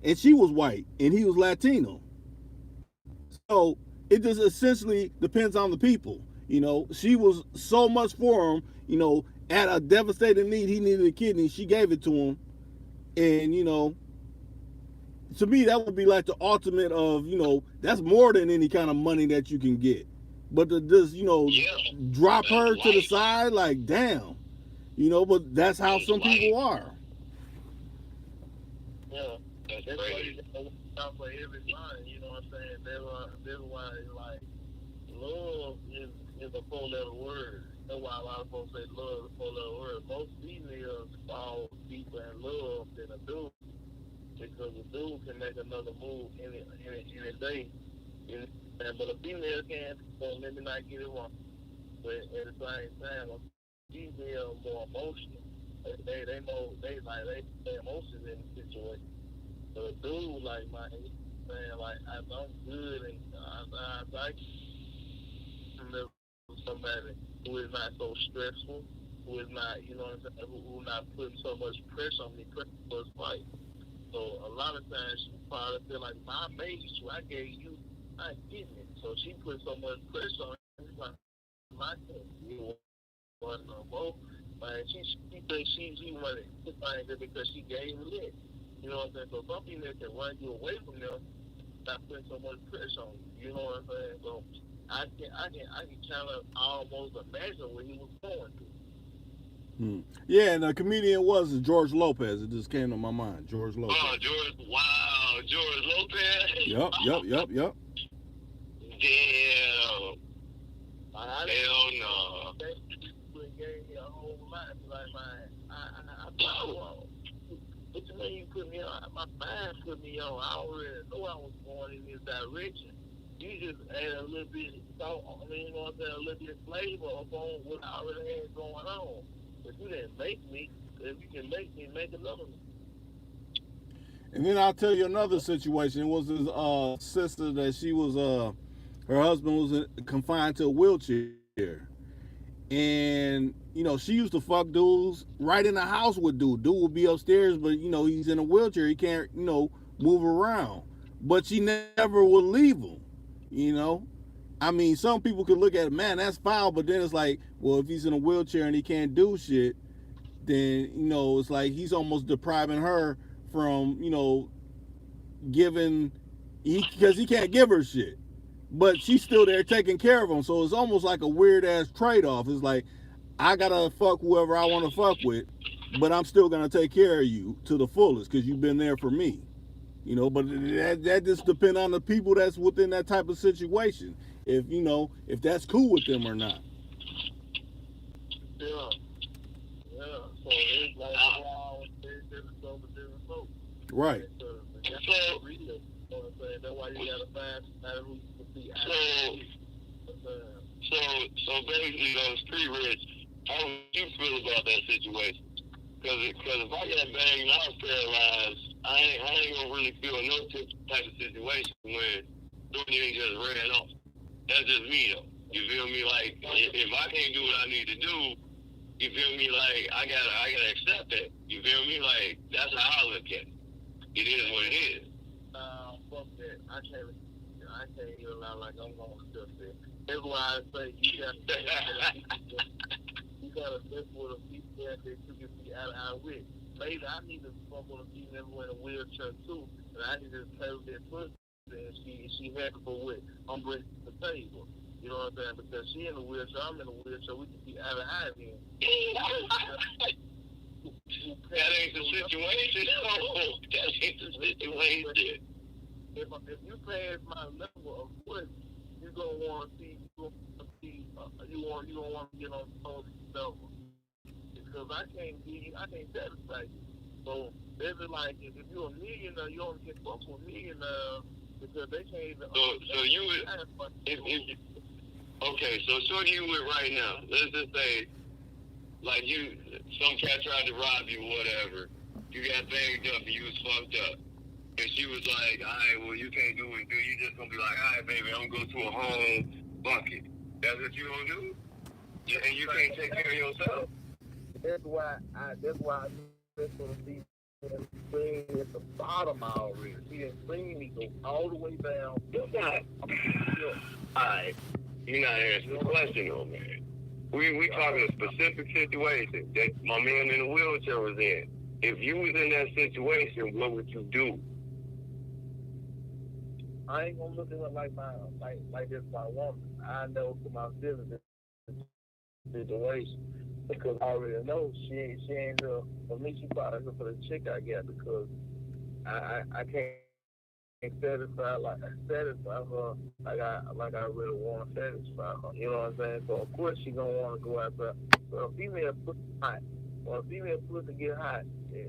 And she was white, and he was Latino. So it just essentially depends on the people. You know, she was so much for him. You know, at a devastating need, he needed a kidney. She gave it to him. And, you know, to me, that would be like the ultimate of, you know, that's more than any kind of money that you can get. But to just, you know, drop her to the side, like, damn. You know, but that's how some people are.
Yeah.
That's
That's
crazy.
why you know, for every line, you know what I'm saying? That's why, like, love is a 4-letter word. That's why a lot of folks say love is a 4-letter word. Most females fall deeper in love than a dude, because a dude can make another move in a day. But a female can't, so let me not get it wrong. But at the same time, a female more emotional. They emotions in the situation. So a dude like my man, like I'm good and I like somebody who is not so stressful, who is not, you know what I'm saying, who not putting so much pressure on me, pressure was fight. So a lot of times she probably feel like my made you, I gave you, I ain't getting it. So she put so much pressure on me, like my thing, you want no more. But she thinks she wanted to find it because she gave it. You know what I'm saying? So some people can run you away from them, not putting so much pressure on you. You know what I'm saying? So I can kind of almost imagine what he was going through.
Yeah, and the comedian was George Lopez. It just came to my mind. George Lopez.
Oh, George Lopez.
Yep.
Damn. Hell no.
Gave me a whole lot. Like I thought, what you mean you put me on? My mind put me on. I already know I was going in this direction. You just add a little bit of salt, you know what I'm saying, a little bit of flavor upon what I already had going on. If you didn't make me, if you can make me, make another one.
And then I'll tell you another situation. It was this sister that she was her husband was confined to a wheelchair, and she used to fuck dudes right in the house with dude. Dude would be upstairs, but he's in a wheelchair. He can't move around. But she never would leave him. You know, I mean, some people could look at it, man, that's foul. But then it's like, well, if he's in a wheelchair and he can't do shit, then it's like he's almost depriving her from giving because he can't give her shit, but she's still there taking care of him. So it's almost like a weird ass trade off. It's like I gotta fuck whoever I want to fuck with, but I'm still gonna take care of you to the fullest because you've been there for me. But that just depends on the people that's within that type of situation. If that's cool with them or not.
Yeah. Yeah. So it's like, wow, there's different folks with different folks.
Right.
So that's real. You know what I'm saying? That's why you gotta find somebody who can be
So basically, those street rich, how would you feel about that situation? Because if I got banged and I was paralyzed, I ain't gonna really feel no type of situation when Dorothy just ran off. That's just me though. You feel me? Like if I can't do what I need to do, you feel me? Like I gotta accept that. You feel me? Like that's how I look at it. It is what it is.
Fuck that. I can't even lie like I'm gonna stuff that. That's why I say you gotta live with a people that you can be out of our way. Maybe I need to fuck with a female who in a wheelchair too, and I need to play with that pussy, and she happy for what I'm bringing to the table. You know what I'm saying? Because she in a wheelchair, I'm in a wheelchair, we can be out of high then.
That ain't the situation. No, that ain't the situation.
If you pass my level of pussy, you're gonna want to see, you don't want to get on the level. Because I can't satisfy you. So it's like if you're a millionaire, you only get fucked with millionaires because they can't even.
So you would, okay, so shorty you with right now, let's just say, like some cat tried to rob you or whatever, you got banged up and you was fucked up. And she was like, all right, well, you can't do what do. You just gonna be like, all right, baby, I'm gonna go to a home bucket. That's what you gonna do? Yeah, and you can't take care of yourself.
That's why I just want to see bring at the bottom already. She didn't bring me go all the way down.
You're not. Alright. You're not answering the question though, man. We talking a specific situation that my man in the wheelchair was in. If you was in that situation, what would you do?
I ain't gonna look at her like this my woman. I know for my business situation. Because I already know she ain't for me. She probably here for the chick I got because I can't satisfy her like I really want to satisfy her. You know what I'm saying? So of course she gonna want to go out there. So a female pussy hot. When a female pussy get hot,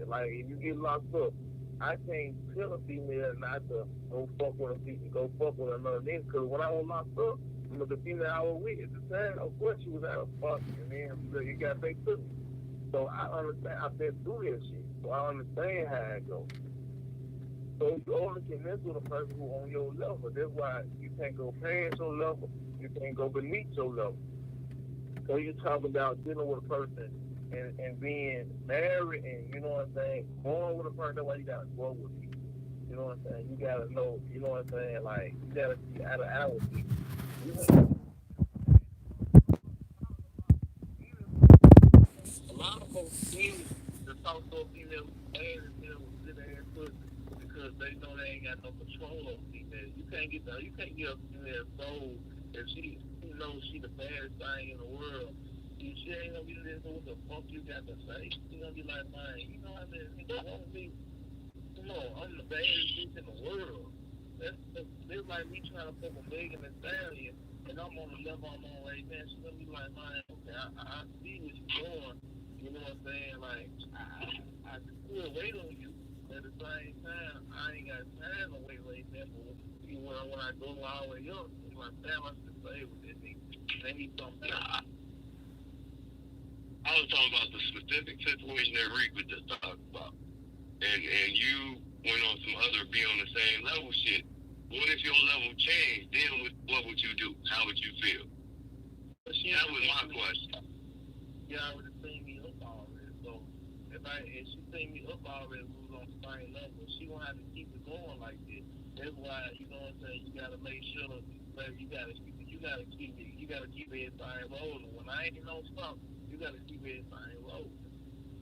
like if you get locked up, I can't tell a female not to go fuck with another nigga. Because when I was locked up, the female I was with at the time, of course she was out of fuck, and then you got back to me. So I understand. I've been through this shit, so I understand how it goes. So you only can mess with a person who on your level. That's why you can't go past your level. You can't go beneath your level. So you talk about dealing with a person and being married, and you know what I'm saying, going with a person. That's why you gotta grow with people. You know what I'm saying? You gotta know. You know what I'm saying? Like you gotta be out of hours. A lot of folks need to talk to a female and with good ass pussy because they know they ain't got no control over females. You can't get a female soul if she knows she the baddest thing in the world. She ain't gonna be listening to what the fuck you got to say. She gonna be like, man, you know how many niggas want me? Come on, I'm the baddest bitch in the world. That's like me trying to fuck a Megan Thee Stallion, and I'm on the level I'm on right now. She's gonna be like, man, okay, I see what you're doing. You know what I'm saying? Like, I still wait on you. At the same time, I ain't got time to wait right now for you when I go all the way up, it's like, damn, I should stay with this nigga. Then he told me,
Nah, I was talking about the specific situation that Reek was just talking about. And you went on some other be on the same level shit. What if your level changed? Then what would you do? How would you feel? That was my question.
Yeah, I would have seen me up already. So if she seen me up already, we was on the same level. She gonna have to keep it going like this. That's why, you know what I'm saying, you gotta make sure that you gotta keep everything rolling. When I ain't no stop, you gotta keep everything rolling.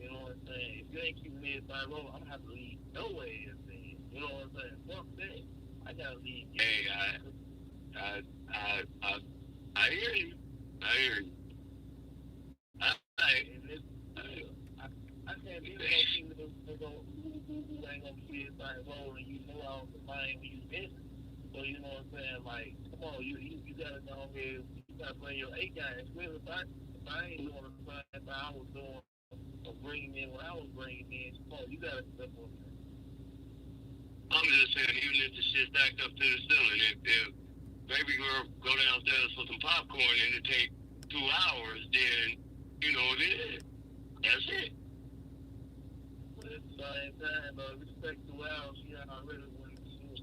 You know what I'm saying? If you ain't keeping everything rolling, I'm gonna have to leave no ass in. You know what I'm saying? Fuck that. I gotta leave.
Hey, I hear you. I hear you.
I can't be no female who ain't gonna keep everything rolling. You know I was the mind when you missing. So you know what I'm saying? Like, come on, you gotta go ahead. You gotta bring your A guys with. If I ain't doing the same thing I was doing or bringing in what I was bringing in, come on, you gotta step up.
I'm just saying, even if the shit stacked up to the ceiling, if baby girl go downstairs for some popcorn and it take 2 hours, then you know it is. That's it.
But at the same time, respect 2 hours, she already went. She was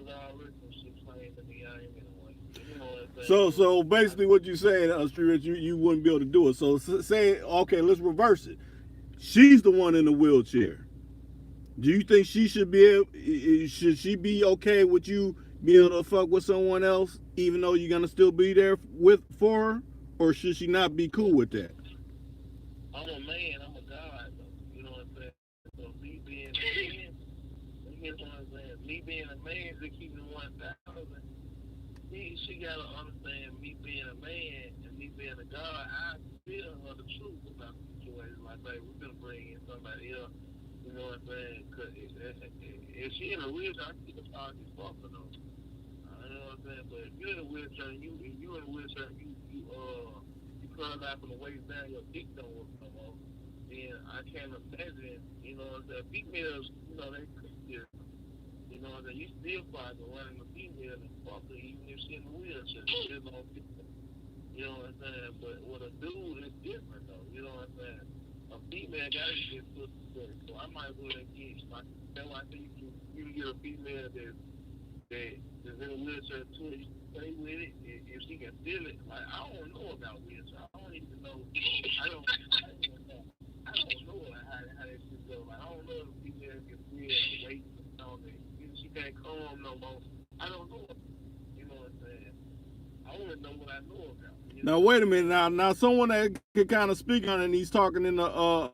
already some shit playing to me. I ain't gonna wait. You know what I'm saying?
So basically, what you saying, Street, you wouldn't be able to do it. So say, okay, let's reverse it. She's the one in the wheelchair. Do you think she should should she be okay with you being able to fuck with someone else, even though you're gonna still be there for her, or should she not be cool with that?
I'm a man. I'm a god, though. You know what I'm saying? So me being a man, you know what I'm saying? Me being a man to keep it 1,000. She gotta understand me being a man and me being a god. I feel her the truth about the situation. Like, baby, we're gonna bring in somebody else. You know what I'm saying? Cause if she in a wheelchair, I can keep a talk as fuck for them. You know what I'm saying? But if you're in a wheelchair, you curl out from the waist down, your dick don't work no more. Then I can't imagine, you know what I'm saying? Females, you know, they could still, you know what I'm saying? You still probably running a female and fuck her, even if she's in a wheelchair. You know what I'm saying? But with a dude, it's different though. You know what I'm saying? A female gotta get put together. So I might as well get, that's why I think you can get a female that's in a wheelchair too. You stay with it. If she can feel it, like, I don't know about wheelchair. I don't even know. I don't know how that shit go. Like, I don't know if a female can feel weight on it. She can't calm no more. I don't know. You know what I'm saying? I only know what I know about.
Now wait a minute. Now someone that could kind of speak on it, and he's talking in the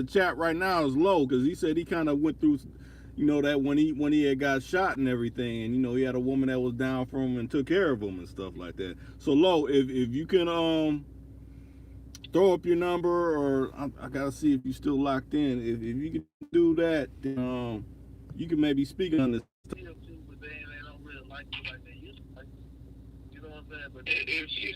chat right now is Low, because he said he kind of went through, you know, that when he had got shot and everything, and you know he had a woman that was down for him and took care of him and stuff like that. So Low, if you can throw up your number, or I gotta see if you're still locked in. If you can do that, then you can maybe speak on this.
But
if she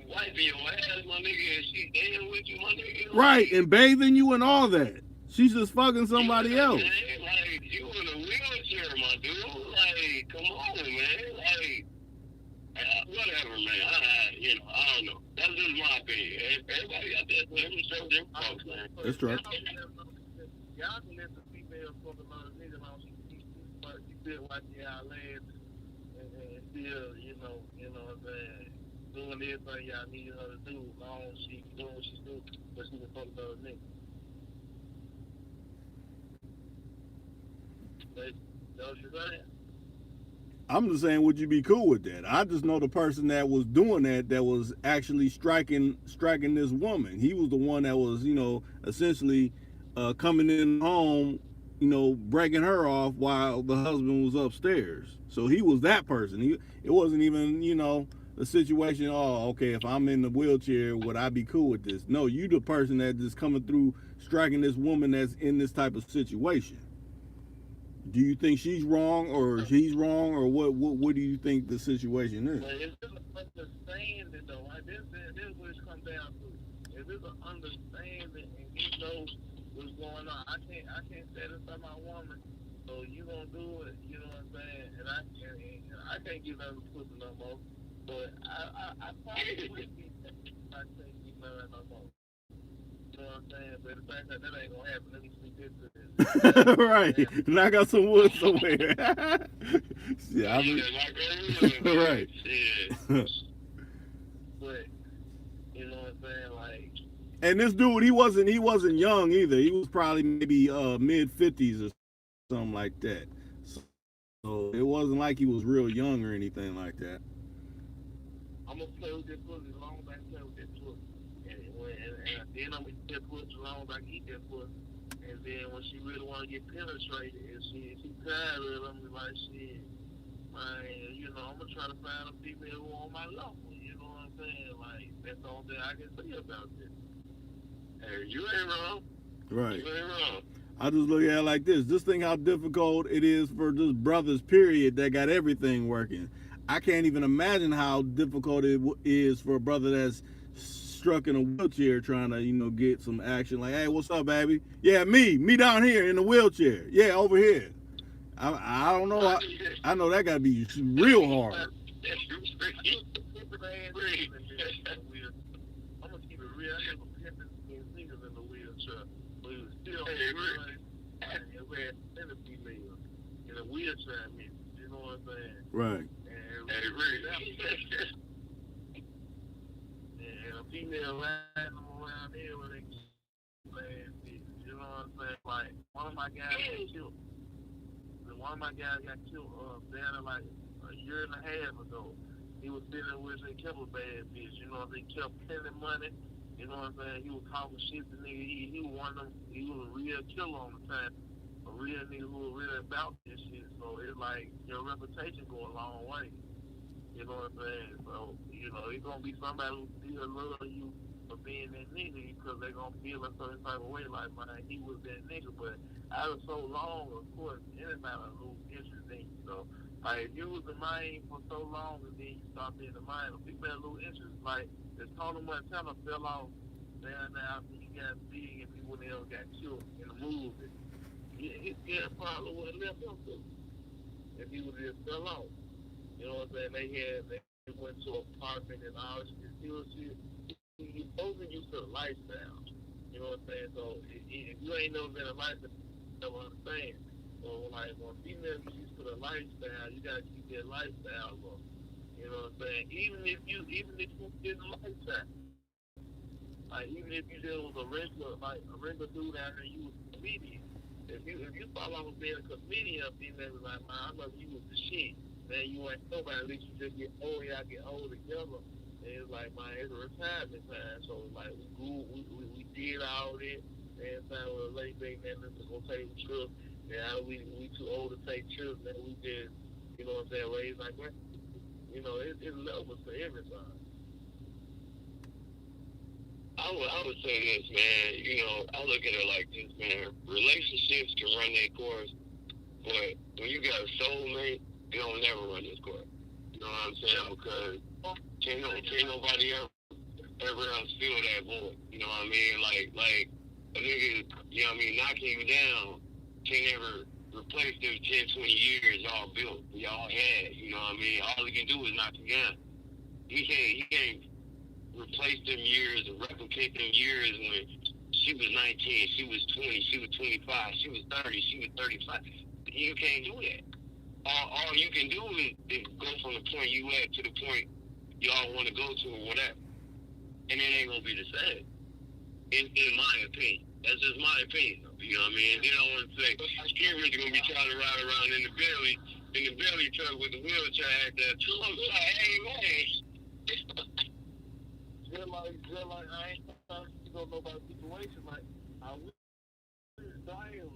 wiping your ass, my nigga, and she dancing with you, my nigga.
Right, and bathing you and all that. She's just fucking somebody else.
Man, like, you in a wheelchair, my dude. Like, come on, man. Like, whatever, man. I don't know. That's just my opinion. Everybody got that different folks, man.
That's right.
Y'all can let the female fuck another nigga on. She still watching y'all legs and still, you know what I'm saying, doing everything y'all need her to do. As long as she doing what she's doing, but she can fuck another nigga. That's what you're saying?
I'm just saying, would you be cool with that? I just know the person that was doing that was actually striking this woman. He was the one that was, you know, essentially coming in home, you know, breaking her off while the husband was upstairs. So he was that person. It wasn't even, you know, a situation, oh, okay, if I'm in the wheelchair, would I be cool with this? No, you the person that just coming through striking this woman that's in this type of situation. Do you think she's wrong, or he's wrong, or what do you think the situation is?
But it's just an understanding, though. Like, this is what it's come down to. If it's an understanding and you know what's going on, I can't satisfy my woman So you gonna do it, you know what I'm saying? And I can't get nothing pussy no more. But I probably would be I can't get nothing no more. You know what I'm saying? But the fact that ain't gonna happen, let me speak into this.
Right. And I got some wood somewhere. Yeah, I mean, right.
Yeah.
But you know what I'm saying? Like,
And this dude, he wasn't young either. He was probably maybe mid-50s or something like that. So it wasn't like he was real young or anything like that.
I'm gonna play with this pussy as long as I can play with this pussy. And then I'm gonna eat that pussy as long as I can eat that pussy. And then when she really wanna get penetrated and she tired of it, I'm gonna be like, shit, man, you know, I'm gonna try to find a female who on my level. You know what I'm saying? Like, that's the only thing I can say about this.
Hey, you ain't wrong.
Right.
You ain't wrong.
I just look at it like this. Just think how difficult it is for just brothers, period, that got everything working. I can't even imagine how difficult it is for a brother that's stuck in a wheelchair trying to, get some action. Like, hey, what's up, baby? Yeah, me down here in the wheelchair. Yeah, over here. I don't know. I know that got to be real hard.
I'm gonna keep it real. I have a pimping and niggas in the wheelchair, but it was still and a female in a wheelchair. I mean, you know what I'm saying?
Right.
And a female riding them around here when they playing bitch. You know what I'm saying? Like one of my guys got killed. One of my guys got killed down there like a year and a half ago. He was sitting with a kept a bad bitch, you know what I'm saying? Kept spending money, you know what I'm saying? He was talking shit to nigga. He was one of them, he was a real killer on the time. A real nigga who was really about this shit. So it's like your reputation go a long way. You know what I'm saying? So, you know, it's gonna be somebody who still love you for being that nigga because they're gonna feel a certain type of way like, man, he was that nigga. But out of so long, of course, anybody will lose interest in you. So, like, if you was the main for so long and then you stop being the main, people better lose interest. Like, if Tony Montana fell off down there after he got big and people else got killed in the movie, his probably would have left him too. If he would have just fell off. You know what I'm saying? They went to an apartment and all this shit. He both of used to the lifestyle. You know what I'm saying? So if you ain't never been a lifestyle, you don't understand. So like when females get used to the lifestyle, you gotta keep that lifestyle up. You know what I'm saying? Even if you get the lifestyle. Like even if you just was a regular dude out there, you was a comedian. If you fall off being a comedian, females was like, man, I love you was the shit. Man, you ain't nobody, at least you just get old, y'all get old together. And it's like, man, it's a retirement time. So, like, we did all this. And time with a late baby, man, let's go take a trip. And we too old to take trips, man. We just, you know what I'm saying, raised like, well, you know, it's levels for everything.
I would say this, man. You know, I look at it like this, man. Relationships can run their course, but when you got a soulmate, they don't never run this course. You know what I'm saying? Because can't nobody ever else fill that void. You know what I mean? Like a nigga, you know what I mean, knocking you down can never replace them 10, 20 years all built. Y'all had, you know what I mean? All he can do is knock you down. He can't replace them years or replicate them years when she was 19, she was 20, she was 25, she was 30, she was 35. You can't do that. All you can do is go from the point you at to the point y'all want to go to or whatever. And it ain't going to be the same. In my opinion. That's just my opinion. You know what I mean? And then I want to say, Skirrich going to be trying to ride around in the belly truck with the wheelchair at that. I'm like, hey, man.
Just like I ain't trying to go nobody's situation. Like, I wish dying.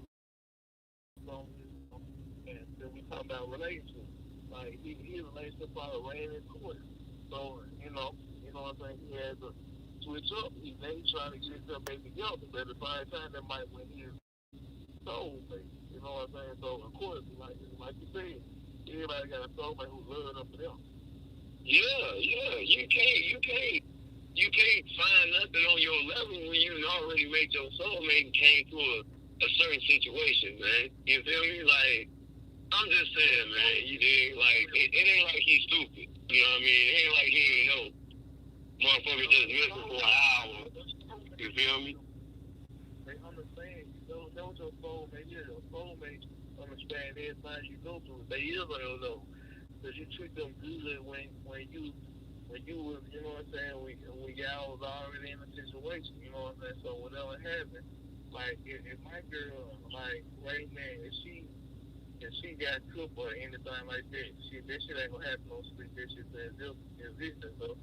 And then we talk about relationships. Like his relationship probably ran his course. So, you know what I'm saying? He had to switch up. He's trying to get himself back together. But at the same time, that might win his soulmate. You know what I'm saying? So, of course, like you said, everybody got a soulmate who's loving up for them.
Yeah. You can't find nothing on your level when you already made your soulmate and came to a certain situation, man. You feel me? Like, I'm just saying, man, you dig? Like, it ain't like he's stupid. You know what I mean? It ain't like he ain't know. Motherfucker just missing for an hour. You feel me?
They understand. That was your soulmate. Yeah, your soulmate understand everything you go through. They is gonna know. Because you treat them good when you was, you know what I'm saying, when y'all was already in a situation, you know what I'm saying? So whatever happened, like if my girl, like right now, if she got cooked or anything like that, that shit ain't gonna happen no sleep. That shit is existence though.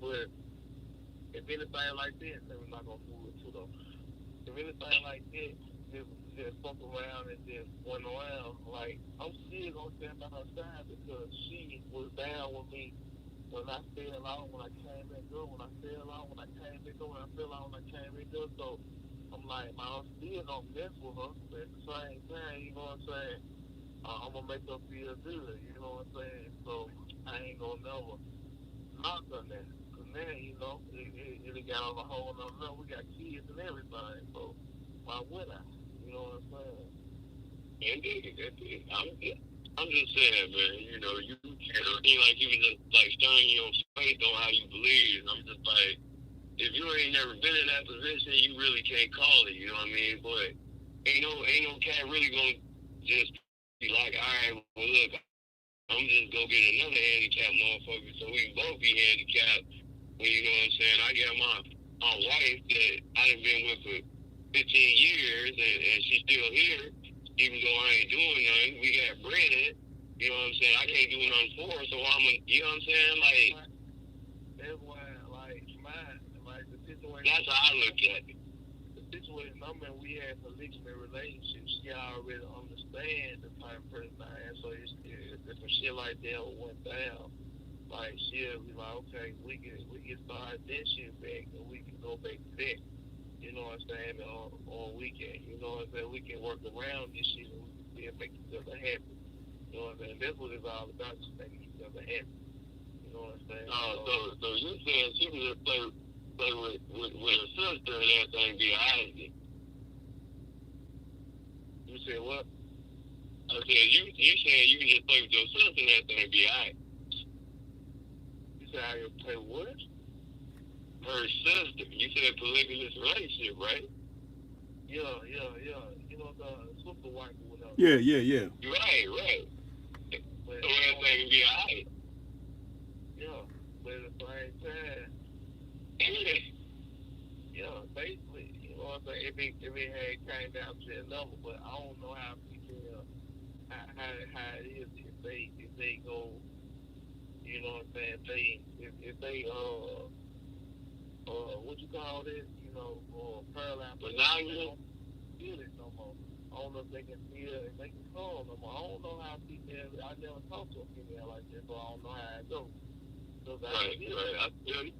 But if anything like that, then we're not gonna fool it too though. If anything like that, just fuck around and just went around, like I'm still gonna stand by her side because she was down with me when I fell out, when I came back up, when I fell out, when I came back up, when I fell out, when I came back up. So I'm like, I'm still gonna mess with her, but at the same time, you know what I'm saying? I'm gonna make her feel good, you know what I'm saying? So I ain't gonna never knock on that. Cause now, you know, it got on a whole nother level. We got kids and everything, so why would I? You know what I'm saying?
Indeed. I'm just saying, man, you know, you seem like you was just like stirring your faith on how you believe. I'm just like, if you ain't never been in that position, you really can't call it, you know what I mean? But ain't no cat really gonna just be like, all right, well look, I'm just gonna get another handicap motherfucker so we can both be handicapped. Well, you know what I'm saying? I got my wife that I done been with for 15 years and she's still here, even though I ain't doing nothing. We got bread, you know what I'm saying? I can't do nothing for her, so you know what I'm saying? Like,
that's why, like the situation.
that's how I look at it.
The situation I'm in, we had polygamy relationships. She already understand the type of person I am. So if some shit like that went down, like she'll be like, okay, we can start that shit back and we can go back to that. You know what I'm saying? Or we can, you know what I'm saying? We can work around this shit and we can still make each other happy. You know what I'm saying? That's what it's all about, just making each other happy. You know what I'm saying?
So you saying she can just play with her sister and everything be alright?
You said what?
I said you saying you can just play with your sister and everything be alright?
You said how you play what?
Her sister. You said polygamous relationship, right?
Yeah. You know the sister wife or whatever.
Yeah.
Right.
But,
So everything can be alright.
Yeah, but at the same time, yeah, basically, you know what I'm saying, if it had came down to that level, but I don't know how people, how it is if they go, you know what I'm saying, if they what you call this, you know, paralyzed,
But now you
don't feel it no more. I don't know if they can feel it, they can call no more. I don't know how people, I never talked to a female like this, so I don't know how it goes.
right, I feel you.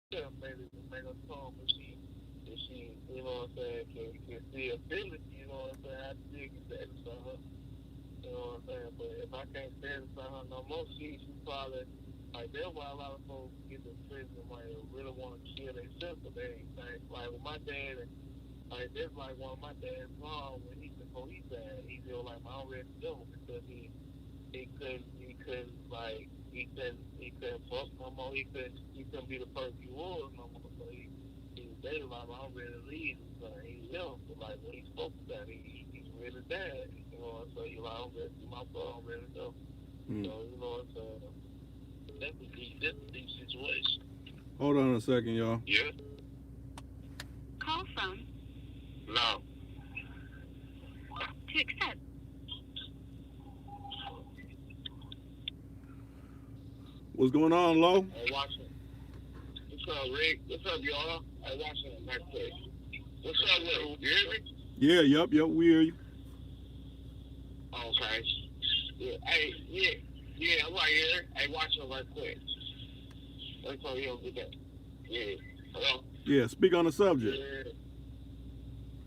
Maybe make her calm, but she, you know what I'm saying, can still feel it, you know what I'm saying, I still can satisfy her, you know what I'm saying, but if I can't satisfy her no more, she probably, like, that's why a lot of folks get to prison, like, really want to kill their sister, like, with my dad, and, like, that's like one of my dad's mom, before he died, he feel like my already devil, because he couldn't fuck no more. He couldn't be the person he was no more. So he was dating like, I'm ready to leave. So he left. But like when he spoke about it, he's really died. You know, so he like, I'm ready to my fault, I'm ready to go. So you know what I'm saying? That's a deep situation.
Hold on a second, y'all.
Yeah.
Call from
No.
to accept.
What's going on, Lo?
Hey, Washington. What's up, Rick? What's up, y'all? Hey, Washington, right quick. What's up, Rick? You hear me?
Yeah, yep, we hear you.
Okay. Yeah. Hey, yeah, I'm right here. Hey, Washington, right quick. Let's go here and get that. Yeah. Hello?
Yeah, speak on the subject.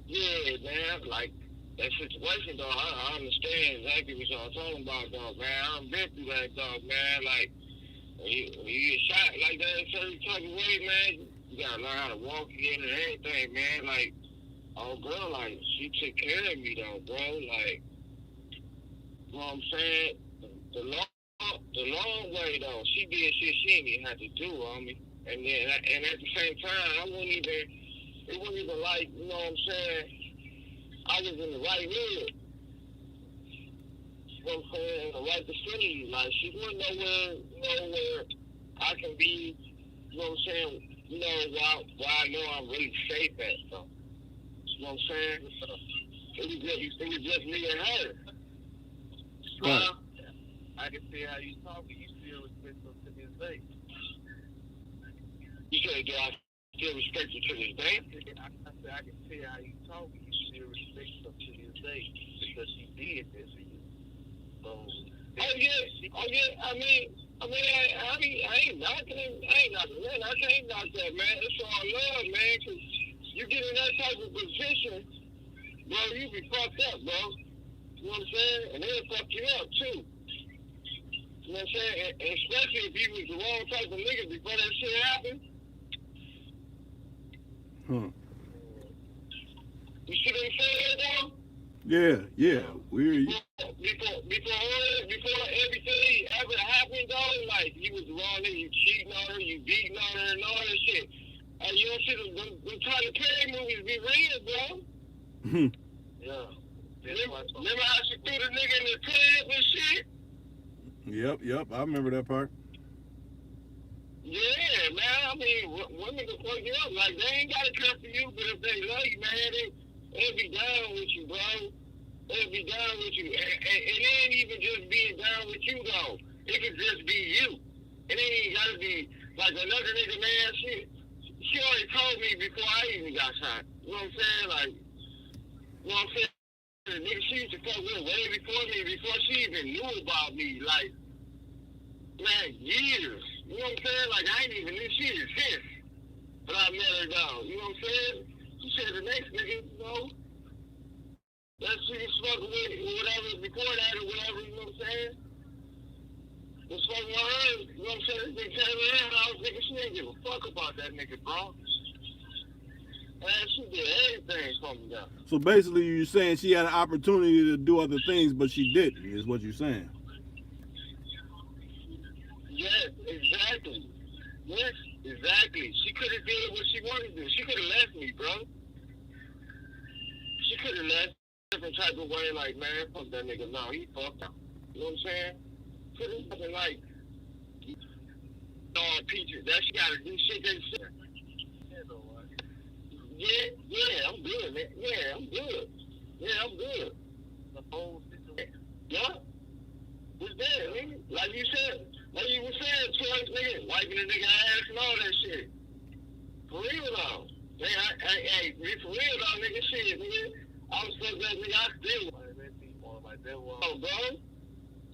Yeah, man. Like, that situation, dog, I understand exactly what y'all talking about, dog, man. I've been through that, dog, man. Like, when you get shot like that in a certain type of way, man, you gotta learn how to walk again and everything, man. Like,
oh, bro, like, she took care of me, though, bro. Like, you know what I'm saying? The long way, though, she did shit she didn't even have to do, homie. And at the same time, it wasn't even like, you know what I'm saying? I was in the right hood. You know what I'm saying? In the right vicinity. Like, she wasn't nowhere, where I can be, you know what I'm saying? You know, where I know I'm really safe at, so. You know what I'm saying? It was just me and her.
Right. I can see how you talking. You still respect her to this day.
You said, do I still respect her to this day?
I said, I can see how you talking. You still respect her to this day because she did this for you. So,
Oh yeah. I mean, I ain't knocking that. I can't knock that, man. It's all love, man. Cause you get in that type of position, bro, you be fucked up, bro. You know what I'm saying? And they'll fuck you up too. You know what I'm saying? And especially if you was the wrong type of nigga before that shit happened. You see what I'm saying, bro?
Yeah. We're
Before everything ever happened, though, like, you was wrong and you cheating on her, you beating on her and all that shit. And you don't see them Tyler Perry movies be real, bro.
yeah.
Remember how she threw the nigga in the crib and shit?
Yep. I remember that part.
Yeah, man. I mean, women can fuck you up. Like, they ain't got to care for you, but if they love you, man, they'll be down with you, bro. They'll be down with you. And it ain't even just being down with you, though. It could just be you. It ain't got to be like another nigga, man. She already told me before I even got shot. You know what I'm saying? Like, you know what I'm saying? The nigga she used to fuck with way before me, before she even knew about me. Like, man, years. You know what I'm saying? Like, I ain't even knew she exists. But I met her down. You know what I'm saying? She said the next nigga, you know, that she was fucking with whatever before that or whatever, you know what I'm saying? Was fucking with her, you know what I'm saying? This nigga came around, I was thinking she didn't give a fuck about that nigga, bro. Man, she did everything for me, though.
So basically, you're saying she had an opportunity to do other things, but she didn't, is what you're saying.
Yes, exactly. Yes, exactly. She could have did what she wanted to do. She could have left me, bro. She could have left different type of way, like, man, fuck that nigga. No, he fucked up. You know what I'm saying? Could have been like, peaches. That she gotta do shit they said. Yeah, I'm good, man. Yeah, I'm good.
The whole situation.
Yeah. Was there, nigga. Like you said, like you were saying, twice, nigga, wiping the nigga ass and all that shit. For real, though. Hey, for real, though, nigga, shit, nigga. I was so glad, nigga, I still oh, bro.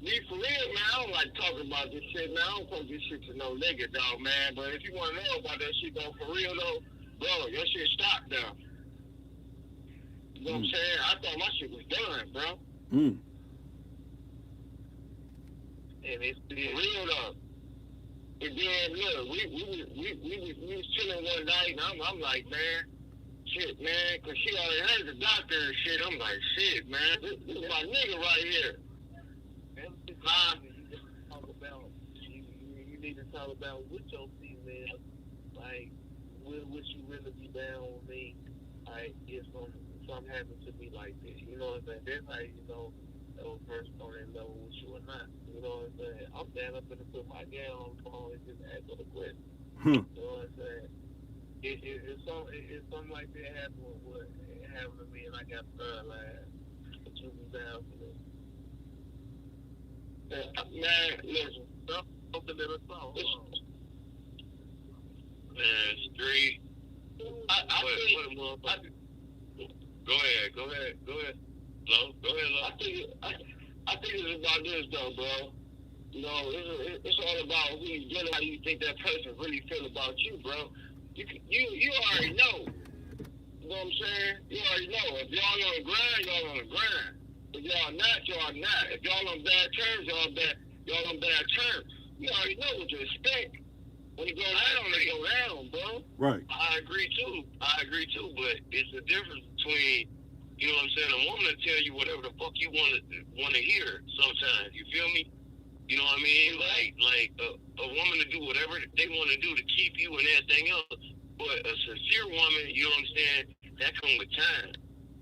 Me for real, man, I don't like talking about this shit, man. I don't talk this shit to no nigga, dog, man. But if you want to know about that shit, though, for real, though, bro, your shit stopped now. You know what I'm saying? I thought my shit was done, bro.
Mm.
And it's
For real, though. And then, look, we was chilling one night, and I'm like, man, shit, man, because she already heard the doctor and shit. I'm like, shit, man, this is my nigga right here.
You need to talk about with your female, like, would you really be down with me? Like, if something happened to me like this, you know what I'm saying? That's how you know the person on that level with you or not. You know what I'm saying? I'm down up and put my gal on the phone and just ask her the question. You know what I'm saying? If something like that happened to me and I got paralyzed, would you be down for this?
Man, listen.
Something that I saw.
Man, straight. Go ahead. Lo, go ahead, Lo. I think it's about this, though, bro. You know, it's all about who you dealing with, how you think that person really feel about you, bro. You already know. You know what I'm saying? You already know. If y'all on the grind, y'all on the grind. If y'all not, y'all not. If y'all on bad terms, y'all on bad terms. You already know what to expect. When it goes down, it go down, bro.
Right.
I agree too. too. I agree too. But it's the difference between, you know what I'm saying, a woman will tell you whatever the fuck you want to hear. Sometimes, you feel me? You know what I mean? Like a woman to do whatever they want to do to keep you and everything else. But a sincere woman, you know what I'm saying, that comes with time.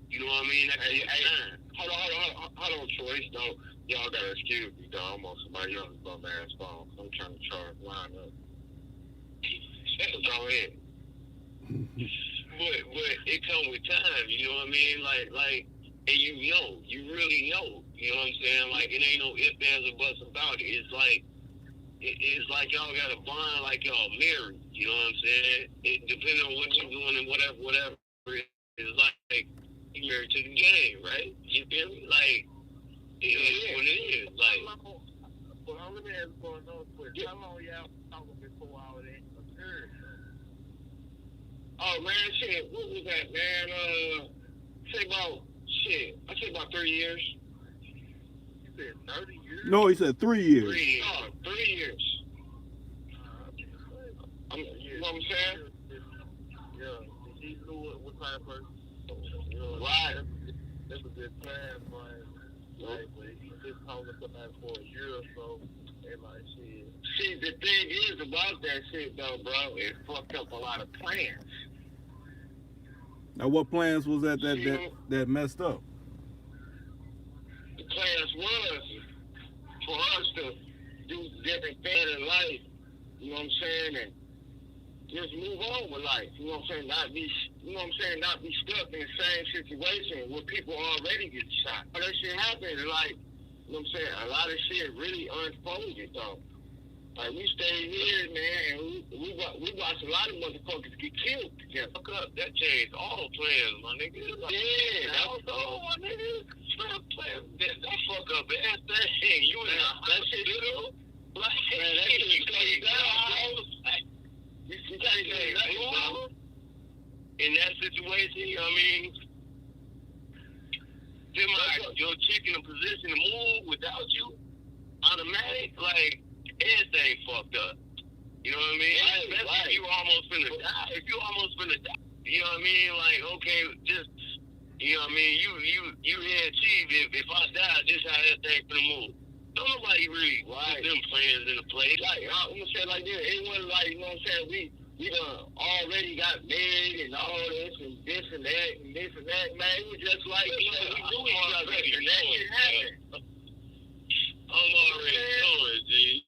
You know what I mean? That comes with time.
Hold on, Choice, though. Y'all gotta excuse me, though. I'm on somebody else's bum ass phone. I'm trying to charge line up. So go ahead.
But it comes with time. You know what I mean? Like, and you really know. You know what I'm saying? Like, it ain't no ifs, ands, or buts about it. It's like y'all got a bond, like y'all married. You know what I'm saying? It depending on what you're doing and whatever. It's like you married to the game, right? You feel me? Like, it is what it is. Like,
Well, let me ask for another question. How long y'all talking before all that occurred?
Oh, man, shit. What was that, man? I say about 3 years.
You said 30 years?
No, he said 3 years.
3 years.
Oh, 3 years. You know what I'm saying?
Yeah. He knew what kind of person. You know,
Right.
That's a good time, right? Like, but he just talking to somebody for a year or so, and like, shit.
See, the thing is about that shit, though, bro, it fucked up a lot of plans.
Now, what plans was that messed up?
The plans was for us to do different things in life, you know what I'm saying, and just move on with life, you know what I'm saying, not be stuck in the same situation where people already get shot. That shit happened, and like, you know what I'm saying, a lot of shit really unfolded, though. Like, we stayed here, man, and we watched a lot of motherfuckers get killed together.
fuck up. That changed all plans, my nigga. Like,
Yeah, that was
all, my nigga. That fuck up everything. You in a hospital. Like,
Man, that shit
you
crazy,
down,
You can't say nothing, bro.
in that situation, I mean, your chick in a position to move without you, automatic, like, everything fucked up. You know what I mean?
Right,
Especially
right.
if you almost finna die. If you almost finna die, you know what I mean? Like, okay, just, you know what I mean? You had achieved if I die, this how that thing finna move. Don't nobody really
Right.
put them plans into place.
Like, I'm gonna say it like this. It wasn't like, you know what I'm saying, we done already got married and all this and this and that and this and that, man. It was just like, you know, we knew each other and that shit happened.
I'm already knowing, G.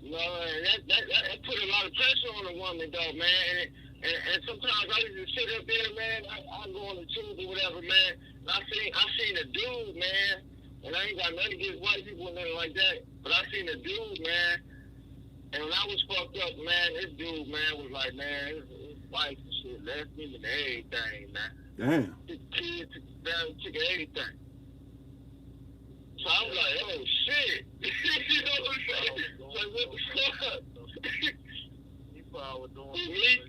You know, and that put a lot of pressure on the woman, though, man. And sometimes I used to sit up there, man. I go on the tube or whatever, man. And I seen a dude, man. And I ain't got nothing against white people or nothing like that. But I seen a dude, man. And when I was fucked up, man, this dude, man, was like, man, his wife and shit left him and everything, man.
Damn.
Took the kids, took the family, took everything. So I was like, oh, shit. You know what I'm saying? Like, what the fuck?
He probably was doing
Me?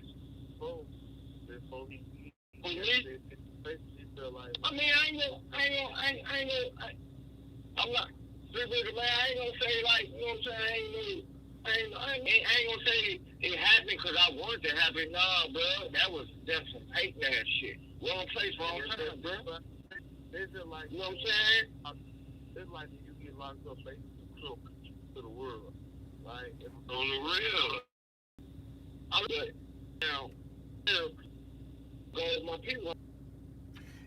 before he
Me?
basically felt like,
I mean, I'm not, man, I ain't gonna say, like, you know what I'm saying, I ain't gonna say it happened because I wanted it to happen. Nah, bro, that was some hate ass shit. Wrong place, wrong time, bro.
it's just like,
You know what I'm saying?
it's like when you get locked up, basically cloak to the world. Like,
On the real.
I'm good. Now, go with my people.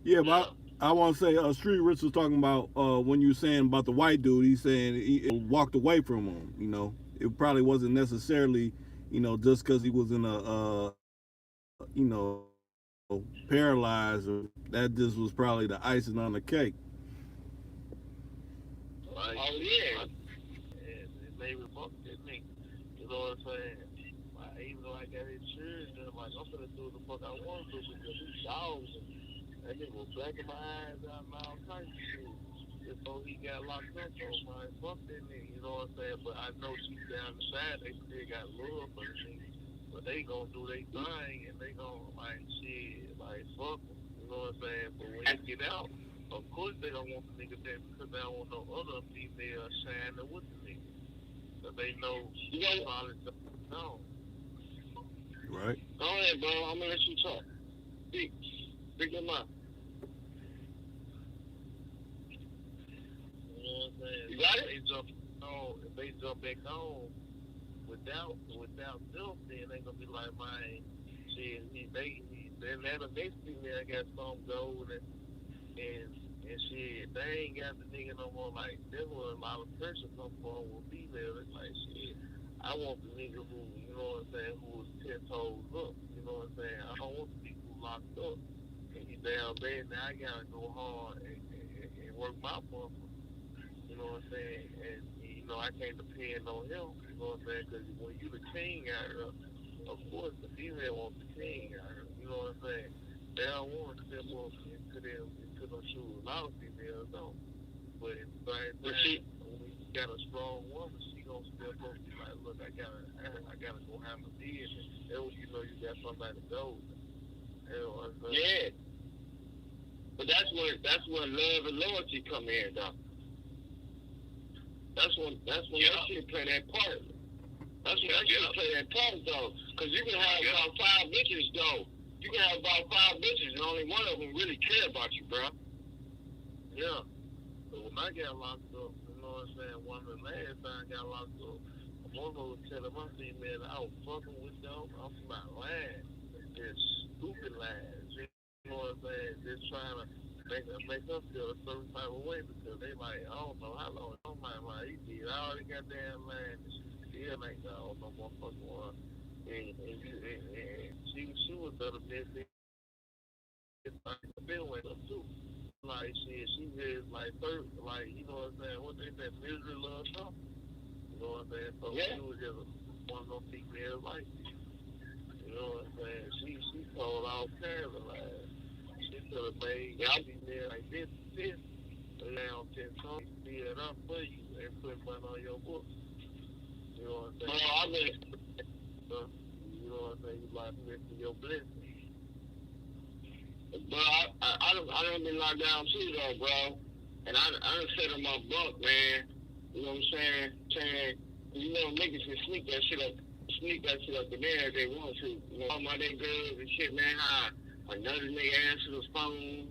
Yeah, but I want to say, Street Rich was talking about when you were saying about the white dude. He's saying he walked away from him. You know, it probably wasn't necessarily, you know, just because he was in a, you know, paralyzed. Or that just was probably the icing on the cake.
Like,
Oh, yeah.
it made me fuck with me. You know what I'm saying? Like, even though I got insurance, and I'm like, I'm gonna do the fuck I want to because these dogs and that nigga was blacking my eyes out and all kinds of shit. Before he got locked up, so man, fuck that nigga, you know what I'm saying? But I know deep down inside they still got love for the nigga. But they gonna do their thing and they gonna like shit, like fuck them, you know what I'm saying? But when you get out, of course they don't want the nigga back because they don't want no other female shining with the nigga. But they know
You know,
all this stuff. No.
Right.
ahead, bro. I'm gonna let you talk. Speak your mind.
You know what I'm saying?
You got it?
If they jump back home without them, then they gonna be like, man, shit, they let the next female got some gold and shit, they ain't got the nigga no more. Like, there was a lot of pressure come from with females. It's like, shit, I want the nigga who, you know what I'm saying, who was 10 toes up, you know what I'm saying? I don't want the nigga who locked up and he down bad. Now I gotta go hard and work my muscle, you know what I'm saying? And, you know, I can't depend on him, you know what I'm saying? Because when you the king out here, of course, the female wants the king out here, you know what I'm saying? They don't want to step up into them shoes. A lot of females don't. But at the same time, when you got a strong woman, she gonna step up and be like, look, I gotta go handle this. And when you know you got somebody to go with. You know what I'm saying?
Yeah. But that's when love and loyalty come in, though. That's when that shit play that part. That's when that shit play that part, though. Because you can have about 5 bitches, though. You can have about 5 bitches and only one of them really care about you, bro.
Yeah. So when I got locked up, you know what I'm saying, one of the last time I got locked up, a mother was telling my female I was fucking with them. I'm not lying. It's stupid lies. You know what I'm saying? Just trying to make us feel a certain type of way because they like, I don't know how long. I'm like, he did. I already got damn lying. She still ain't got all no motherfucking one. And she was the message. Been with her too. Like she is like third, like you know what I'm saying. What they said, misery loves something. You know what I'm saying. So she was just one of those females like this. You know what I'm saying. She told all kinds of lies. She could have made female like this, around 10 times, speed it up for you and put money on your books. You know what I'm saying. You know what I'm saying? You like missing your blessing.
Bro, I done been locked down too, though, bro. And I done set on my bunk, man. You know what I'm saying? You know, niggas can sneak that shit up in there if they want to. You know, all my day girls and shit, man. Another nigga answer the phone.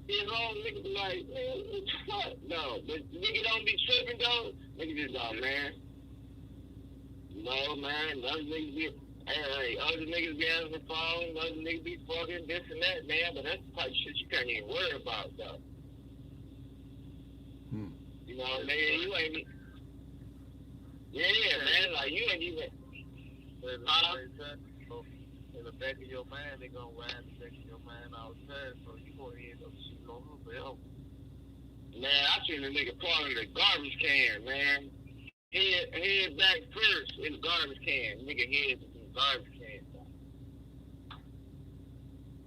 You know, nigga be like, man, what? No, but nigga don't be tripping, though. Nigga just go, man. No, man, other niggas be, other niggas be answering the phone, other niggas be fucking this and that, man, but that's the type of shit you can't even worry about, though. You know what I mean? You ain't, man, like, you ain't even,
in the back of your mind, they gonna ride in the back of your mind all the time, so you gonna end up shooting on her forever.
Man, I seen a nigga part of the garbage can, man. Head back first in the garbage can. Nigga head in the garbage can.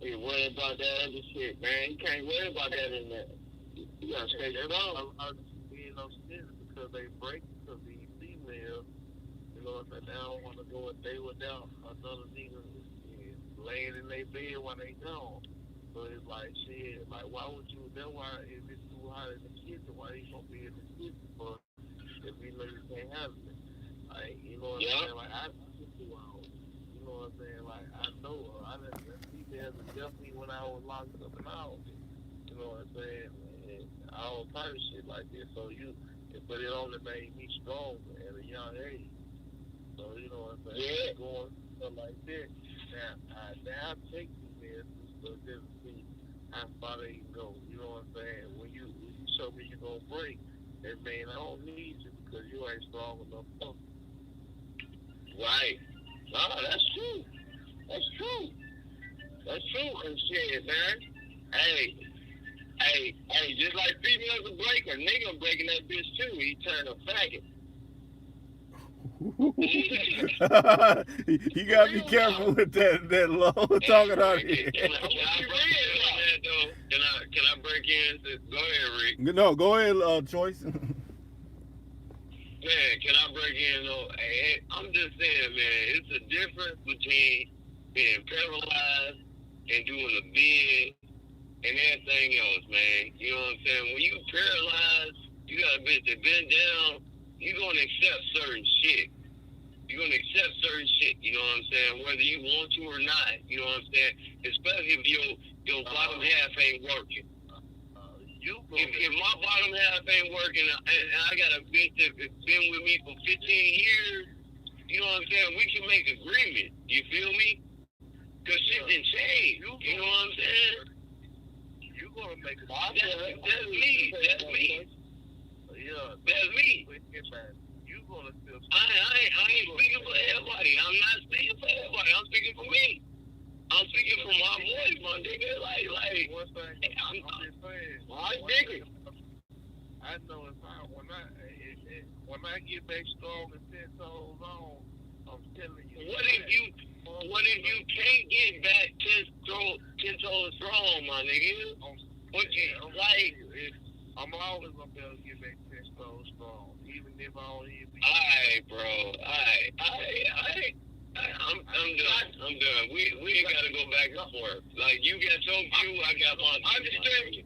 You worry about that other shit, man. You can't worry about that in there. You gotta stay strong.
A lot of people being upset because they break because these females, you know what I'm saying, they don't want to go a day without another nigga laying in their bed while they gone. So it's like, shit, like, why would you, that's why if it's too hot in the kitchen, why you gonna be in the kitchen for if we know you can't have it? Like, you know what I'm saying? Like, I took 2 hours. You know what I'm saying? Like, I know her. I didn't see females definitely when I was locked up and out. You know what I'm saying? And all type of shit like this. So but it only made me stronger at a young age. So, you know what I'm saying?
Yeah.
Going stuff like that. Now I take females to just see how far they can go. You know what I'm saying? When you show me you're going to break, that means I don't need you because you ain't strong enough for me.
Right. No, that's true. That's true. That's true. And shit, man. Hey, just like females will break, a nigga breaking that bitch too. He turned a faggot.
You gotta be careful with that low talking out here.
Can I break in? Go ahead, Rick.
No, go ahead, Choice.
Man, can I break in? I'm just saying, man, it's a difference between being paralyzed and doing a bid and everything else, man. You know what I'm saying? When you paralyzed, you got a bitch that been down, you gonna accept certain shit. You're gonna accept certain shit, you know what I'm saying, whether you want to or not, you know what I'm saying? Especially if your bottom half ain't working. If my bottom half ain't working and I got a bitch that's been with me for 15 years, you know what I'm saying, we can make agreement. You feel me? Cause shit didn't change. You know what I'm saying?
You gonna make a
That's me. That's me.
Yeah.
That's me.
You gonna feel
I ain't speaking for everybody. I'm not speaking for everybody. I'm speaking for me. I'm speaking for my voice, my nigga. Like,
one thing. I'm just saying.
I dig it.
I know when I get back strong and 10 toes on, I'm telling you.
What if you can't get back 10 toes strong, my nigga? What you like?
I'm always gonna be able to get back 10 toes strong, even if I don't even be.
Alright, bro. I'm done. We ain't gotta go back and forth. Like, you got your view, I got my view.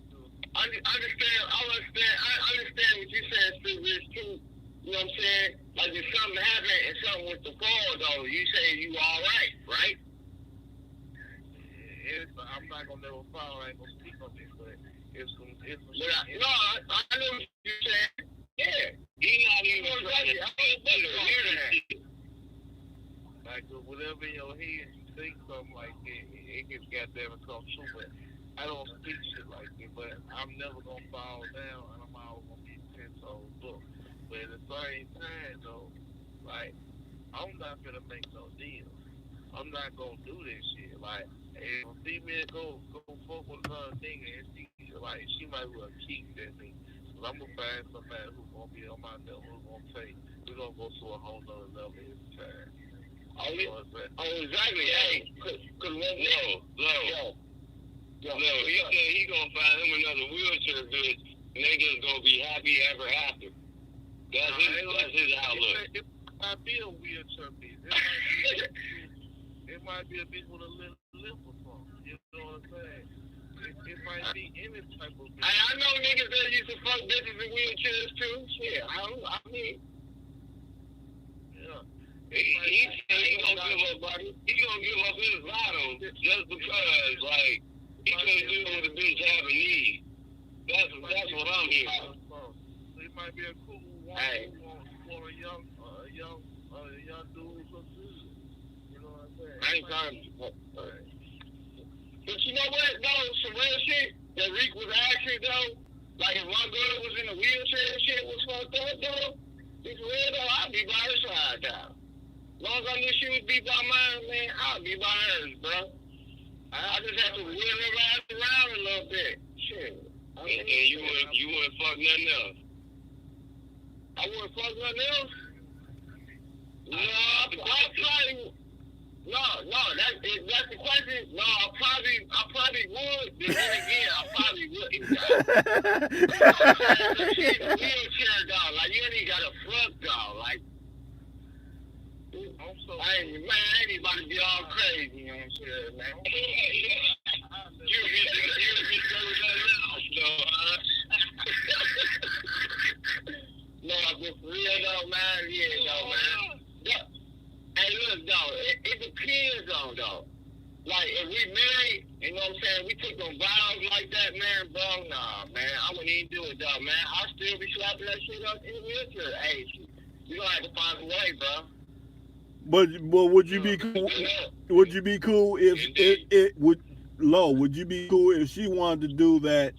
I understand what you're saying, Stu Rich, too. You know what I'm saying? Like, if something happened and something with the fall, though, you say you all right, right?
I'm not gonna never follow. I ain't gonna speak on this, but it's some.
I know what you're saying. Yeah.
He not even trying to hear that.
Like, whatever in your head, you think something like that, it gets goddamn come true. But I don't speak shit like that. But I'm never gonna fall down, and I'm always gonna be 10 toes up. But at the same time, though, like, I'm not gonna make no deal. I'm not gonna do this shit. Like, if a female go fuck with another nigga, and she might well keep that nigga. Cause I'm gonna find somebody who's gonna be on my level, who's gonna take. We're gonna go to a whole nother level every time.
Exactly. Hey, cause
No, he said he gonna find him another wheelchair bitch, and they just gonna be happy ever after. That's his outlook.
It might be a wheelchair bitch. It might be a bitch with a little lip or something. You know what I'm saying? It might be any type of bitch.
I know niggas that used to fuck bitches in wheelchairs too. Shit, I mean.
Yeah.
He gonna give up his bottom just because, like, he couldn't deal with a bitch having needs. That's what I'm hearing.
It might be a cool one who want a young dude so good. You know what I'm saying?
I ain't talking. But you know what, though? Some real shit that Reek was asking, though. Like, if my girl was in a wheelchair and shit was fucked up, though, it's real, though, I'd be by her side, though. As long as I knew she would be by mine, man, I'd be by hers, bro. I just have to wheel her ass around a little bit. Shit.
And you wouldn't fuck nothing else.
I wouldn't fuck nothing else? No, I probably... No, that's the question. No, I probably would. But then again, I probably wouldn't. She's a wheelchair dog. Like, you ain't even got a front dog. Like, I ain't about to be all crazy, you know what I'm saying, man? You No, but for real though, man, yeah, though, man. Hey, look, dog, it depends on, dog. Like, if we married, you know what I'm saying, we took them vows like that, man, bro, nah, man, I wouldn't even do it, dog, man. I'll still be slapping that shit up in the wheelchair. Hey, you gonna have to find a way, bro.
But would you be cool? Would you be cool if would you be cool if she wanted to do that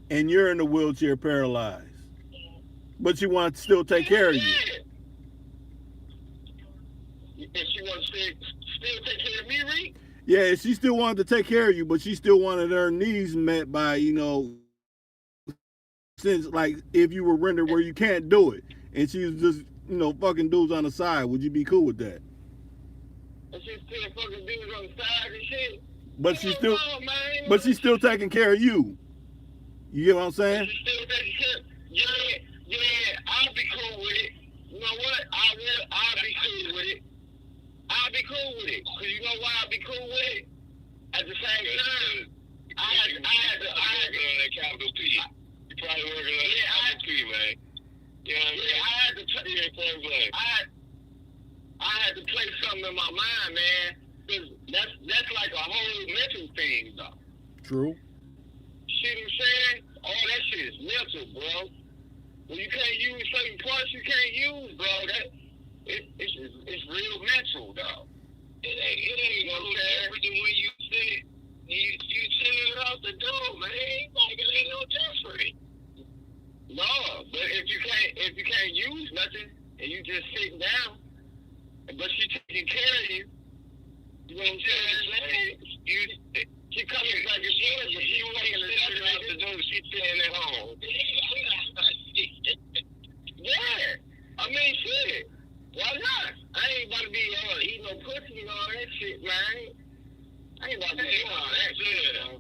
and you're in a wheelchair paralyzed, but she wanted to still take care of you?
If she wanted to still take care of me, Reek?
Yeah, she still wanted to take care of you, but she still wanted her needs met by, since, like, if you were rendered where you can't do it, and she was just, fucking dudes on the side, would you be cool with that?
And she's still fucking dudes on the side and shit?
But she's still taking care of you. You get what I'm saying?
She's still taking care. Yeah, I'll be cool with it. You know what? I'll be cool with it. I'll be cool with it. Cause you know why I'll be cool with it? At the same time, I had to on that capital P. You probably working on that capital P, man. You know what I mean? I had to I had to play something in my mind, man. 'Cause that's like a whole mental thing, though.
True.
See what I'm saying? All that shit is mental, bro. When you can't use certain parts, you can't use, bro. It's real mental, though.
It ain't no different than when you sit, you sending it out the door, man. Like it ain't no different.
No, but if you can't use nothing and you just sitting down, but she taking care of you, you know what I'm saying? She coming back and forth, but she taking it out the door. She staying at home. Yeah, I mean, shit. Why not? I ain't about to be eating no pussy and all that shit, man. I ain't about to be doing all that shit, man.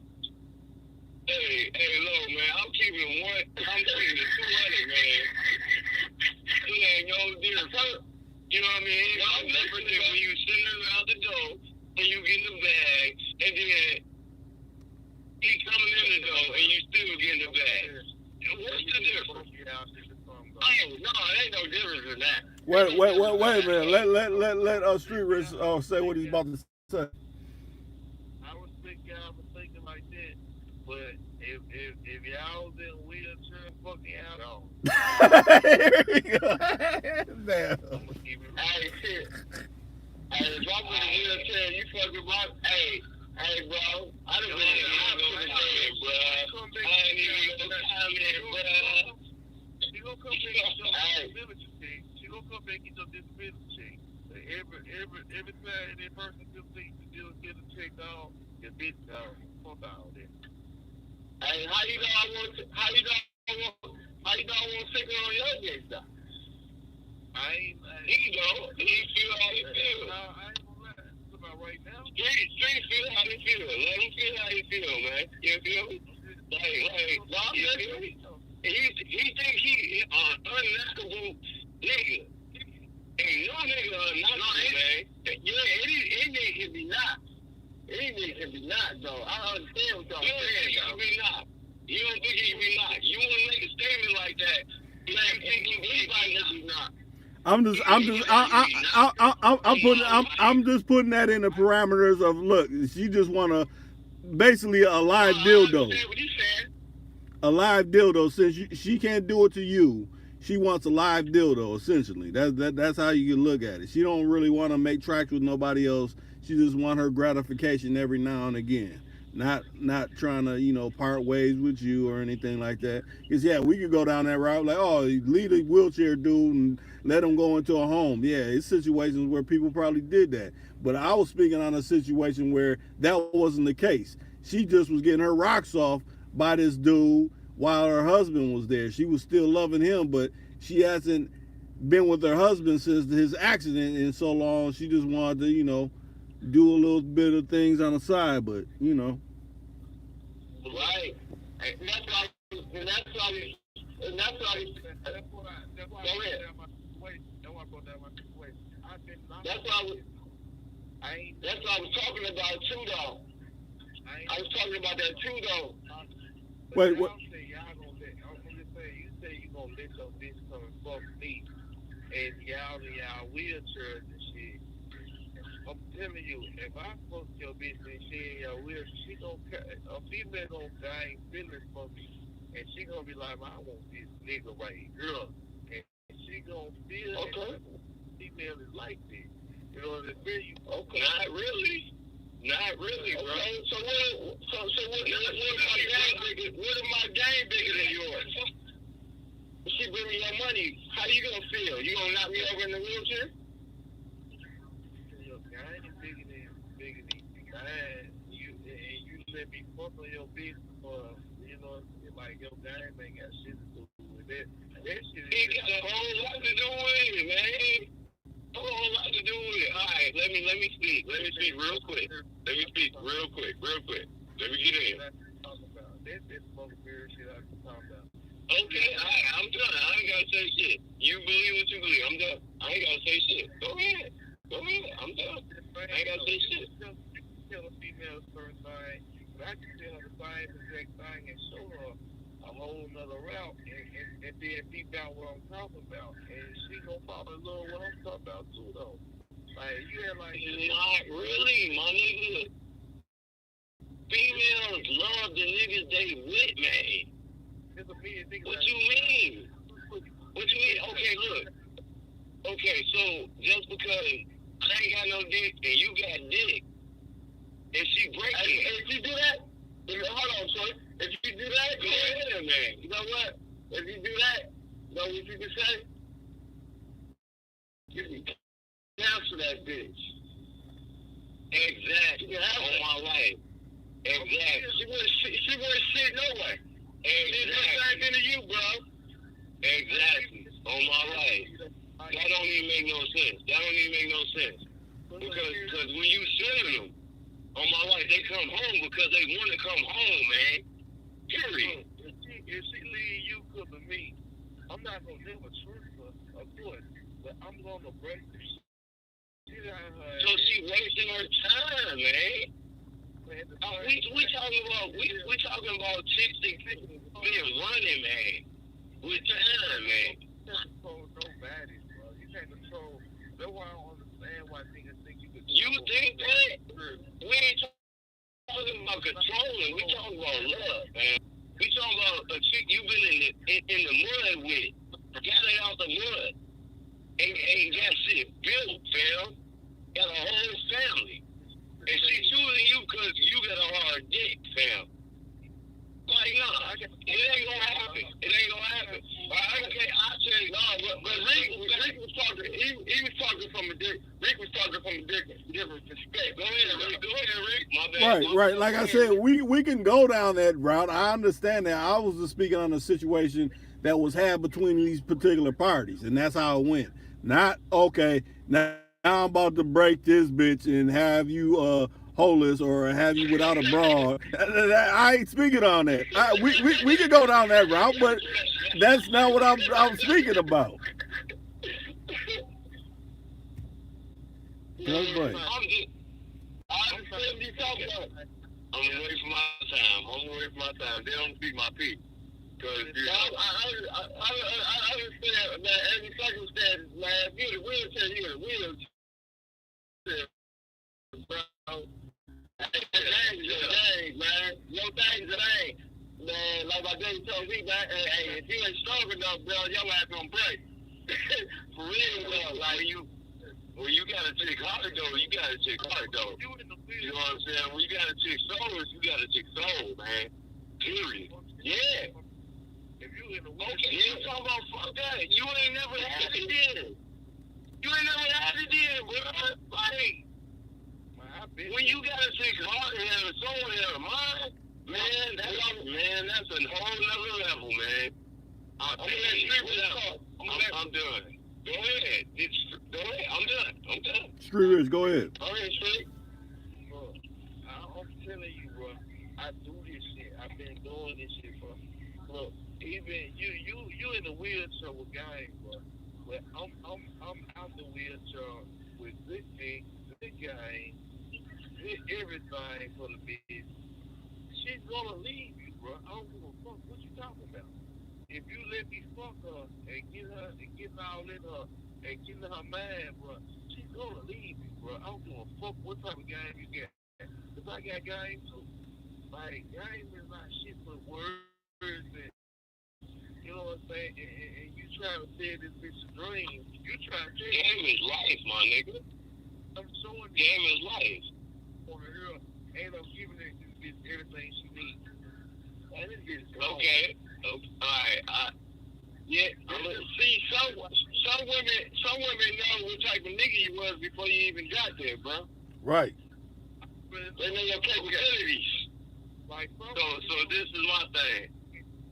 Hey, look, man, I'm keeping it 200, man. It ain't no different. You know what I mean? I'm different than when you sitting around the door and you get in the bag, and then he coming in the door and you still get in the bag. What's the difference?
Oh, no, it ain't no difference in that.
Wait a minute. Let Street Rich say what he's about to say.
I respect y'all for thinking like that, but if y'all was in a wheelchair, fuck y'all on.
Here we go. Damn.
I'm gonna keep it.
Hey, shit. Hey, if I'm in a wheelchair, you fucking rock. Hey, bro. I done been in the hospital, bro. I ain't even gonna comment, bro.
She gonna come back and get your disability check. She gonna come back and get your disability check. Every time that person completes the deal, get a check on, your bitch down. Fuck all that.
Hey, how you know I want to stick it on your dick, though?
He feel how he feel.
No, I ain't gonna lie. It's about right now.
Street feel how he feel. Let him feel how he feel, man. You feel me? Like, you feel me? He think he unlikable nigga. Ain't no nigga unlikable, man.
Yeah, any can be not. Any can be not, though. I understand what y'all saying, though.
You don't think he be not. You want to make a statement like that. Man, think he be not.
I'm just putting that in the parameters of, look, she just want to basically a live dildo.
I understand what you said.
A live dildo. Since she can't do it to you, she wants a live dildo. Essentially, that's how you can look at it. She don't really want to make tracks with nobody else. She just want her gratification every now and again. Not trying to part ways with you or anything like that. Because yeah, we could go down that route like, oh, leave the wheelchair dude and let him go into a home. Yeah, it's situations where people probably did that. But I was speaking on a situation where that wasn't the case. She just was getting her rocks off by this dude while her husband was there. She was still loving him, but she hasn't been with her husband since his accident in so long. She just wanted to, do a little bit of things on the side, but
Right. And that's why we That's what I was talking about too, though. I was talking about that too, though.
Wait, what?
I'm just saying, you say you gonna let your bitch come and fuck me, and y'all in y'all wheelchairs and shit. I'm telling you, if I fuck your bitch and she in your wheelchair, a female gonna gain feelings for me, and she gonna be like, I want this nigga right here, and she gonna feel
Okay.
that female is like this. You know what I'm saying?
Okay.
Not really, bro.
Okay. So what if my game bigger than yours? If she bring me your money, how you gonna feel? You gonna knock me over in the wheelchair?
Your gang is bigger than mine. You let me fuck on your bitch for, like your gang ain't got shit to do with it. That shit
It got a whole lot to do with it, man. A whole lot to do with it. All right, let me speak. Let me speak real quick. Let me get in.
That's smoke beer shit I was talking about.
Okay, all right, I'm done. I ain't gotta say shit. You believe what you believe. I'm done. I ain't gotta say shit. Go ahead. I'm done. I ain't gotta say shit.
You can tell a female a certain thing, but I can tell her the same exact thing and show her a whole nother route and then deep down what I'm talking about. And she gonna fall in love with what I'm talking about too, though. Like, you had like,
Not really, my nigga. Females love the niggas they with, man.
there's a million niggas.
What you mean? What you mean? Okay, look. Okay, so just because I ain't got no dick and you got dick, and she breaking it.
If you do that, hold on, son. If you do that,
Go ahead, man.
you know what? If you do that, you know what you can say? You can cancel that bitch.
Exactly.
You can have
On
it.
my life. Exactly.
She wouldn't shit no way. She did the same thing to you, bro.
Exactly. On my life. That don't even make no sense. That don't even make no sense. Because when you send them, on my life, they come home because they want to come home, man. Period.
If she leave you because of me, I'm not gonna never trust her, of course, but I'm gonna break the shit out of her.
So she wasting her time, man. We talking about chicks that been running, man. With time, man.
You can't control nobody, bro. You can't control. That's why I don't understand why niggas think you can.
You think that? We ain't talking about controlling. We talking about love, man. We talking about a chick you been in the mud with, got it out the mud, and got shit built, fam. Got a whole family. And she choosing you because you got a hard dick, fam. Like, no, it ain't gonna happen. It ain't gonna happen. Okay, I say no, but
Rick was talking. He was talking from a Rick was talking from a different perspective.
Go ahead, Rick. My bad.
Right. Like I said, we can go down that route. I understand that. I was just speaking on a situation that was had between these particular parties, and that's how it went. Not okay. Now I'm about to break this bitch and have you holeless or have you without a bra. I ain't speaking on that. We could go down that route, but that's not what I'm speaking about. That's right.
I'm away from my time. They don't speak my piece. Cause
I understand that every circumstance, man. If you're the wheelchair, you're the wheelchair, bro. Hey, man. Your things it ain't. Man, like my daddy told me, man, hey, if you ain't strong enough, bro, your ass gonna break. For real, bro. Like,
when you got a chick hard though, you got a chick hard though. You know what I'm saying? When you got a chick soul, you got a chick soul, man. Period. Yeah.
If you in the
Okay, you talking about fuck that. You ain't never had it then. You ain't never had it then, bro. Like, when you got a chick heart and a soul and a mind, man, that's a whole nother level, man. I'm done. Go ahead. Go ahead. I'm done.
Street Rich, go ahead.
All right, Street.
Bro, I'm telling you, bro. I do this shit. I've been doing this shit, bro. Look, even you in the wheelchair with game, bro. But I'm out the wheelchair with good dick, good game, good everything for the bitch. She's gonna leave you, bro. I don't give a fuck what you talking about. If you let me fuck her and get all in her and get in her mind, bro, she's gonna leave you, bro. I don't give a fuck what type of game you got. If I got game too, like game is not shit but words and you know what I'm saying? And you trying to say this bitch a dream. You trying to tell
Game is life, my nigga.
I'm showing you
Game is life.
on her and I'm giving her this bitch everything she needs. And it is
Okay. All right.
Yeah, see, some women know what type of nigga you was before you even got there, bro.
Right.
They know your capabilities.
like
So this is my thing.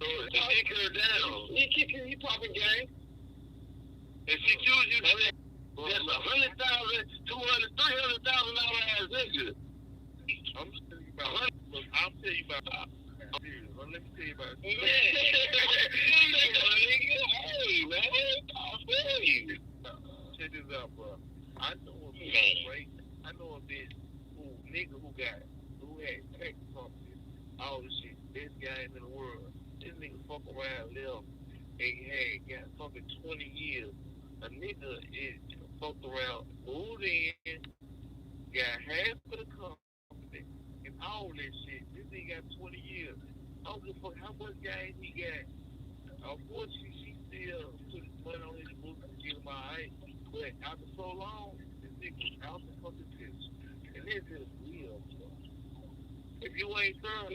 So kick her down.
He popping game.
If she choose you, that's $100,000, $200,000, $300,000 ass nigga.
I'm telling you about. Look, I'm telling you about. Let me tell you about.
Hey, man, I feel you.
Check this out, bro. I know a bitch, right? I know a bitch who had tech something, all this shit, best game in the world. This nigga fuck around left and got fucking 20 years. A nigga is
fucked around, moved in, got half of the company, and all that shit. This nigga got 20 years. I don't give a fuck how much game he got. Unfortunately, she still put money on his books and get him all right. But after so long, this nigga was out the fucking picture. And this is real, bro. If you ain't thorough,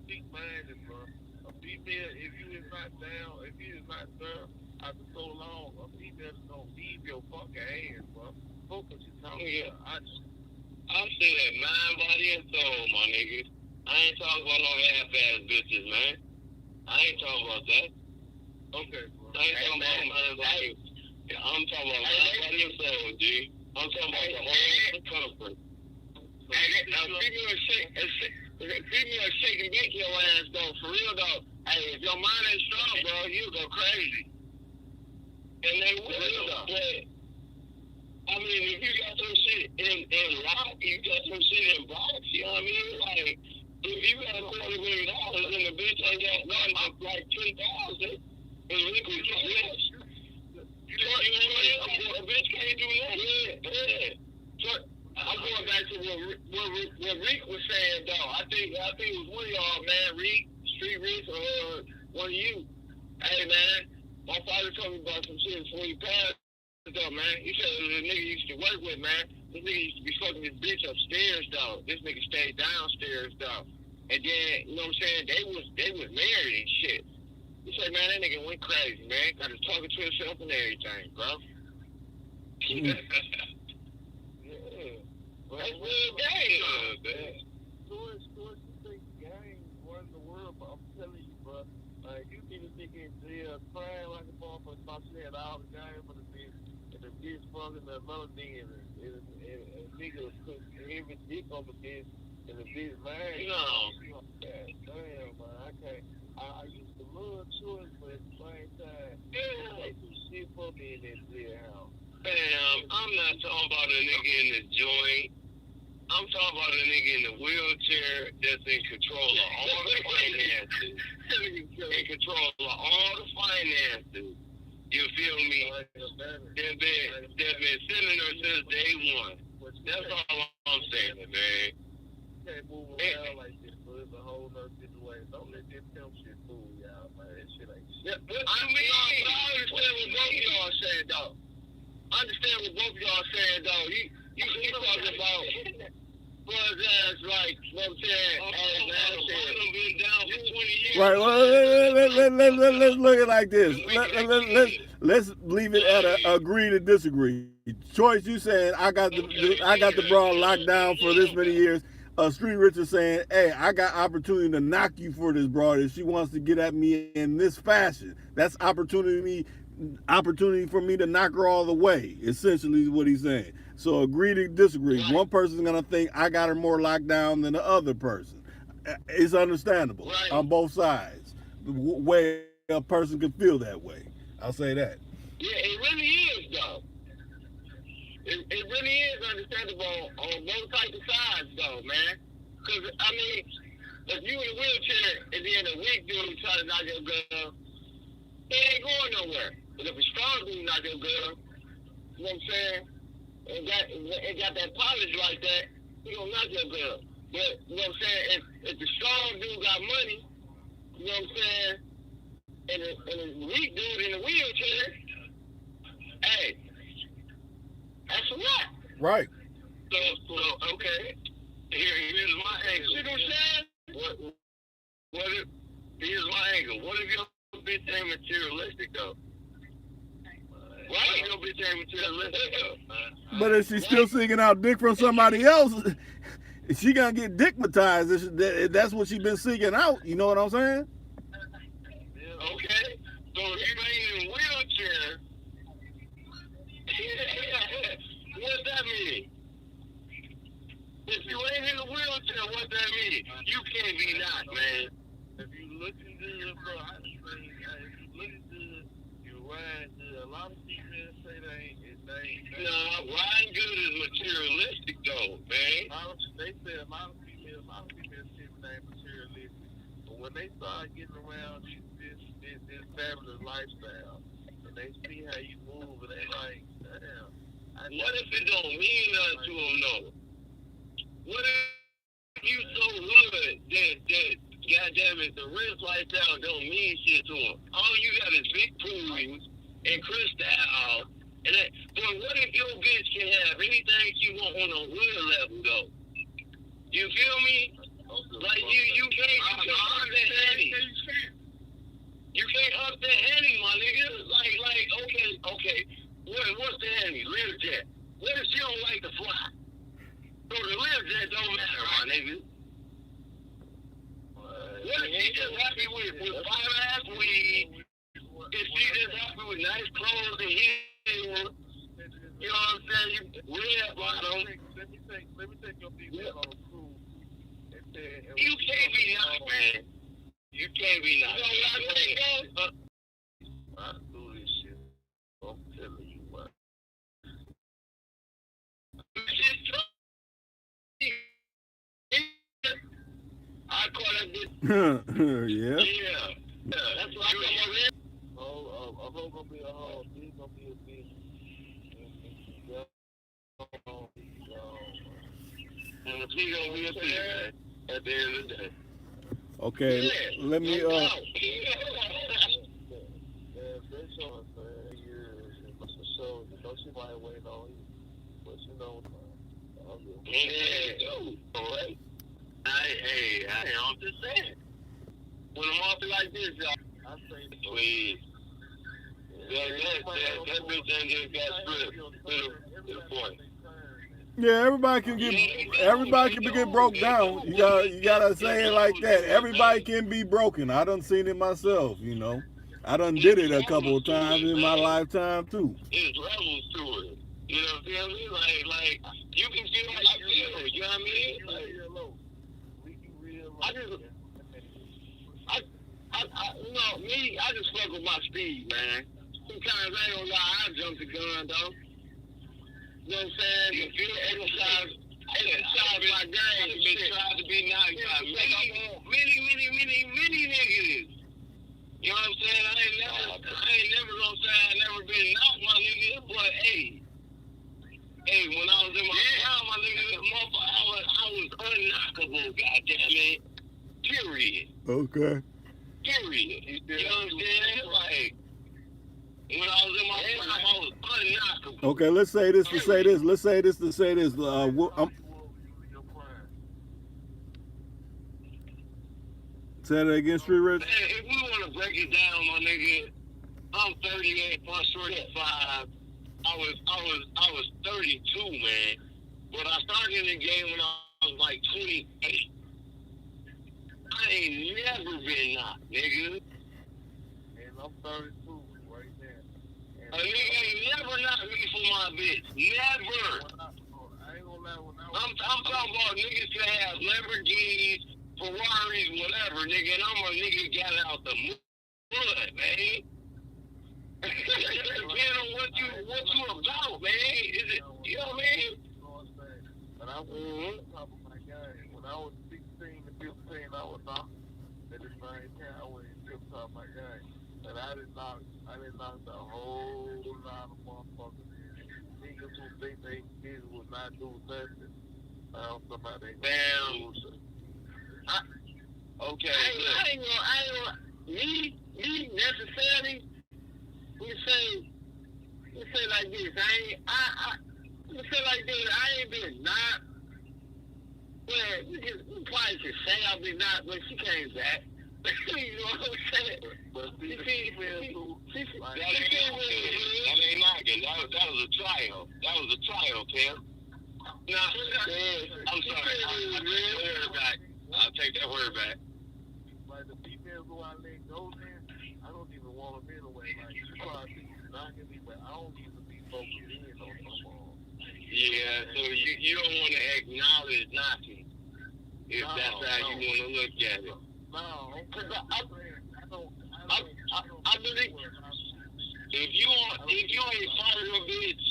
be minded, bro. A female, if you is not down, if you is not thorough after so long, a female is gonna leave your fucking ass, bro. Fuck what you talking about. I'm still at mind, body, and soul, my nigga. I ain't talking about no half-ass bitches, man. I ain't talking about that. Okay, bro. I ain't talking about mind, body. I'm talking about mind, body, and soul, G. I'm talking about the whole comfort. Now, female shake and get your ass, though. For real, though. Hey, if your mind ain't strong, bro, you'll go crazy. And they will, though. But, I mean, if you got some shit in rock, you got some shit in box, you know what I mean? Like, if you got $40 million and the bitch ain't got nothing but like 10,000, and liquid cash, you know what I mean? A bitch can't do that. Yeah. So, I'm going back to what Reek was saying, though. I think it was one of y'all, man, Reek, Street Reek, or one of you. Hey, man, my father told me about some shit before he passed. Though, man, he said the nigga used to work with, man. This nigga used to be fucking this bitch upstairs, though. This nigga stayed downstairs, though. And then, you know what I'm saying? They was married and shit. He said, man, that nigga went crazy, man. Got to talking to himself and everything, bro. Yeah. Well, that's real game, man. Towards you think gang run the world, but I'm telling you, bro. You see the nigga in jail crying like a motherfucker, thought she had all the game for the bitch. And the bitch fucking another nigga, and nigga put every dick on the bitch, and the bitch mad. No. Damn, man, I can't. I used to love choice, but at the same time, they do shit for me in that jailhouse. Damn, I'm not talking about a nigga in the joint. I'm talking about a nigga in the wheelchair that's in control of all the finances. In control of all the finances. You feel me? They've been sending her since day one. That's all I'm saying, man. Can't move around like this, but it's a whole nother situation. Don't let this pimp shit fool y'all, man. That shit ain't shit. I understand what both of y'all saying, though. You talking about was ass like, you know what I'm saying? Been down for 20 years.
Right. Well, let's look at it like this. Let's leave it at a agree to disagree. Choice, you saying I got the broad locked down for this many years. Street Richard saying, hey, I got opportunity to knock you for this broad if she wants to get at me in this fashion. That's opportunity for me to knock her all the way, essentially is what he's saying. So agree to disagree. Right. One person's going to think I got her more locked down than the other person. It's understandable on both sides. The way a person can feel that way. I'll say that.
Yeah, it really is, though. It really is understandable on both types of sides, though, man. Because, I mean, if you in a wheelchair and then a weak dude try to knock your girl, it ain't going nowhere. But if a strong dude knock your girl, you know what I'm saying? And got that polish like that, he gonna knock your girl. But, you know what I'm saying? If the strong dude got money, you know what I'm saying? And a weak dude in a wheelchair, hey, that's a lot.
Right.
So okay. Here's my angle. See what I'm saying? Here's my angle. What if your bitch ain't materialistic, though? Why ain't your bitch ain't materialistic, though?
But if she's still seeking out dick from somebody else, she gonna get dickmatized. That's what she been seeking out. You know what I'm saying?
Okay. So if you ain't in a wheelchair, what's that mean? If you ain't in a wheelchair, what's that mean? You can't be not, man. If you looking good, bro, if you looking good, you riding good. A lot of females say they ain't. No, riding good is materialistic, though, man. They say a lot of females say they ain't materialistic. But when they start getting around this fabulous lifestyle,
and they see how you move, and they like, damn.
What if it don't mean nothing to them, though? What if you so hood that goddamn it, the rich lifestyle don't mean shit to them? All you got is big pools and crystal. And that, but what if your bitch can have anything she want on a hood level, though? You feel me? Like, you can't up the ante. You can't up the ante, my nigga. Like, okay. What's the ante? Learjet. What if she don't like to fly? So the Learjet don't matter, my nigga. What if she just happy with fine-ass weed? If she just happy with nice clothes and heels? You know what I'm saying? Red bottom.
Let me take your female on a cruise.
You can't be nice, man. You can't be nice. You know what
I do this shit. I'm telling you what.
I call that bitch.
Yeah.
Yeah. That's what I'm saying.
I'm gonna be a hoe. She's gonna be a bitch.
And she gonna be a bitch, man, at the end of the day.
Okay,
Yeah.
let me
Yeah, they show us for years. It's a show. You know, she might wait on you, but you know,
Yeah, alright. I'm just saying. When I'm off like this, y'all,
I say,
please. That bitch ain't just got stripped to the point.
Yeah, everybody can get broke down. You gotta say it like that. Everybody can be broken. I done seen it myself, you know. I done did it a couple of times in my lifetime too.
There's levels to it. You know what I'm saying? Like you can feel like I feel. You know what I mean? Like, you know, me, I just fuck with my speed, man. Sometimes I ain't gonna lie, I jump the gun though. You know what I'm saying? You feel exercise my game. I've been trying to be nice by many niggas. You know what I'm saying? I ain't never gonna say I never been knocked, my nigga. But hey, when I was in my prime, my nigga, I was unknockable, goddamn it. Period.
Okay.
Period. You know what I'm saying? Like, when I was in my prime, I was unknockable.
Okay, let's say this to say this. Let's say this to say this. Say that again, Street Rich.
If we want to break it down, my nigga, I'm 38 plus 35. I was 32, man. But I started in the game when I was like 28. I ain't never been knocked, nigga.
And I'm 32 right there.
A nigga ain't never knocked me for my bitch. Never.
I ain't gonna lie,
I'm talking about niggas that have Lamborghinis, Ferraris, whatever, nigga, and I'm a nigga got out the mud, man. Depending on what you about, man. Is it, you know what I mean?
But I was on top of my game. When I was 16 to 15, I was knocked. At the same time, I was on top of my game. But I didn't knock the whole lot of motherfuckers. Niggas who think they kids would not do nothing. Found somebody.
Damn. Okay. I ain't gonna, me necessarily, we say like this, we say like this, I ain't been knocked. Well, we probably should say I've been knocked, but she came back. You know what I'm saying?
But
She
that
ain't knocking. That was a trial. That was a trial, Cam. Nah, I'm sorry. I'll take that word back.
like the females who I let go in, I don't even want them anyway. Like, you probably knocking me, but I don't even be focused in on no more.
Yeah, so you don't want to acknowledge knocking, if that's how you want to look at it.
No, because
I believe if you ain't part of a bitch,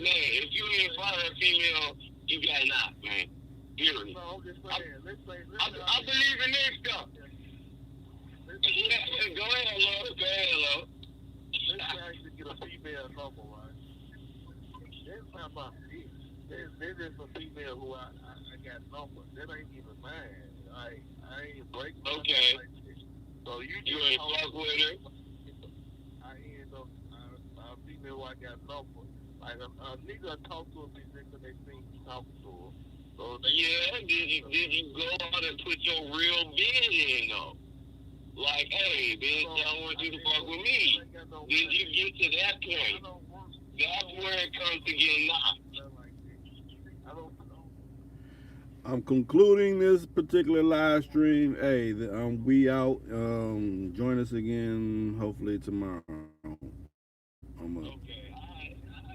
man, if you ain't part of a female, you got knocked, man. Period.
No, I'm just saying.
I believe in this stuff. Yeah, go ahead, love.
trying to get a female number, right? That's not my bitch. There's just a female who I got numbers. That ain't even mine. I ain't breaking my
Okay.
like this. So you
You ain't fuck with her?
I end up a female who I got numbers. Like a nigga talk to a bitch because they think he talking to her. So they,
Yeah, did you go out and put your real bid in though? Like, hey, bitch, I want you to fuck with me. Did you get to that point? That's where it comes to getting knocked.
I'm concluding this particular live stream. Hey, we out. Join us again hopefully tomorrow. I'm up.
Okay.